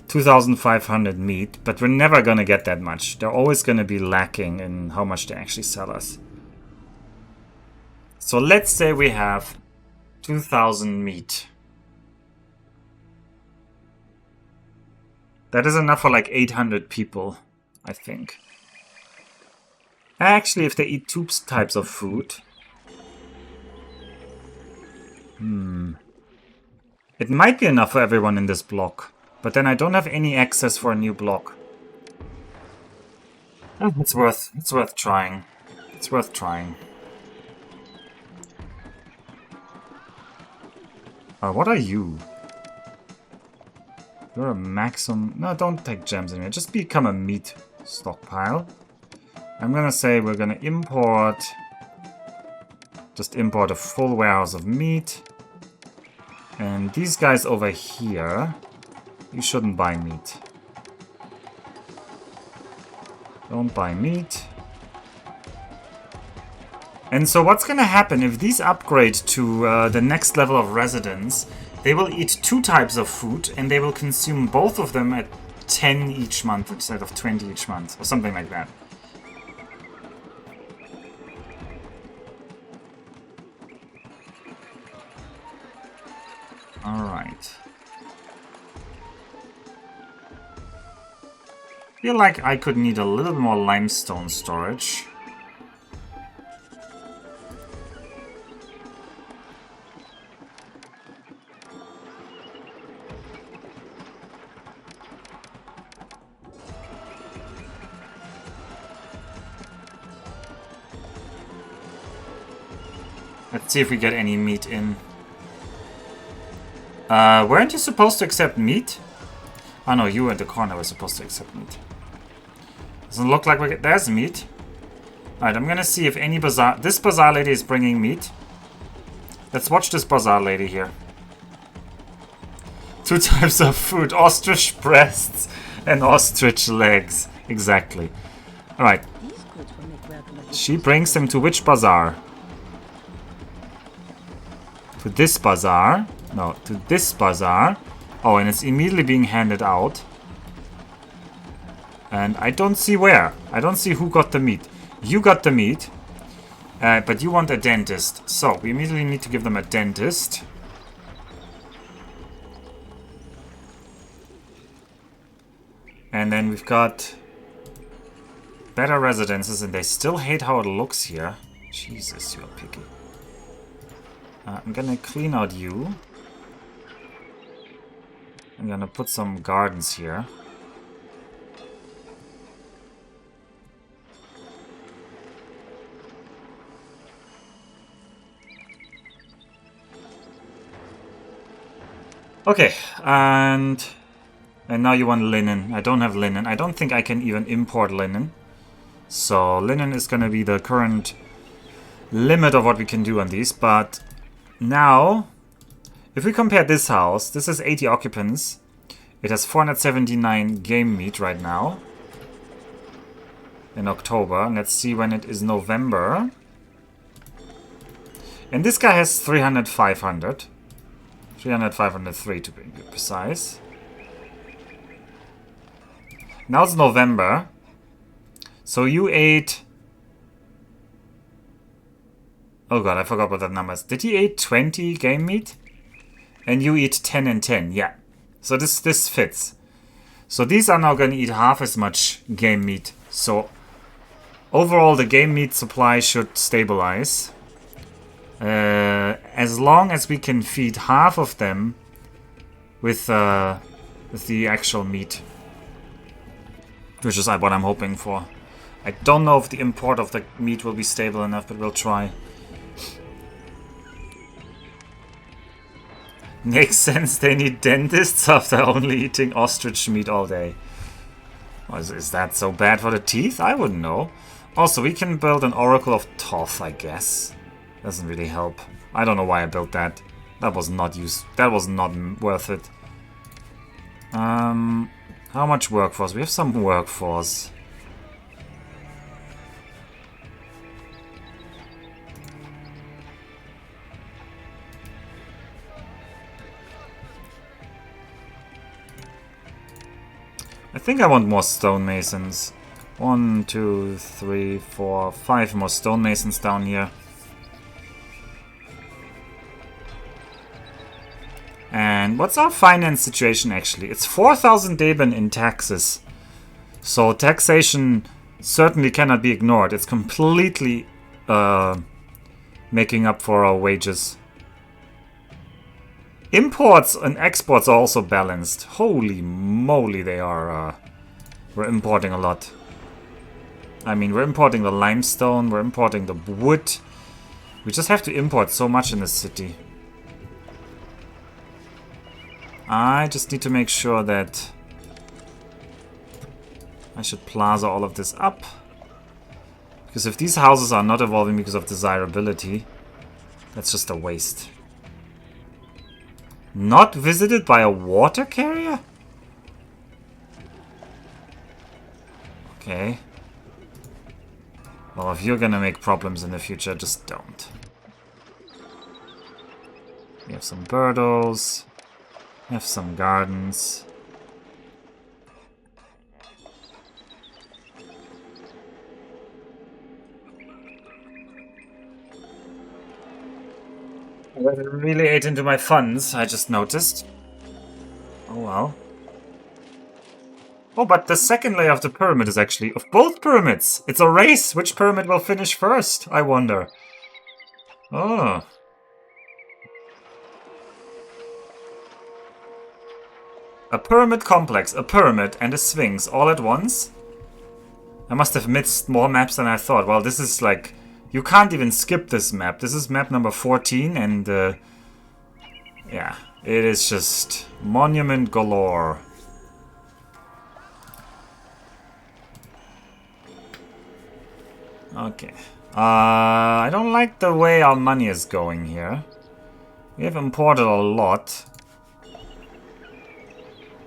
2,500 meat, but we're never gonna get that much. They're always gonna be lacking in how much they actually sell us. So let's say we have 2,000 meat. That is enough for like 800 people, I think. Actually, if they eat two types of food... It might be enough for everyone in this block. But then I don't have any access for a new block. Oh, it's worth trying. It's worth trying. What are you? You're a maximum... No, don't take gems anymore. Just become a meat stockpile. I'm gonna say we're gonna import... Just import a full warehouse of meat. And these guys over here... You shouldn't buy meat. Don't buy meat. And so what's gonna happen if these upgrade to the next level of residence? They will eat 2 types of food, and they will consume both of them at 10 each month instead of 20 each month, or something like that. Alright. Feel like I could need a little more limestone storage. Let's see if we get any meat in. Weren't you supposed to accept meat? Oh no, you in the corner were supposed to accept meat. Doesn't look like we get... There's meat. Alright, I'm gonna see if any bazaar... This bazaar lady is bringing meat. Let's watch this bazaar lady here. 2 types of food. Ostrich breasts and ostrich legs. Exactly. Alright. She brings them to which bazaar? To this bazaar. No, to this bazaar. Oh, and it's immediately being handed out. And I don't see where. I don't see who got the meat. You got the meat. But you want a dentist. So, we immediately need to give them a dentist. And then we've got better residences, and they still hate how it looks here. Jesus, you're picky. I'm gonna clean out you. I'm gonna put some gardens here. Okay, and now you want linen. I don't have linen. I don't think I can even import linen. So linen is gonna be the current limit of what we can do on these, but now, if we compare this house, this is 80 occupants. It has 479 game meat right now. In October. Let's see when it is November. And this guy has 300, 500. 300, 503 to be precise. Now it's November. So you ate... Oh god, I forgot what that number is. Did he eat 20 game meat? And you eat 10 and 10, yeah. So this fits. So these are now going to eat half as much game meat. So overall the game meat supply should stabilize. As long as we can feed half of them with the actual meat. Which is what I'm hoping for. I don't know if the import of the meat will be stable enough, but we'll try. Makes sense, they need dentists after only eating ostrich meat all day. Is that so bad for the teeth? I wouldn't know. Also, we can build an Oracle of Thoth, I guess. Doesn't really help. I don't know why I built that. That was not worth it. How much workforce? We have some workforce. I think I want more stonemasons. 1, 2, 3, 4, 5 more stonemasons down here. And what's our finance situation actually? It's 4,000 Deben in taxes. So taxation certainly cannot be ignored. It's completely making up for our wages. Imports and exports are also balanced. Holy moly, they are... we're importing a lot. I mean, we're importing the limestone, we're importing the wood. We just have to import so much in this city. I just need to make sure that I should plaza all of this up. Because if these houses are not evolving because of desirability, that's just a waste. Not visited by a water carrier? Okay. Well, if you're gonna make problems in the future, just don't. We have some birdos. We have some gardens. I really ate into my funds, I just noticed. Oh well. Oh, but the second layer of the pyramid is actually of both pyramids. It's a race. Which pyramid will finish first, I wonder. Oh. A pyramid complex, a pyramid, and a sphinx all at once? I must have missed more maps than I thought. Well, this is like... You can't even skip this map. This is map number 14 and... yeah, it is just monument galore. Okay. I don't like the way our money is going here. We have imported a lot.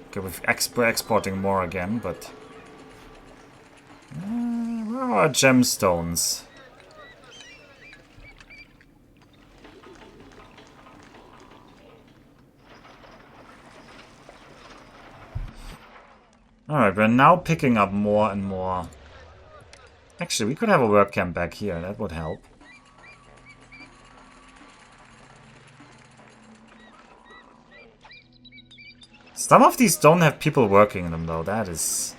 Okay, we're exporting more again, but... where are our gemstones? Alright, we're now picking up more and more. Actually, we could have a work camp back here. That would help. Some of these don't have people working in them, though. That is...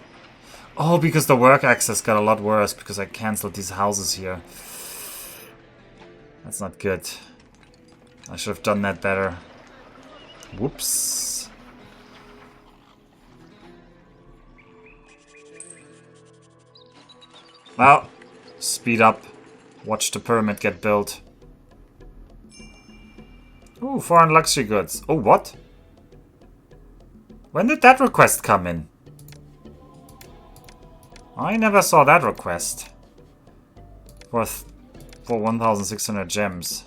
Oh, because the work access got a lot worse because I cancelled these houses here. That's not good. I should have done that better. Whoops. Well, speed up. Watch the pyramid get built. Ooh, foreign luxury goods. Oh, what? When did that request come in? I never saw that request. For 1,600 gems.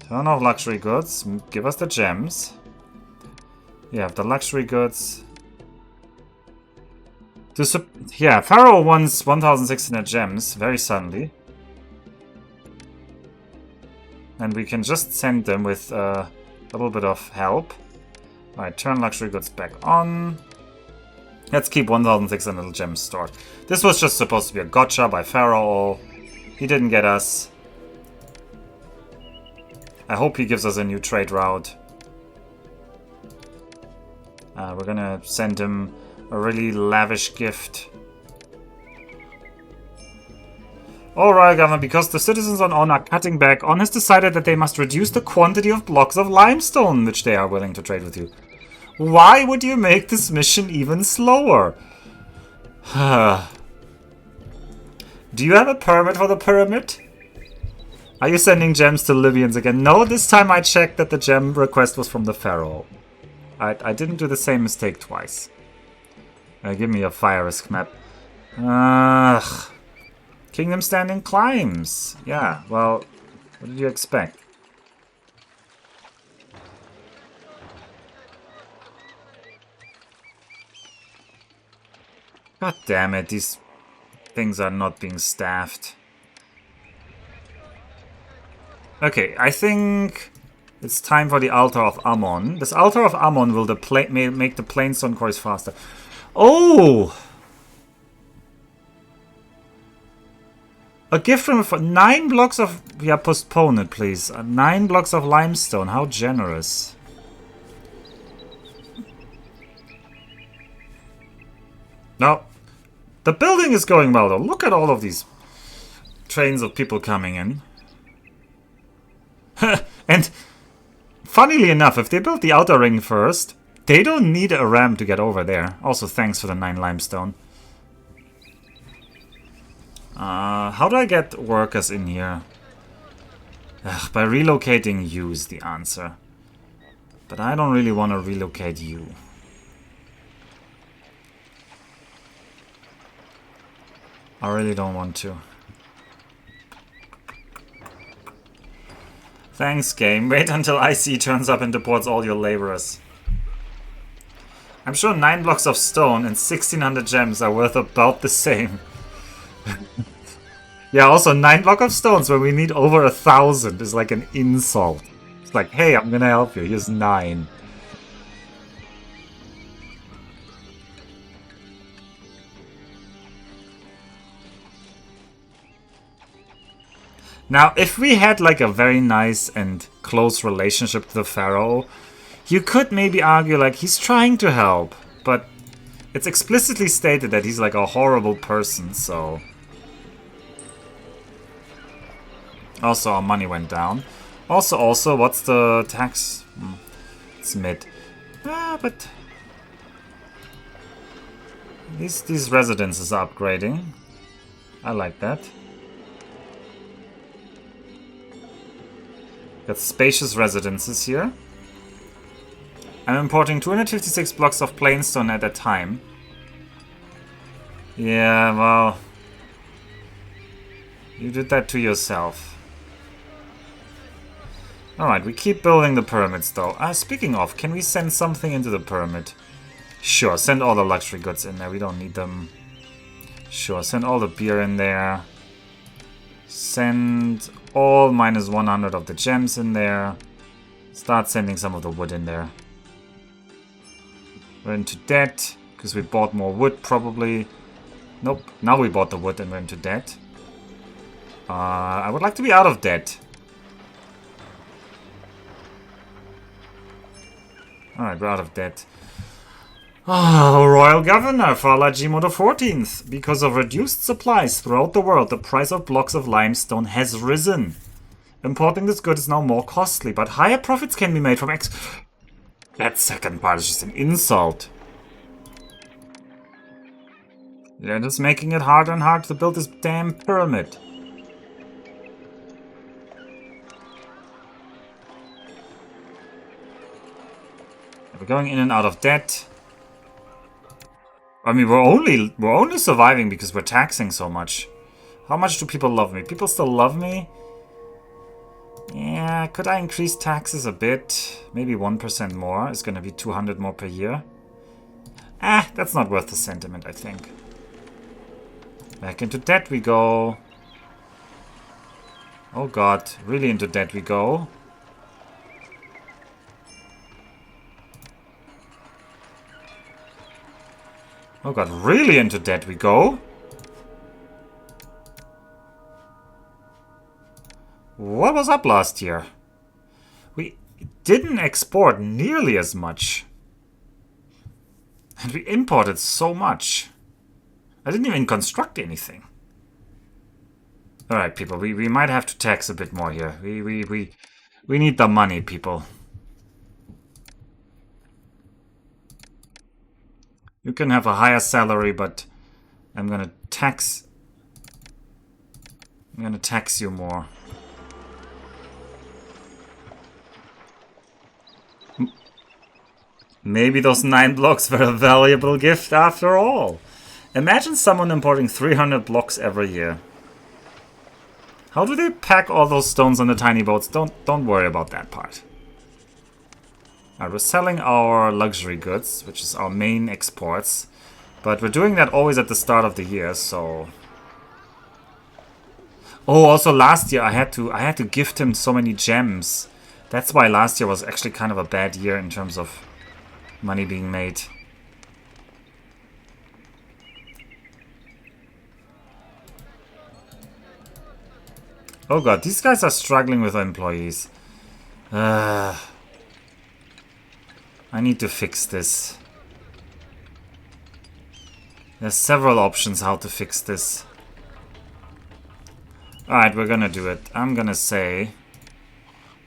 Turn off luxury goods. Give us the gems. You have the luxury goods. Yeah, Pharaoh wants 1,600 gems very suddenly. And we can just send them with a little bit of help. Alright, turn luxury goods back on. Let's keep 1,600 gems stored. This was just supposed to be a gotcha by Pharaoh. He didn't get us. I hope he gives us a new trade route. We're gonna send him a really lavish gift. Alright, Governor, because the citizens on On are cutting back, On has decided that they must reduce the quantity of blocks of limestone which they are willing to trade with you. Why would you make this mission even slower? Do you have a permit for the pyramid? Are you sending gems to Libyans again? No, this time I checked that the gem request was from the Pharaoh. I didn't do the same mistake twice. Give me a fire risk map. Kingdom standing climbs. Yeah, well, what did you expect? God damn it, these things are not being staffed. Okay, I think it's time for the Altar of Ammon. This Altar of Ammon will make the plainstone cores faster. Oh! A gift from 9 blocks of... Yeah, postpone it, please. 9 blocks of limestone. How generous. No. The building is going well, though. Look at all of these trains of people coming in. And, funnily enough, if they build the outer ring first, they don't need a ramp to get over there. Also, thanks for the 9 limestone. How do I get workers in here? Ugh, by relocating you is the answer. But I don't really want to relocate you. I really don't want to. Thanks, game. Wait until IC turns up and deports all your laborers. I'm sure 9 blocks of stone and 1600 gems are worth about the same. Yeah, also 9 blocks of stones when we need over 1,000 is like an insult. It's like, hey, I'm gonna help you. Here's 9. Now, if we had like a very nice and close relationship to the Pharaoh, you could maybe argue like he's trying to help, but it's explicitly stated that he's like a horrible person, so... Also, our money went down. Also, what's the tax? It's mid. But... These residences are upgrading. I like that. Got spacious residences here. I'm importing 256 blocks of plainstone at a time. Yeah, well... You did that to yourself. Alright, we keep building the pyramids though. Speaking of, can we send something into the pyramid? Sure, send all the luxury goods in there. We don't need them. Sure, send all the beer in there. Send all minus 100 of the gems in there. Start sending some of the wood in there. We're into debt, because we bought more wood probably. Nope, now we bought the wood and we're into debt. I would like to be out of debt. Alright, we're out of debt. Oh, Royal Governor Pharaoh Khufu the 14th. Because of reduced supplies throughout the world, the price of blocks of limestone has risen. Importing this good is now more costly, but higher profits can be made from That second part is just an insult. They're just making it harder and harder to build this damn pyramid. We're going in and out of debt. I mean, we're only surviving because we're taxing so much. How much do people love me? People still love me? Yeah, could I increase taxes a bit? Maybe 1% more. It's gonna be 200 more per year. That's not worth the sentiment, I think. Back into debt we go. Oh god, really into debt we go. Oh god, really into debt we go. What was up last year? We didn't export nearly as much. And we imported so much. I didn't even construct anything. Alright, people, we might have to tax a bit more here. We need the money, people. You can have a higher salary, but I'm gonna tax you more. Maybe those 9 blocks were a valuable gift after all. Imagine someone importing 300 blocks every year. How do they pack all those stones on the tiny boats? Don't worry about that part. Alright, we're selling our luxury goods, which is our main exports. But we're doing that always at the start of the year, so... Oh, also last year I had to gift him so many gems. That's why last year was actually kind of a bad year in terms of money being made. Oh god, these guys are struggling with employees. I need to fix this. There's several options how to fix this. Alright, we're gonna do it. I'm gonna say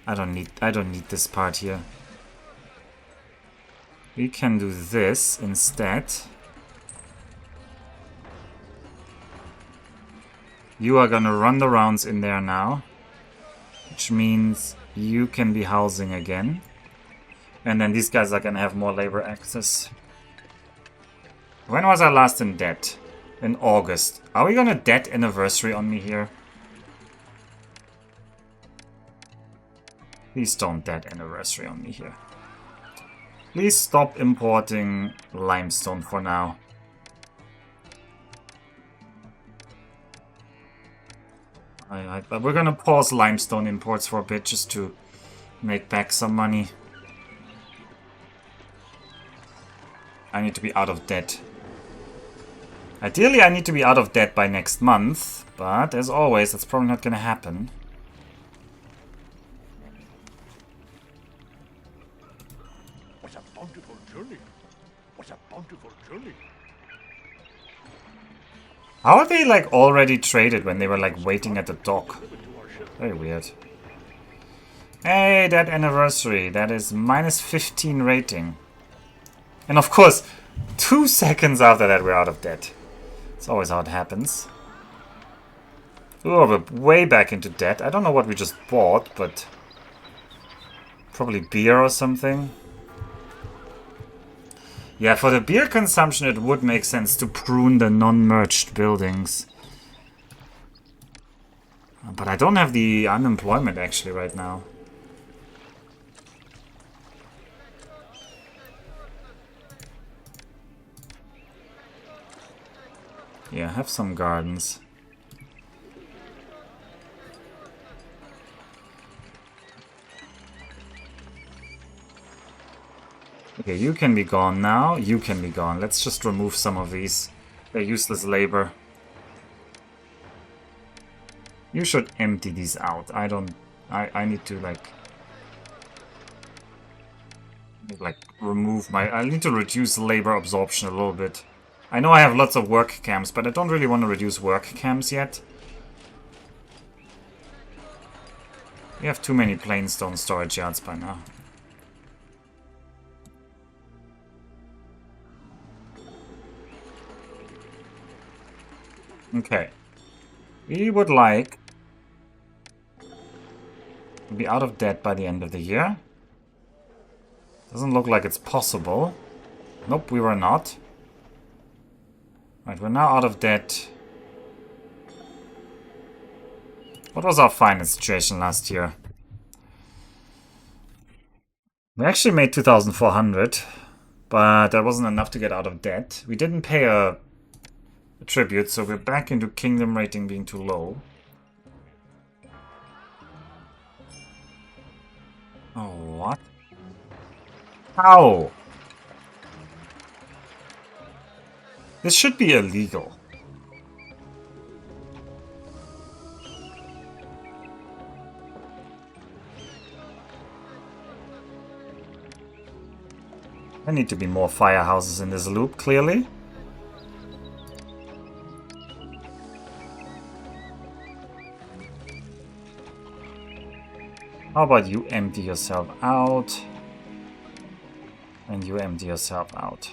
I don't need this part here. We can do this instead. You are gonna run the rounds in there now, which means you can be housing again. And then these guys are gonna have more labor access. When was I last in debt? In August. Are we gonna debt anniversary on me here? Please don't debt anniversary on me here. Please stop importing limestone for now. But we're gonna pause limestone imports for a bit just to make back some money. I need to be out of debt. Ideally, I need to be out of debt by next month, but as always, that's probably not gonna happen. What a bountiful journey. What a bountiful journey. How are they, like, already traded when they were, like, waiting at the dock? Very weird. Hey, that anniversary. That is minus 15 rating. And of course, 2 seconds after that, we're out of debt. It's always how it happens. Oh, we're way back into debt. I don't know what we just bought, but probably beer or something. Yeah, for the beer consumption, it would make sense to prune the non-merged buildings. But I don't have the unemployment actually right now. Yeah, have some gardens. Okay, you can be gone now. You can be gone. Let's just remove some of these. They're useless labor. You should empty these out. I need to like remove my... I need to reduce labor absorption a little bit. I know I have lots of work camps, but I don't really want to reduce work camps yet. We have too many plainstone storage yards by now. Okay. We would like to be out of debt by the end of the year. Doesn't look like it's possible. Nope, we were not. Right, we're now out of debt. What was our finance situation last year? We actually made 2,400, but that wasn't enough to get out of debt. We didn't pay a tribute, so we're back into kingdom rating being too low. Oh, what? How? This should be illegal. There need to be more firehouses in this loop, clearly. How about you empty yourself out? And you empty yourself out.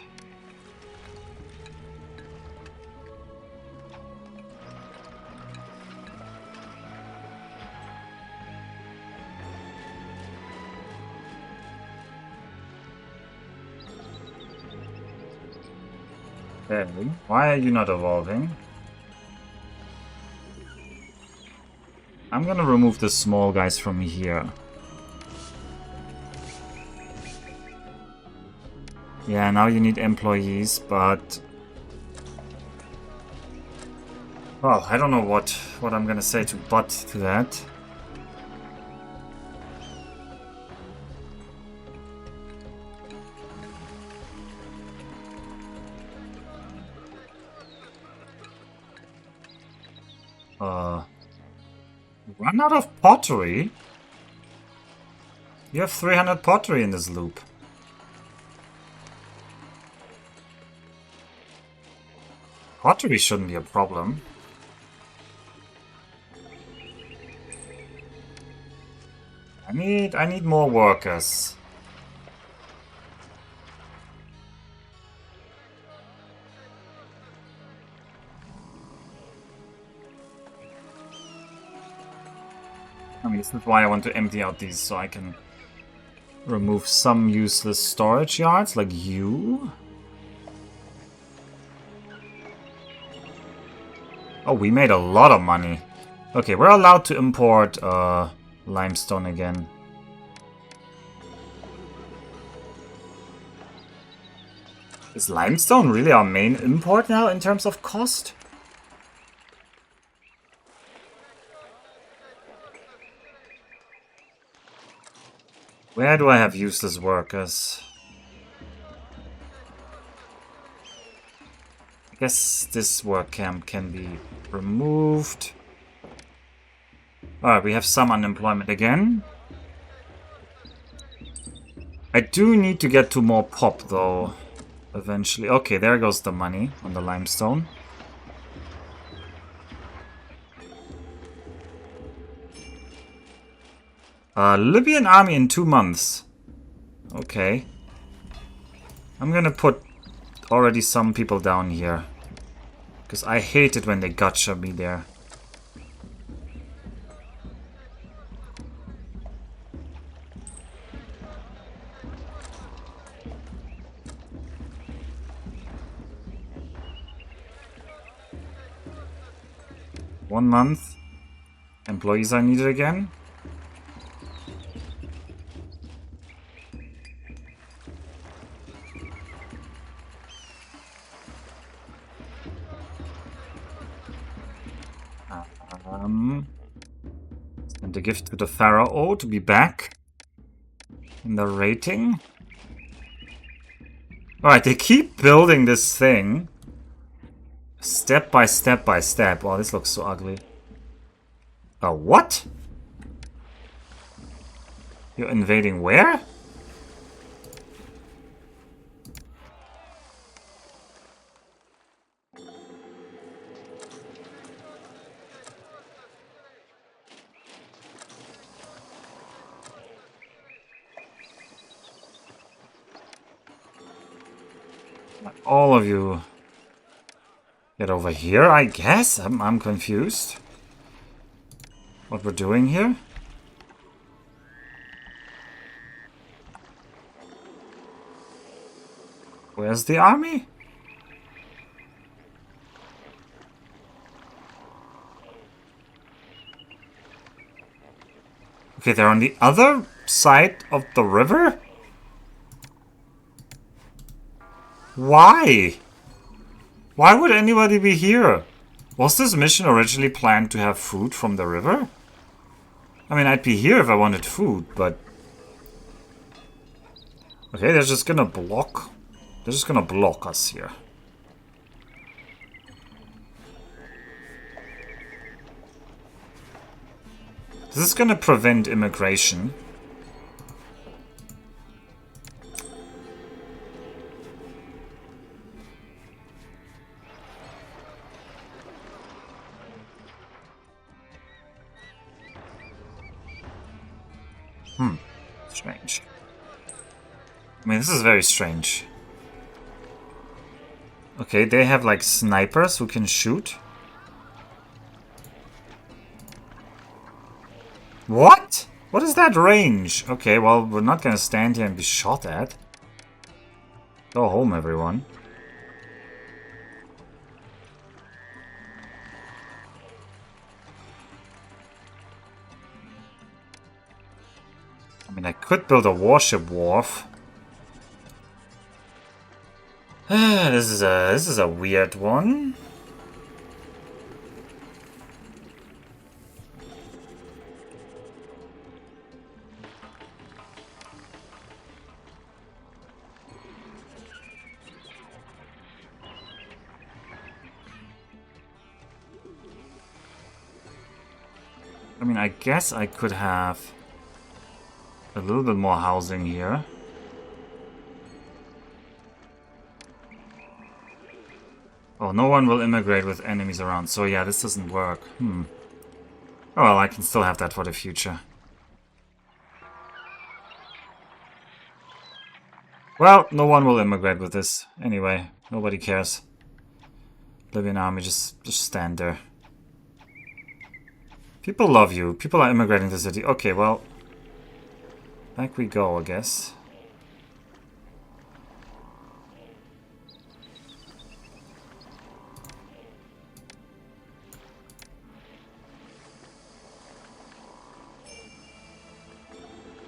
Okay, why are you not evolving? I'm gonna remove the small guys from here. Yeah, now you need employees, but... Well, I don't know what I'm gonna say to but to that. Run out of pottery? You have 300 pottery in this loop. Pottery shouldn't be a problem. I need more workers. I mean, this is why I want to empty out these so I can Remove some useless storage yards, like you. Oh, we made a lot of money. Okay, we're allowed to import limestone again. Is limestone really our main import now in terms of cost? Where do I have useless workers? I guess this work camp can be removed. Alright, we have some unemployment again. I do need to get to more pop though. Eventually. Okay, there goes the money on the limestone. Libyan army in 2 months. Okay. I'm gonna put already some people down here. Because I hate it when they gotcha me there. One month. Employees are needed again. Send a gift to the Pharaoh to be back in the rating. Alright, they keep building this thing. Step by step by step. Oh, this looks so ugly. What? You're invading where? All of you get over here, I guess? I'm confused. What we're doing here? Where's the army? Okay, they're on the other side of the river? Why? Why would anybody be here? Was this mission originally planned to have food from the river? I mean, I'd be here if I wanted food, but... Okay, they're just gonna block... They're just gonna block us here. This is gonna prevent immigration. Strange. I mean, this is very strange. Okay, they have like snipers who can shoot. What? What is that range? Okay, well, we're not gonna stand here and be shot at. Go home, everyone. I mean, I could build a warship wharf. This is a weird one. I mean, I guess I could have a little bit more housing here. Oh, no one will immigrate with enemies around. So yeah, this doesn't work. Oh well, I can still have that for the future. Well, no one will immigrate with this. Anyway, nobody cares. Libyan army, just stand there. People love you. People are immigrating to the city. Okay, well... Back we go, I guess.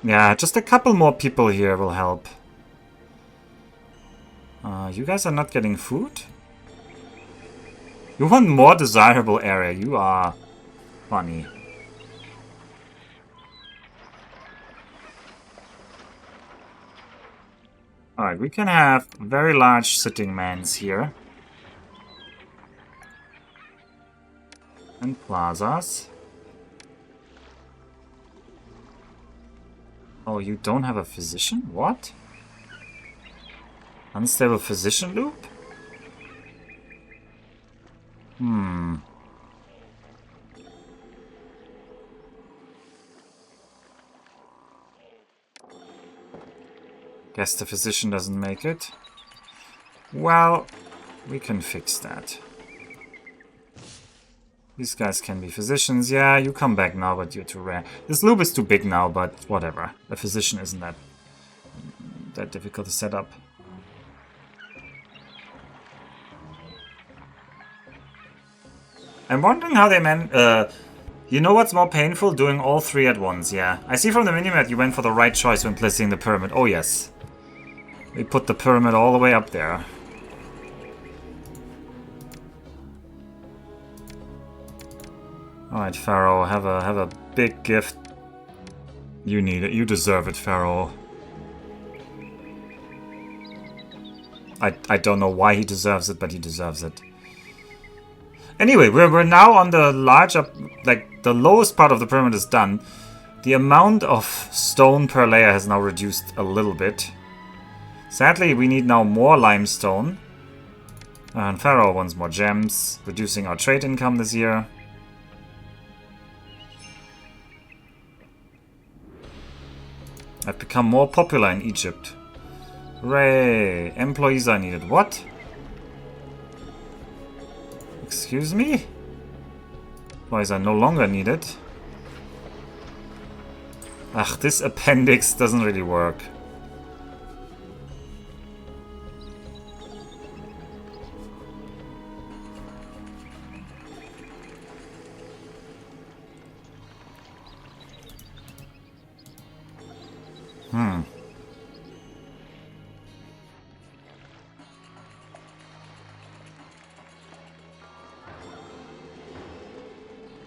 Yeah, just a couple more people here will help. You guys are not getting food? You want more desirable area. You are funny. Alright, we can have very large sitting mans here. And plazas. Oh, you don't have a physician? What? Unstable physician loop? Hmm. Guess the physician doesn't make it. Well, we can fix that. These guys can be physicians. Yeah, you come back now, but you're too rare. This loop is too big now, but whatever. A physician isn't that difficult to set up. I'm wondering how they you know what's more painful? Doing all three at once, yeah. I see from the minimap you went for the right choice when placing the pyramid. Oh yes. We put the pyramid all the way up there. Alright, Pharaoh, have a big gift. You need it. You deserve it, Pharaoh. I don't know why he deserves it, but he deserves it. Anyway, we're now on the larger, like, the lowest part of the pyramid is done. The amount of stone per layer has now reduced a little bit. Sadly, we need now more limestone. And Pharaoh wants more gems, reducing our trade income this year. I've become more popular in Egypt. Hooray! Employees are needed. What? Excuse me? Employees are no longer needed. Ugh, this appendix doesn't really work.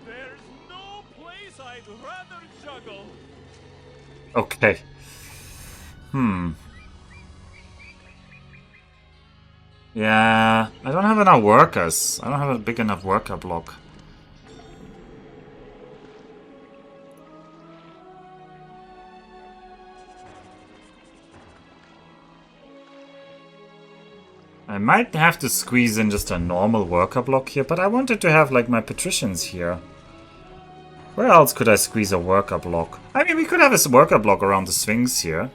There's no place I'd rather juggle. Okay. Yeah, I don't have enough workers. I don't have a big enough worker block. I might have to squeeze in just a normal worker block here, but I wanted to have, like, my patricians here. Where else could I squeeze a worker block? I mean, we could have a worker block around the Sphinx here.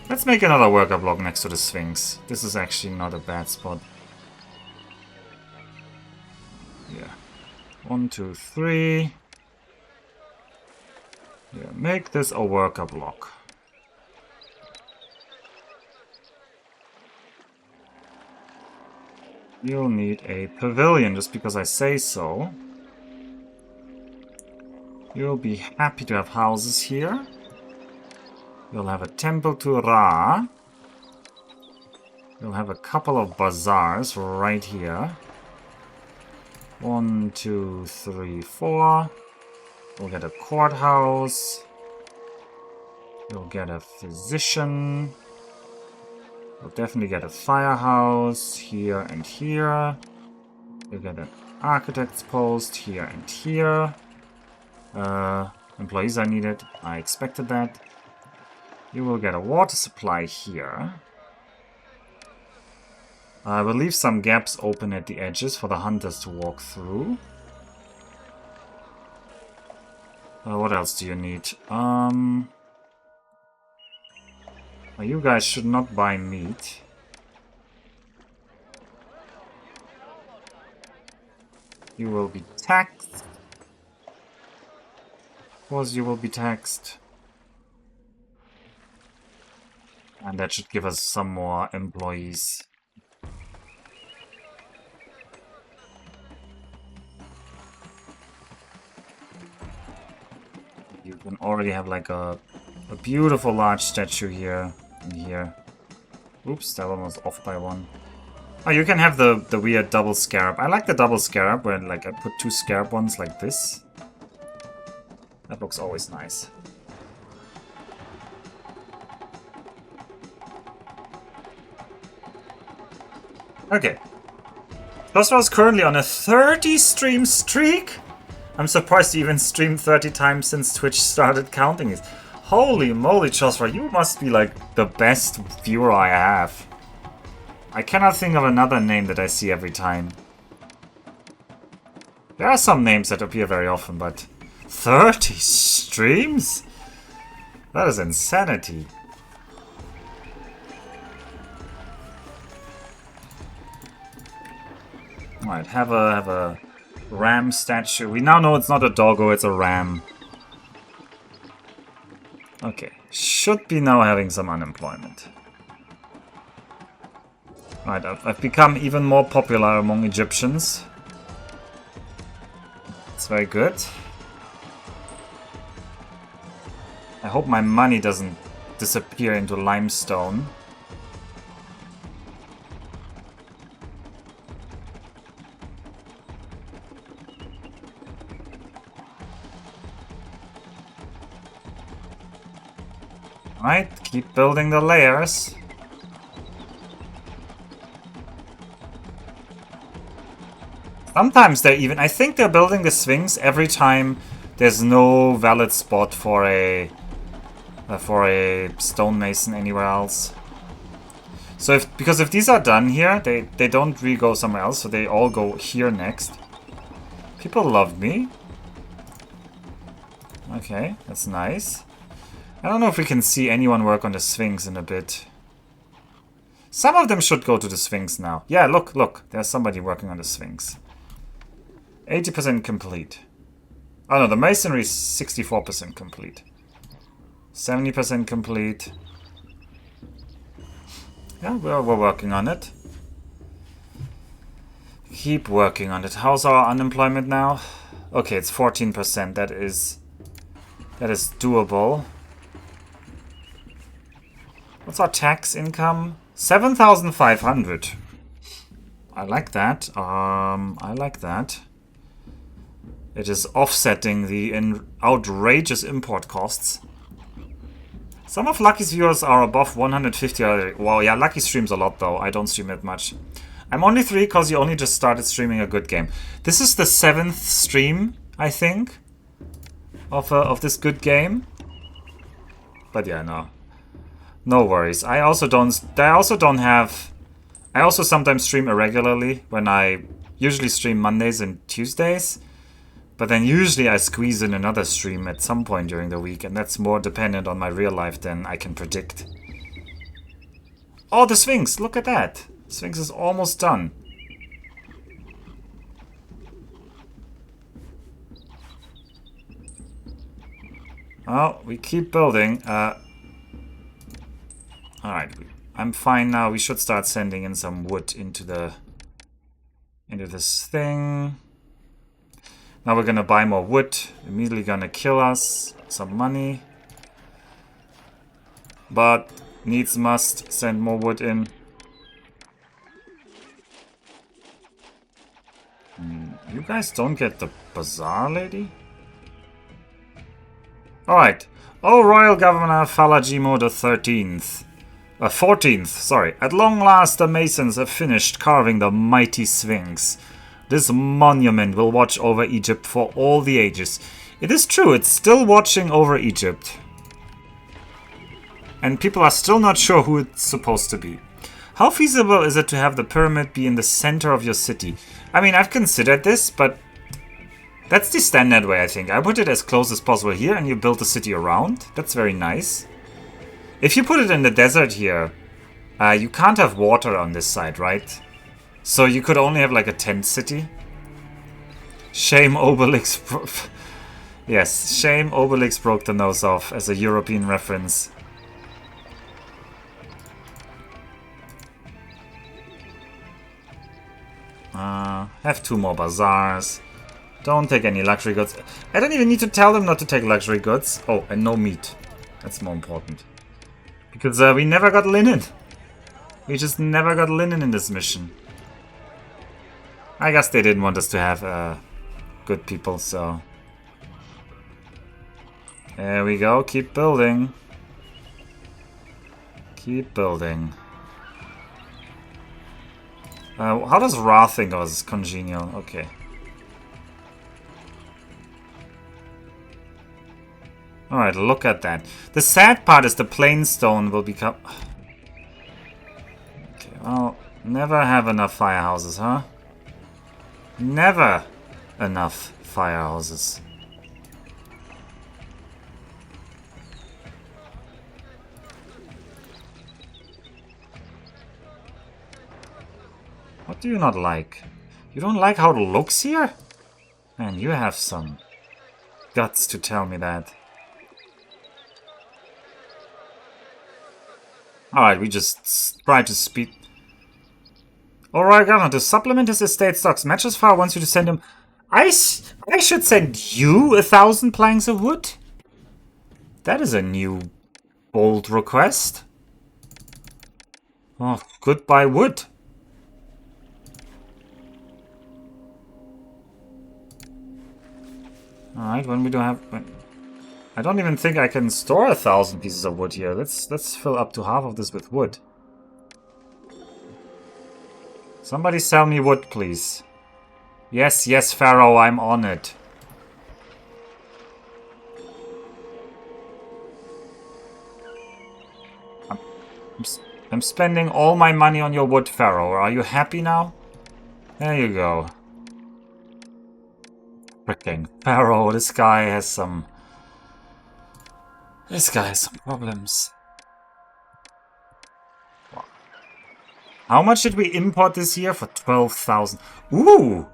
Let's make another worker block next to the Sphinx. This is actually not a bad spot. Yeah. 1, 2, 3. Yeah, make this a worker block. You'll need a pavilion just because I say so. You'll be happy to have houses here. You'll have a temple to Ra. You'll have a couple of bazaars right here. 1, 2, 3, 4. We'll get a courthouse. You'll get a physician. We'll definitely get a firehouse here and here. You'll get an architect's post here and here. Employees are needed. I expected that. You will get a water supply here. I will leave some gaps open at the edges for the hunters to walk through. What else do you need? You guys should not buy meat. You will be taxed. Of course you will be taxed. And that should give us some more employees. You can already have like a beautiful large statue here and here. Oops, that one was off by one. Oh, you can have the weird double scarab. I like the double scarab where like I put 2 scarab ones like this. That looks always nice. Okay. Rostja is currently on a 30 stream streak. I'm surprised you even streamed 30 times since Twitch started counting it. Holy moly, Rostja, you must be like the best viewer I have. I cannot think of another name that I see every time. There are some names that appear very often, but 30 streams? That is insanity. Alright, have a ram statue. We now know it's not a doggo, it's a ram. Okay, should be now having some unemployment. Right, I've become even more popular among Egyptians. It's very good. I hope my money doesn't disappear into limestone. Right, keep building the layers. Sometimes they're even... I think they're building the Sphinx every time there's no valid spot for a stonemason anywhere else. So because if these are done here, they don't really go somewhere else, so they all go here next. People love me. Okay, that's nice. I don't know if we can see anyone work on the Sphinx in a bit. Some of them should go to the Sphinx now. Yeah, look. There's somebody working on the Sphinx. 80% complete. Oh no, the masonry is 64% complete. 70% complete. Yeah, we're working on it. Keep working on it. How's our unemployment now? Okay, it's 14%. That is doable. What's our tax income? 7,500. I like that. I like that. It is offsetting the outrageous import costs. Some of Lucky's viewers are above 150 already. Wow, yeah, Lucky streams a lot though. I don't stream it much. I'm only 3 because you only just started streaming a good game. This is the 7th stream, I think, of this good game. But yeah, no worries. I also sometimes stream irregularly when I usually stream Mondays and Tuesdays. But then usually I squeeze in another stream at some point during the week, and that's more dependent on my real life than I can predict. Oh, the Sphinx! Look at that! Sphinx is almost done. Oh, we keep building. Alright, I'm fine now. We should start sending in some wood into this thing. Now we're gonna buy more wood. Immediately gonna kill us. Some money. But needs must send more wood in. You guys don't get the bazaar lady? Alright. Oh, Royal Governor Falajimo the 13th. 14th, sorry. At long last the masons have finished carving the mighty Sphinx. This monument will watch over Egypt for all the ages. It is true, it's still watching over Egypt. And people are still not sure who it's supposed to be. How feasible is it to have the pyramid be in the center of your city? I mean, I've considered this, but that's the standard way, I think. I put it as close as possible here and you build the city around. That's very nice. If you put it in the desert here, you can't have water on this side, right? So you could only have like a tent city. Shame Obelix... yes, shame Obelix broke the nose off as a European reference. Have 2 more bazaars. Don't take any luxury goods. I don't even need to tell them not to take luxury goods. Oh, and no meat. That's more important. Because we never got linen. We just never got linen in this mission. I guess they didn't want us to have good people, so... There we go. Keep building. Keep building. How does Ra think of us? Congenial. Okay. Alright, look at that. The sad part is the plain stone will become... Okay, well, never have enough firehouses, huh? Never enough firehouses. What do you not like? You don't like how it looks here? Man, you have some guts to tell me that. Alright, we just try to speed... Alright, Governor, to supplement his estate stocks, Matches Pharaoh wants you to send him... I should send you 1,000 planks of wood? That is a new bold request. Oh, goodbye wood. Alright, when we don't have... I don't even think I can store 1,000 pieces of wood here. Let's fill up to half of this with wood. Somebody sell me wood, please. Yes, yes, Pharaoh, I'm on it. I'm spending all my money on your wood, Pharaoh. Are you happy now? There you go. Freaking Pharaoh, this guy has some problems. How much did we import this year? For 12,000. Ooh!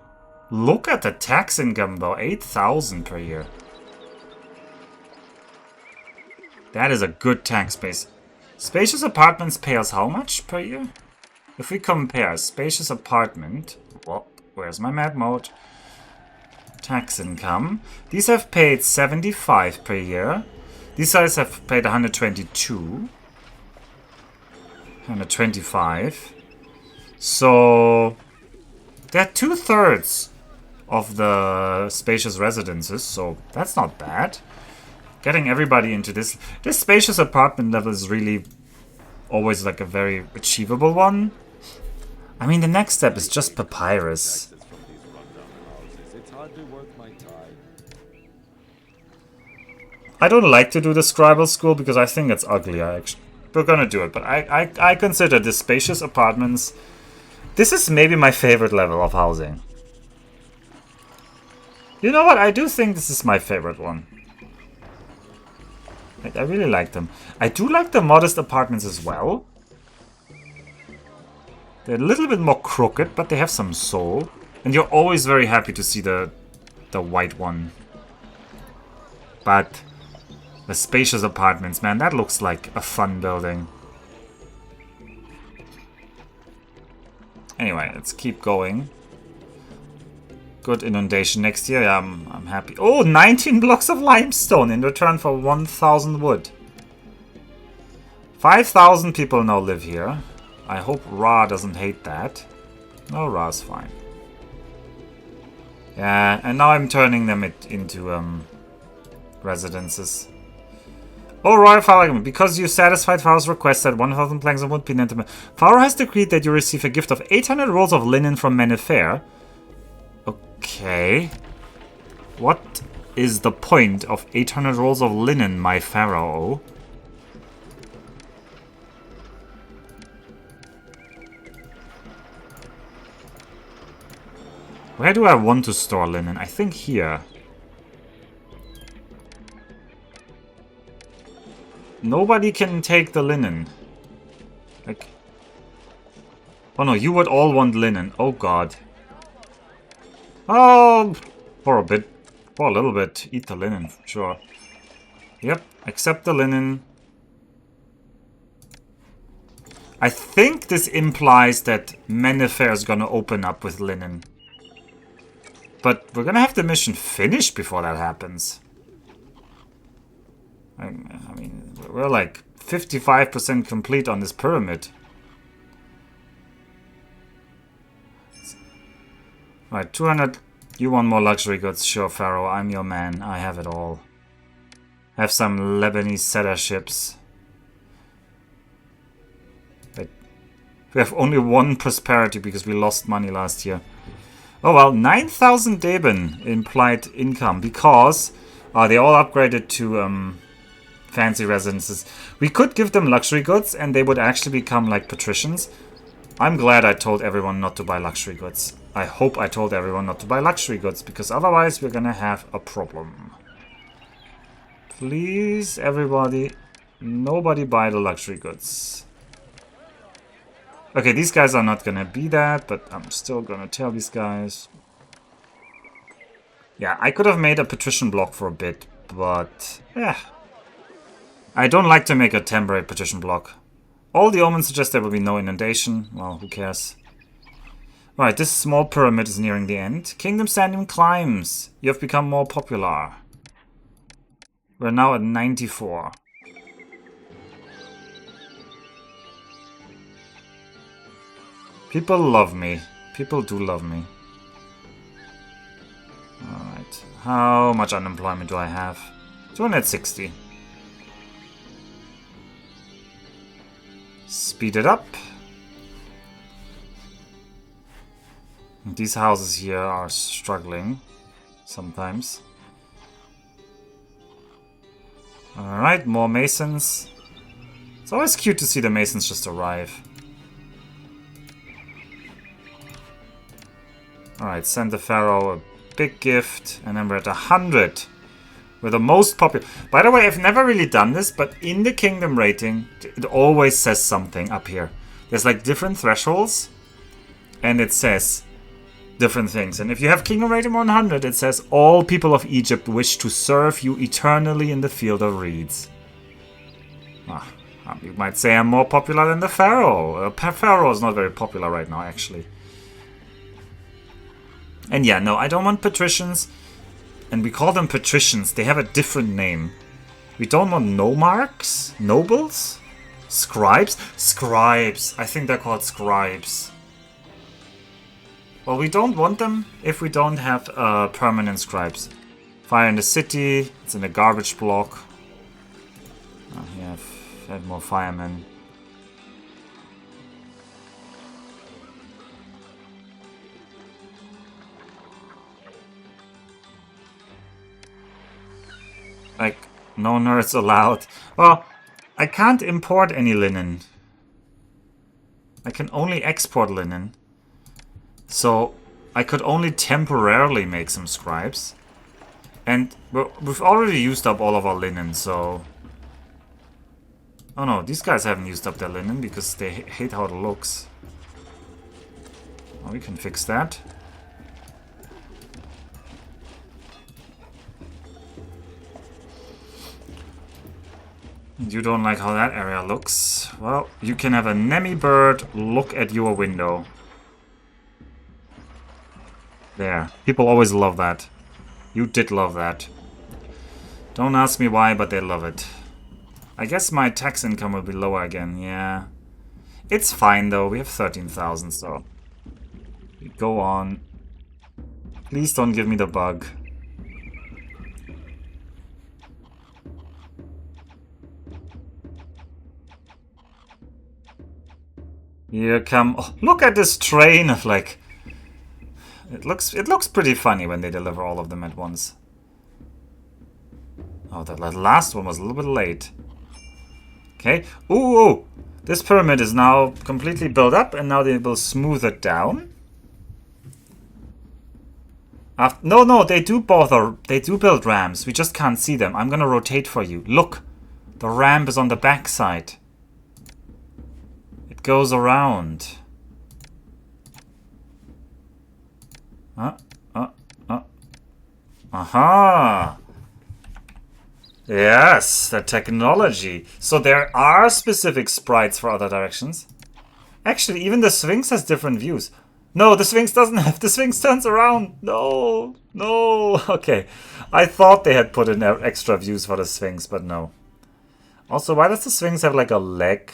Look at the tax income though. 8,000 per year. That is a good tax base. Spacious apartments pay us how much per year? If we compare spacious apartment... Well, where's my mad mode? Tax income. These have paid 75 per year. These guys have paid 122. 125. So they're 2/3 of the spacious residences, so that's not bad. Getting everybody into this spacious apartment level is really always like a very achievable one. I mean, the next step is just papyrus. I don't like to do the scribal school because I think it's ugly. We're gonna do it, but I consider the spacious apartments. This is maybe my favorite level of housing. You know what? I do think this is my favorite one. I really like them. I do like the modest apartments as well. They're a little bit more crooked, but they have some soul. And you're always very happy to see the white one. But the spacious apartments, man, that looks like a fun building. Anyway, let's keep going. Good inundation next year. Yeah, I'm happy. Oh, 19 blocks of limestone in return for 1,000 wood. 5,000 people now live here. I hope Ra doesn't hate that. No, Ra's fine. Yeah, and now I'm turning them into residences. Oh, Royal Pharaoh, because you satisfied Pharaoh's request that 1,000 planks of wood be lent to me, Pharaoh has decreed that you receive a gift of 800 rolls of linen from Mennefer. Okay. What is the point of 800 rolls of linen, my Pharaoh? Where do I want to store linen? I think here. Nobody can take the linen. Like... Oh no, you would all want linen. Oh god. Oh, for a bit. For a little bit. Eat the linen, sure. Yep, accept the linen. I think this implies that Mennefer is gonna open up with linen. But we're gonna have the mission finished before that happens. I mean, we're like 55% complete on this pyramid. Right, 200. You want more luxury goods? Sure, Pharaoh. I'm your man. I have it all. Have some Lebanese setter ships. But we have only one prosperity because we lost money last year. Oh well, 9,000 Deben implied income because they all upgraded to fancy residences. We could give them luxury goods and they would actually become like patricians. I'm glad I told everyone not to buy luxury goods. I hope I told everyone not to buy luxury goods, because otherwise we're gonna have a problem. Please, everybody, nobody buy the luxury goods. Okay, these guys are not gonna be that, but I'm still gonna tell these guys. Yeah, I could have made a patrician block for a bit, but yeah. I don't like to make a temporary patrician block. All the omens suggest there will be no inundation. Well, who cares? Alright, this small pyramid is nearing the end. Kingdom standing climbs. You have become more popular. We're now at 94. People love me. People do love me. Alright. How much unemployment do I have? 260. Speed it up. These houses here are struggling sometimes. Alright, more masons. It's always cute to see the masons just arrive. Alright, send the Pharaoh a big gift, and then we're at 100. We're the most popular. By the way, I've never really done this, but in the kingdom rating, it always says something up here. There's like different thresholds, and it says different things. And if you have kingdom rating 100, it says all people of Egypt wish to serve you eternally in the field of reeds. You might say I'm more popular than the Pharaoh. Pharaoh is not very popular right now, actually. And yeah, no, I don't want patricians. And we call them patricians. They have a different name. We don't want nomarchs? Nobles? Scribes? Scribes. I think they're called scribes. Well, we don't want them if we don't have permanent scribes. Fire in the city. It's in a garbage block. Oh, yeah, have more firemen. Like, no nerds allowed. Well, I can't import any linen. I can only export linen. So, I could only temporarily make some scribes. And we've already used up all of our linen, so... Oh no, these guys haven't used up their linen because they hate how it looks. Well, we can fix that. You don't like how that area looks. Well, you can have a Nemi bird look at your window. There. People always love that. You did love that. Don't ask me why, but they love it. I guess my tax income will be lower again, yeah. It's fine though, we have 13,000, so... We go on. Please don't give me the bug. Here come... Oh, look at this train of like... It looks pretty funny when they deliver all of them at once. Oh, that last one was a little bit late. Okay. Ooh! This pyramid is now completely built up, and now they will smooth it down. No, they do they do build ramps. We just can't see them. I'm gonna rotate for you. Look! The ramp is on the back side. It goes around. Aha! Yes, the technology. So there are specific sprites for other directions. Actually, even the Sphinx has different views. No, the Sphinx doesn't have. The Sphinx turns around. No, no. Okay, I thought they had put in extra views for the Sphinx, but no. Also, why does the Sphinx have like a leg?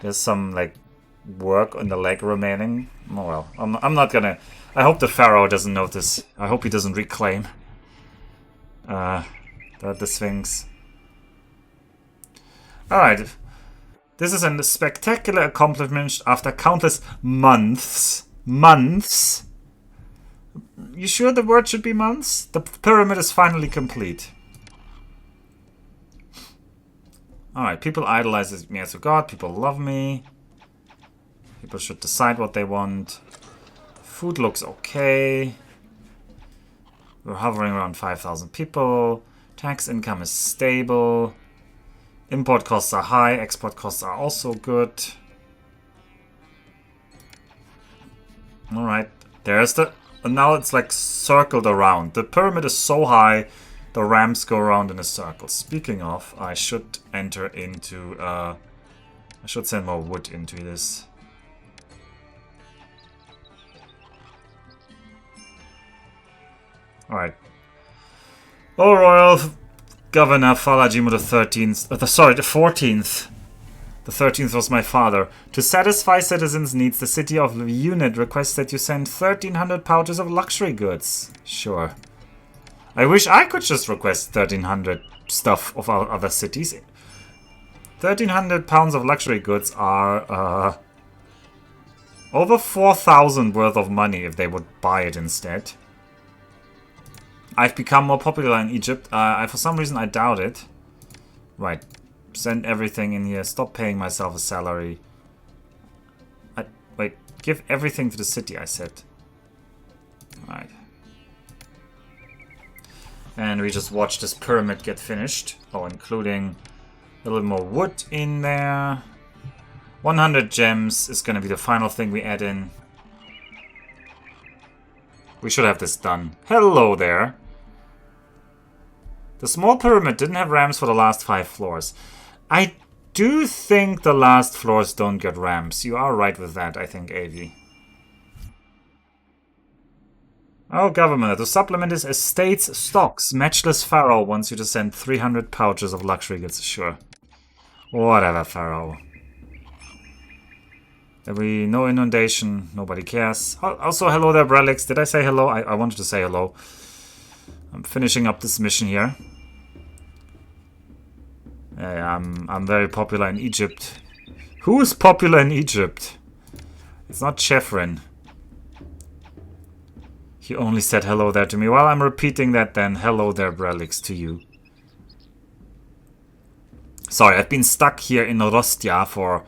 There's some like work on the leg remaining. Oh well, I'm not gonna. I hope the Pharaoh doesn't notice. I hope he doesn't reclaim the Sphinx. All right. This is a spectacular accomplishment after countless months. Months? You sure the word should be months? The pyramid is finally complete. Alright, people idolize me as a god. People love me. People should decide what they want. Food looks okay. We're hovering around 5,000 people. Tax income is stable. Import costs are high, export costs are also good. Alright, there's the... And now it's like circled around. The pyramid is so high, the ramps go around in a circle. Speaking of, I should enter into... I should send more wood into this. Alright. Oh, Royal Governor Falajimo the 13th, the 14th. The 13th was my father. To satisfy citizens' needs, the city of Unit requests that you send 1,300 pouches of luxury goods. Sure. I wish I could just request 1,300 stuff of our other cities. 1,300 pounds of luxury goods are over 4,000 worth of money if they would buy it instead. I've become more popular in Egypt. For some reason, I doubt it. Right. Send everything in here. Stop paying myself a salary. Wait. Give everything to the city, I said. Right. And we just watch this pyramid get finished. Oh, including a little more wood in there. 100 gems is going to be the final thing we add in. We should have this done. Hello there. The small pyramid didn't have ramps for the last 5 floors. I do think the last floors don't get ramps. You are right with that, I think, Avi. Oh, governor, to supplement his estate's stocks, Matchless Pharaoh wants you to send 300 pouches of luxury goods. Sure. Whatever, Pharaoh. There'll be no inundation. Nobody cares. Also, hello there, Brelix. Did I say hello? I wanted to say hello. I'm finishing up this mission here. Yeah, I'm very popular in Egypt. Who is popular in Egypt? It's not Chefrin. He only said hello there to me. Well, I'm repeating that then. Hello there, Brelix, to you. Sorry, I've been stuck here in Rostja for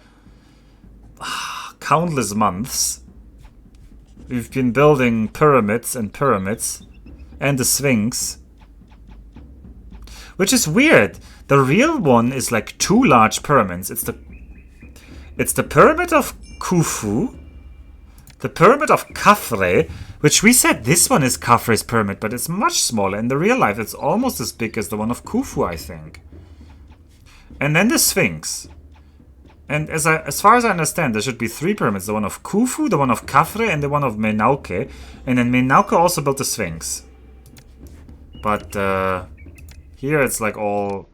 countless months. We've been building pyramids and pyramids. And the Sphinx. Which is weird. The real one is like 2 large pyramids. It's the Pyramid of Khufu. The Pyramid of Khafre. Which we said this one is Khafre's pyramid, but it's much smaller. In the real life, it's almost as big as the one of Khufu, I think. And then the Sphinx. And as far as I understand, there should be 3 pyramids. The one of Khufu, the one of Khafre, and the one of Menauke. And then Menauke also built the Sphinx. But here it's like all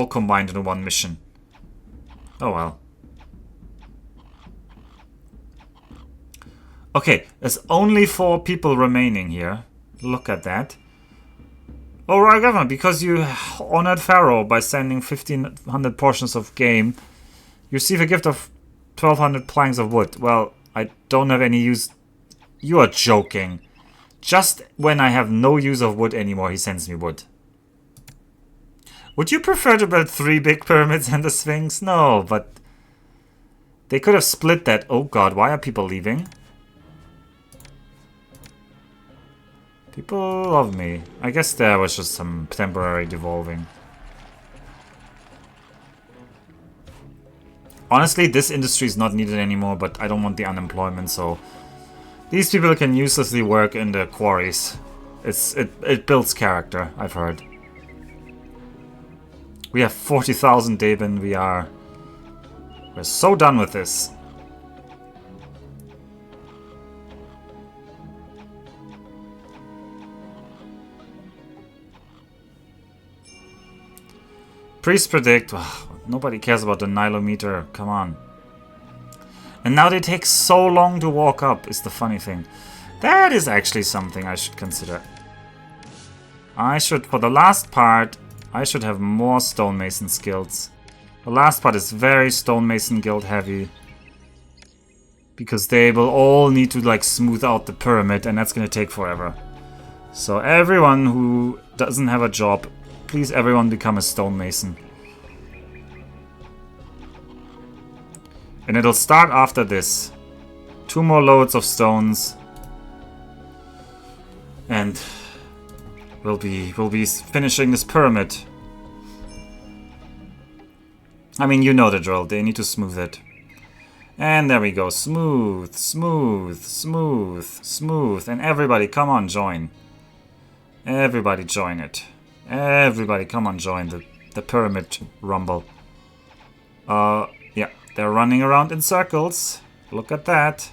combined into one mission. Oh well. Okay, there's only 4 people remaining here. Look at that. Alright, Governor, because you honored Pharaoh by sending 1,500 portions of game, you receive a gift of 1,200 planks of wood. Well, I don't have any use. You are joking. Just when I have no use of wood anymore, he sends me wood. Would you prefer to build 3 big pyramids and the Sphinx? No, but they could have split that. Oh god, why are people leaving? People love me. I guess there was just some temporary devolving. Honestly, this industry is not needed anymore, but I don't want the unemployment, so these people can uselessly work in the quarries. It builds character, I've heard. We have 40,000 Deben. We're so done with this. Priest predict. Nobody cares about the nilometer. Come on. And now they take so long to walk up, is the funny thing. That is actually something I should consider. I should, for the last part, I should have more stonemason skills. The last part is very stonemason guild heavy. Because they will all need to like smooth out the pyramid and that's gonna take forever. So everyone who doesn't have a job, please everyone become a stonemason. And it'll start after this. 2 more loads of stones. And we'll be finishing this pyramid. I mean, you know the drill. They need to smooth it. And there we go. Smooth, smooth, smooth, smooth. And everybody, come on, join. Everybody join it. Everybody, come on, join the pyramid rumble. Yeah, they're running around in circles. Look at that.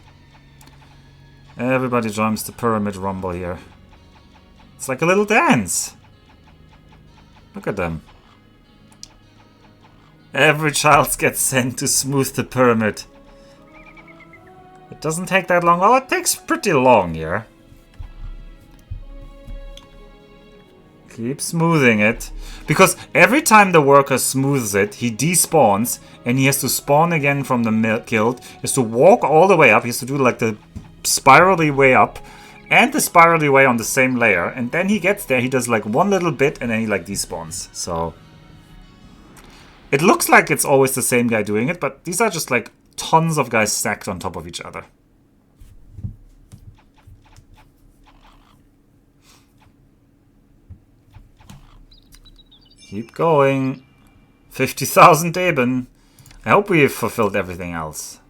Everybody joins the pyramid rumble here. It's like a little dance. Look at them. Every child gets sent to smooth the pyramid. It doesn't take that long. Well, it takes pretty long here. Keep smoothing it. Because every time the worker smooths it, he despawns. And he has to spawn again from the guild. He has to walk all the way up. He has to do like the spirally way up. And the spirally way on the same layer. And then he gets there. He does like one little bit. And then he like despawns. So it looks like it's always the same guy doing it. But these are just like tons of guys stacked on top of each other. Keep going. 50,000 Eben. I hope we've fulfilled everything else.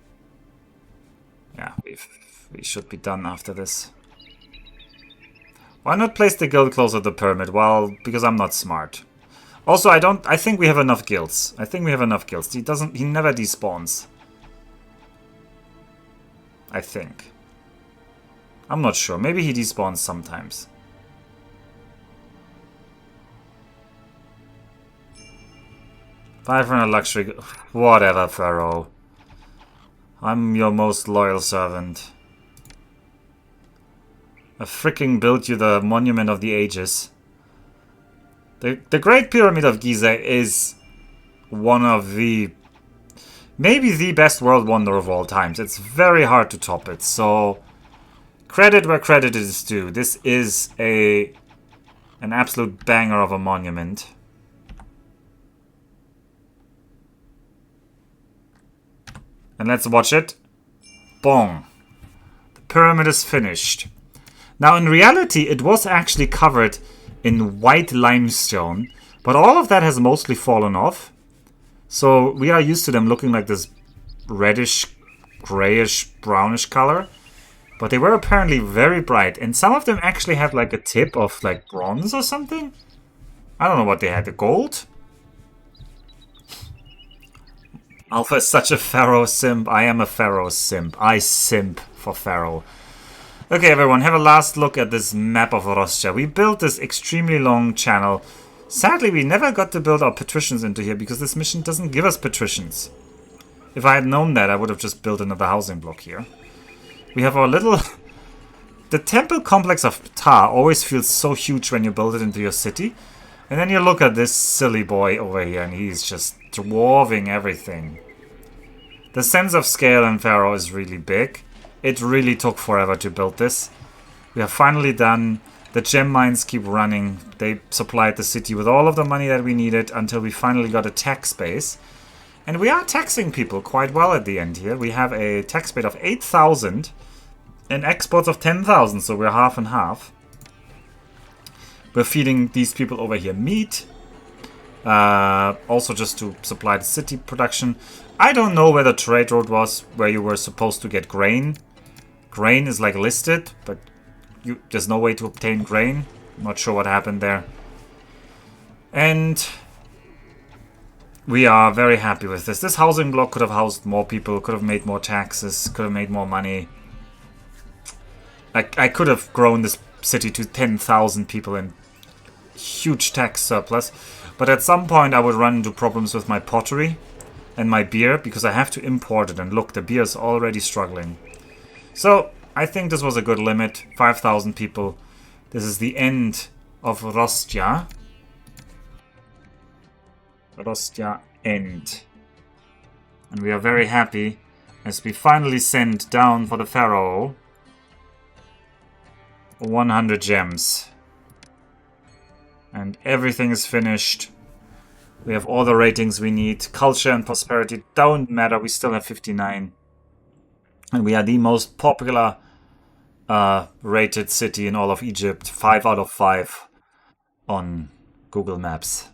Yeah, we should be done after this. Why not place the guild closer to the pyramid? Well, because I'm not smart. Also, I think we have enough guilds. I think we have enough guilds. He never despawns. I think. I'm not sure. Maybe he despawns sometimes. $500 luxury. Whatever, Pharaoh. I'm your most loyal servant. I freaking built you the Monument of the Ages. The Great Pyramid of Giza is one of the... maybe the best world wonder of all times. It's very hard to top it, so... credit where credit is due. This is an absolute banger of a monument. And let's watch it. Bong. The pyramid is finished. Now in reality it was actually covered in white limestone. But all of that has mostly fallen off. So we are used to them looking like this reddish, grayish, brownish color. But they were apparently very bright. And some of them actually had like a tip of like bronze or something. I don't know what they had. The gold? Alpha is such a Pharaoh simp. I am a Pharaoh simp. I simp for Pharaoh. Okay, everyone, have a last look at this map of Rostja. We built this extremely long channel. Sadly, we never got to build our patricians into here because this mission doesn't give us patricians. If I had known that, I would have just built another housing block here. We have our little... the temple complex of Ptah always feels so huge when you build it into your city. And then you look at this silly boy over here and he's just dwarfing everything. The sense of scale in Pharaoh is really big. It really took forever to build this. We are finally done. The gem mines keep running. They supplied the city with all of the money that we needed until we finally got a tax base. And we are taxing people quite well at the end here. We have a tax base of 8,000 and exports of 10,000, so we're half and half. We're feeding these people over here meat. Also just to supply the city production. I don't know where the trade road was, where you were supposed to get grain. Grain is like listed, but there's no way to obtain grain. I'm not sure what happened there. And we are very happy with this. This housing block could have housed more people, could have made more taxes, could have made more money. I could have grown this city to 10,000 people in huge tax surplus. But at some point I would run into problems with my pottery and my beer, because I have to import it. And look, the beer is already struggling. So I think this was a good limit. 5,000 people. This is the end of Rostja. Rostja end. And we are very happy as we finally send down for the Pharaoh 100 gems. And everything is finished. We have all the ratings we need. Culture and prosperity don't matter. We still have 59. And we are the most popular rated city in all of Egypt. 5 out of 5 on Google Maps.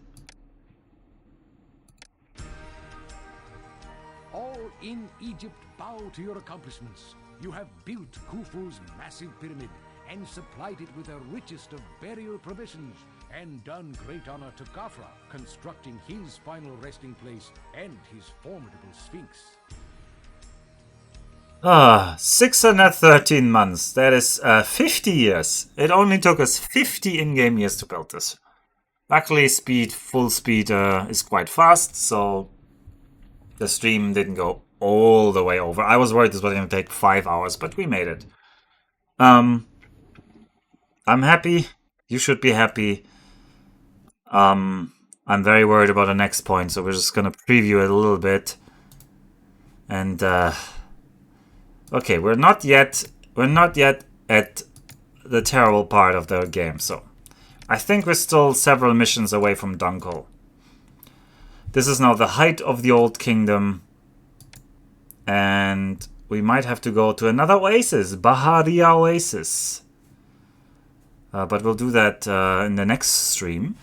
All in Egypt bow to your accomplishments. You have built Khufu's massive pyramid and supplied it with the richest of burial provisions, and done great honor to Khafra, constructing his final resting place and his formidable Sphinx. 613 months. That is 50 years. It only took us 50 in-game years to build this. Luckily, full speed is quite fast, so the stream didn't go all the way over. I was worried this was going to take 5 hours, but we made it. I'm happy. You should be happy. I'm very worried about the next point, so we're just going to preview it a little bit. And okay, we're not yet at the terrible part of the game, so I think we're still several missions away from Dunkle. This is now the height of the Old Kingdom, and we might have to go to another oasis, Baharia Oasis. But we'll do that in the next stream.